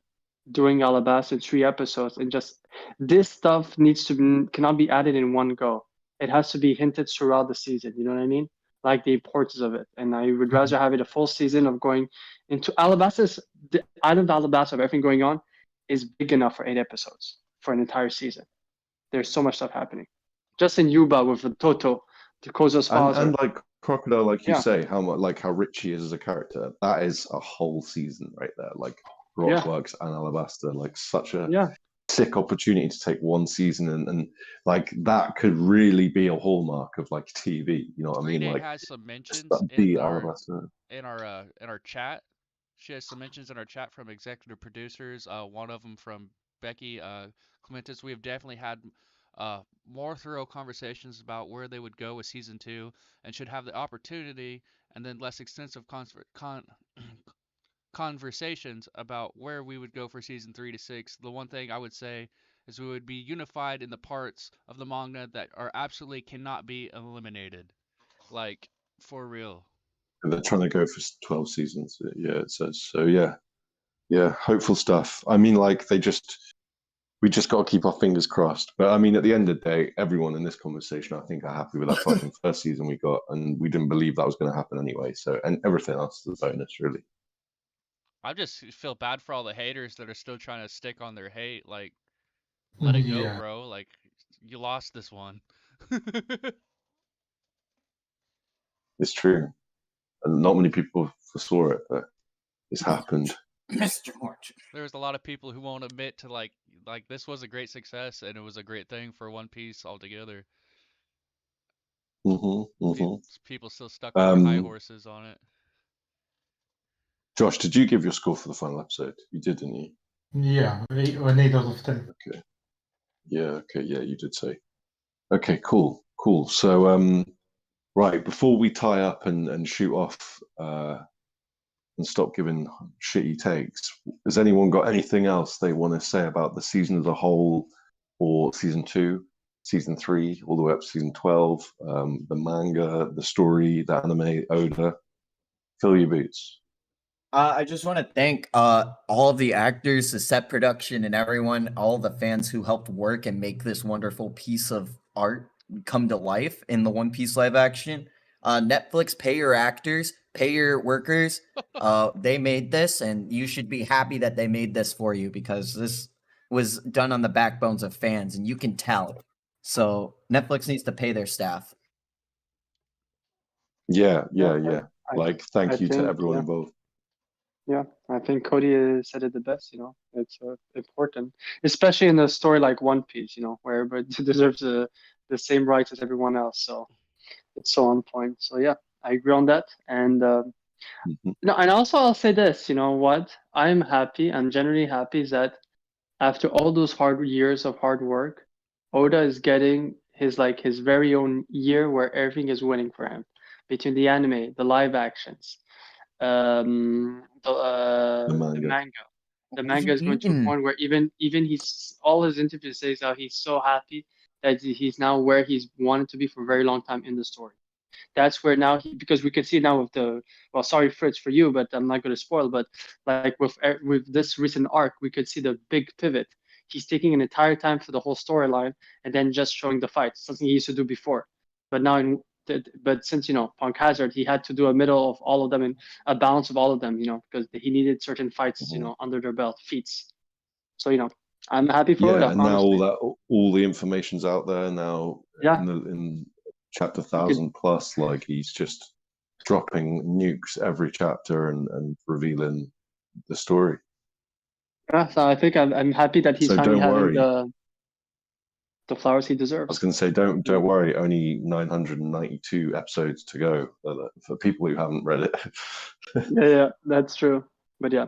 doing Alabasta in 3 episodes, and just this stuff cannot be added in one go. It has to be hinted throughout the season. You know what I mean? Like the importance of it. And I would rather have it a full season of going into Alabasta's the island of Alabasta of everything going on is big enough for 8 episodes for an entire season. There's so much stuff happening. Just in Yuba with Toto, the Kozo's father. And like Crocodile, like you Yeah. say, how rich he is as a character. That is a whole season right there. Like Yeah. Rockworks and Alabasta, like such a Yeah. sick opportunity to take one season and like that could really be a hallmark of like TV. You know what I mean? Green Day Like has some mentions be in our Alabasta. in our chat. She has some mentions in our chat from executive producers. One of them from Becky Clementis. We have definitely had more thorough conversations about where they would go with season 2, and should have the opportunity, and then less extensive conversations about where we would go for season 3 to 6. The one thing I would say is we would be unified in the parts of the manga that are absolutely cannot be eliminated. Like, for real. They're trying to go for 12 seasons. Yeah, it says so. Yeah, hopeful stuff. I mean, like we just got to keep our fingers crossed. But I mean, at the end of the day, everyone in this conversation, I think, are happy with that fucking first season we got, and we didn't believe that was going to happen anyway. So, and everything else is a bonus, really. I just feel bad for all the haters that are still trying to stick on their hate. Like, let it go, Yeah. bro. Like, you lost this one. It's true, and not many people foresaw it, but it's happened. Mr. Orange. There's a lot of people who won't admit to like this was a great success and it was a great thing for One Piece altogether. People still stuck on their high horses on it. Josh, did you give your score for the final episode? You did, didn't you? Yeah, an 8 out of 10. Okay. Yeah, you did say. Okay, cool. So, right, before we tie up and shoot off and stop giving shitty takes, has anyone got anything else they want to say about the season as a whole, or season 2, season 3, all the way up to season 12, the manga, the story, the anime, Oda? Fill your boots. I just want to thank all of the actors, the set production, and everyone, all the fans who helped work and make this wonderful piece of art come to life in the One Piece live action. Netflix, pay your actors, pay your workers. They made this, and you should be happy that they made this for you, because this was done on the backbones of fans, and you can tell. So Netflix needs to pay their staff. Yeah. I Thank you to think, everyone yeah. involved. Yeah, I think Cody said it the best. It's important, especially in a story like One Piece. Where everybody deserves the same rights as everyone else. So it's so on point. So yeah, I agree on that. And no, and also I'll say this. You know what? I'm happy. I'm genuinely happy is that after all those hard years of hard work, Oda is getting his very own year where everything is winning for him, between the anime, the live actions, the manga. manga. The What manga you is going to a eating? point where even he's all his interviews says how he's so happy that he's now where he's wanted to be for a very long time in the story. That's where now because we can see now with the sorry Fritz for you, but I'm not going to spoil. But like with this recent arc, we could see the big pivot. He's taking an entire time for the whole storyline and then just showing the fights, something he used to do before. But now, but since Punk Hazard, he had to do a middle of all of them and a balance of all of them, because he needed certain fights, under their belt, feats. So I'm happy for Yeah, Oda, and now honestly. all the information's out there now. Yeah. In chapter 1000 plus, like he's just dropping nukes every chapter and revealing the story. Yeah, so I think I'm happy that he's So finally don't having worry. the flowers he I was deserves. going to say, don't worry. Only 992 episodes to go for people who haven't read it. Yeah, that's true. But yeah.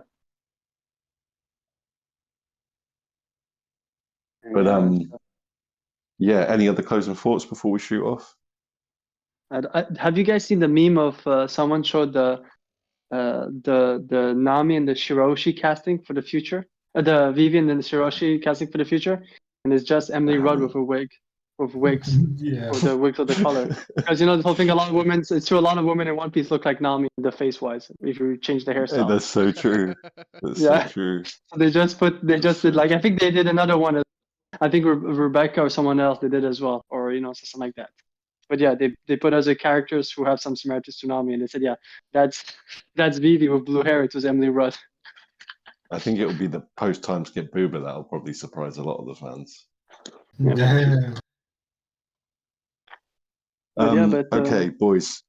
But And, yeah. Any other closing thoughts before we shoot off? have you guys seen the meme of someone showed the Nami and the Shiroshi casting for the future? The Vivian and the Shiroshi casting for the future, and it's just Emily Rudd with a wig, with wigs, Yeah. with the wigs of the color. Because the whole thing, a lot of women in One Piece look like Nami, the face wise, if you change the Hey, hairstyle. that's so true. That's Yeah. so true. So they just did like, I think they did another one. I think Rebecca or someone else they did as well, or something like that. But yeah, they put as a characters who have some similarities to Nami, and they said, yeah, that's Vivi with blue hair. It was Emily Rudd. I think it'll be the post time skip booba that'll probably surprise a lot of the fans. Yeah. Okay, boys.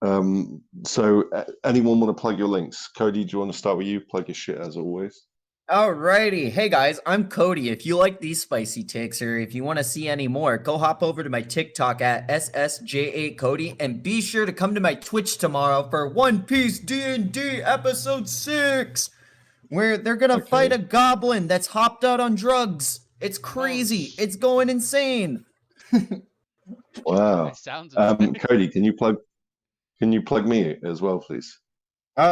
So anyone want to plug your links? Cody, do you want to start with you? Plug your shit as always. Alrighty. Hey guys, I'm Cody. If you like these spicy takes or if you want to see any more, go hop over to my TikTok at SSJ8Cody and be sure to come to my Twitch tomorrow for One Piece D&D episode 6, where they're gonna fight a goblin that's hopped out on drugs. It's crazy. It's going insane. Wow. It sounds Cody, can you plug me as well, please?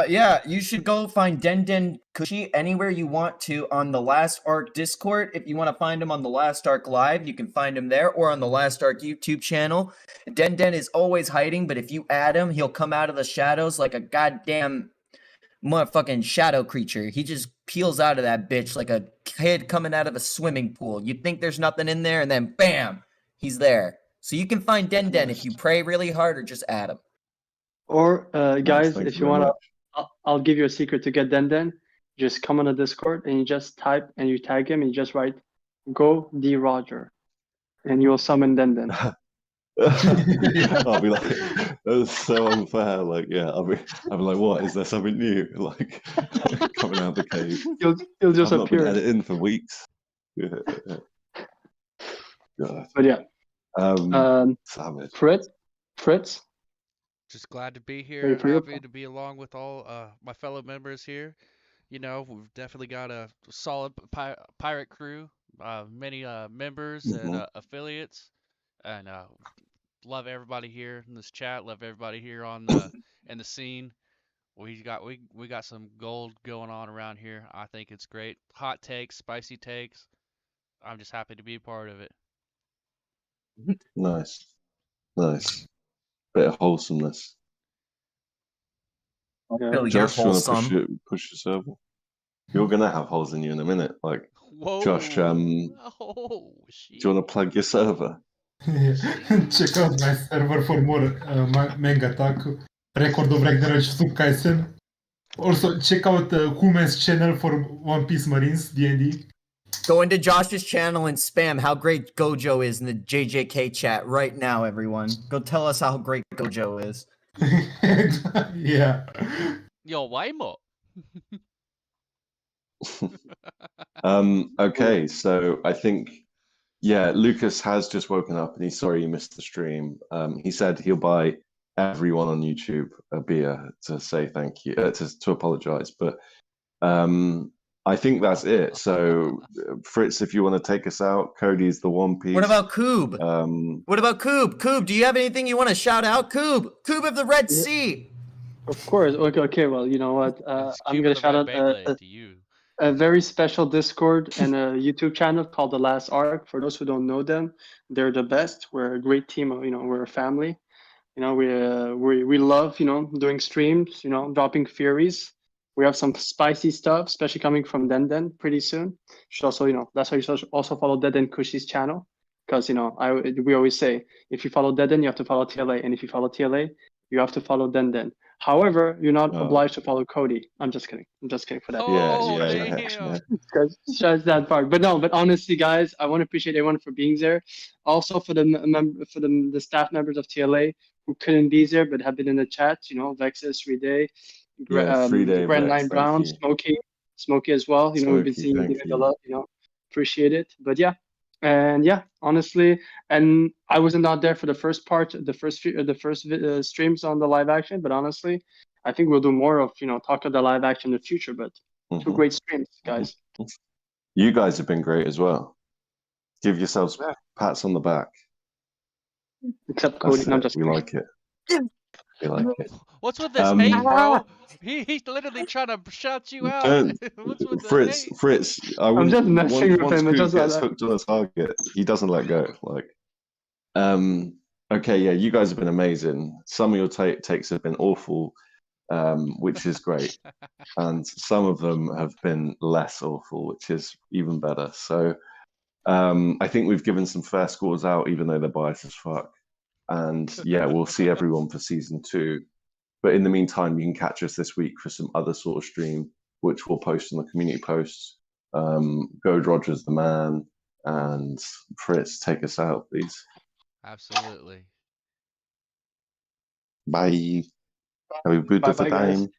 Yeah, you should go find Den Kushi anywhere you want to on the Last Arc Discord. If you want to find him on the Last Arc Live, you can find him there, or on the Last Arc YouTube channel. Den is always hiding, but if you add him, he'll come out of the shadows like a goddamn motherfucking shadow creature. He just peels out of that bitch like a kid coming out of a swimming pool. You'd think there's nothing in there, and then bam, he's there. So you can find Den if you pray really hard or just add him. Or guys, Thank if you you very want much. to, I'll give you a secret to get Den. Just come on the Discord and you just type and you tag him and you just write "Go D Roger," and you will summon Den. I'll be like, that's so unfair. Like, yeah, I'll be like, what? Is there something new? Like coming out of the cave. He'll just I've not been appear. editing for weeks. Yeah. God. But yeah, Savage. Fritz. just glad to be here. Ready for your Happy to be along with all my fellow members here. We've definitely got a solid pirate crew, many members and affiliates, and love everybody here in this chat. Love everybody here on the in the scene. We got some gold going on around here. I think it's great. Hot takes, spicy takes. I'm just happy to be a part of it. Nice. Bit of wholesomeness. Billy, you're Josh, you want wholesome. to push yourself? You're gonna have holes in you in a minute. Like, Whoa. Josh, Oh, shit. do you want to plug your server? Check out my server for more manga taku. Record of Ragnarok Subkaisen. Also, check out Human's channel for One Piece Marines D&D. Go into Josh's channel and spam how great Gojo is in the JJK chat right now, everyone. Go tell us how great Gojo is. Yeah. Yo, Waimo. Okay, so I think Yeah, Lucas has just woken up and he's sorry he missed the stream. He said he'll buy everyone on YouTube a beer to say thank you, to apologize. But I think that's it. So, Fritz, if you want to take us out, Cody's the One Piece. What about Coob? What about Coob? Coob, do you have anything you want to shout out? Coob of the Red Sea. Of course. Okay. Well, you know what? It's I'm Cube gonna of the shout Red out Beyblade to you. a very special Discord and a YouTube channel called The Last Arc. For those who don't know them, they're the best. We're a great team. You know, we're a family. You know, we love, you know, doing streams. You know, dropping theories. We have some spicy stuff, especially coming from Denden pretty soon. You should also, you know, that's why you should also follow Denden Kushi's channel, because you know, we always say if you follow Denden, you have to follow TLA, and if you follow TLA, you have to follow Denden. However, you're not obliged to follow Cody. I'm just kidding. I'm just kidding for that. Oh, yeah. damn. Just that part. But no, but honestly, guys, I want to appreciate everyone for being there. Also for the staff members of TLA who couldn't be there but have been in the chat. You know, Vexus, 3Day, Yeah, 3Day, Grand Vex, Line thank Brown, you. Smokey as well. You know, we've been Smokey, seeing you thank guys a you. lot. You know, appreciate it. But yeah. And yeah, honestly, and I wasn't out there for the first part, the first streams on the live action. But honestly, I think we'll do more of, you know, talk of the live action in the future. But two great streams, guys. You guys have been great as well. Give yourselves pats on the back. Except Cody. That's No, I'm it. just We kidding. like it. We like it. What's with this hate, bro? He's literally trying to shout you out. Don't- What's with the Fritz, hate? Fritz, I I'm wouldn't, just messing with once him. It Coop just like gets that. hooked on a target, he doesn't let go. Like, okay, yeah, you guys have been amazing. Some of your takes have been awful, which is great, and some of them have been less awful, which is even better. So, I think we've given some fair scores out, even though they're biased as fuck. And yeah, we'll see everyone for season 2. But in the meantime, you can catch us this week for some other sort of stream, which we'll post on the community posts. Gold Rogers the man, and Fritz, take us out, please. Absolutely. Bye. Have a good Bye-bye, guys. time.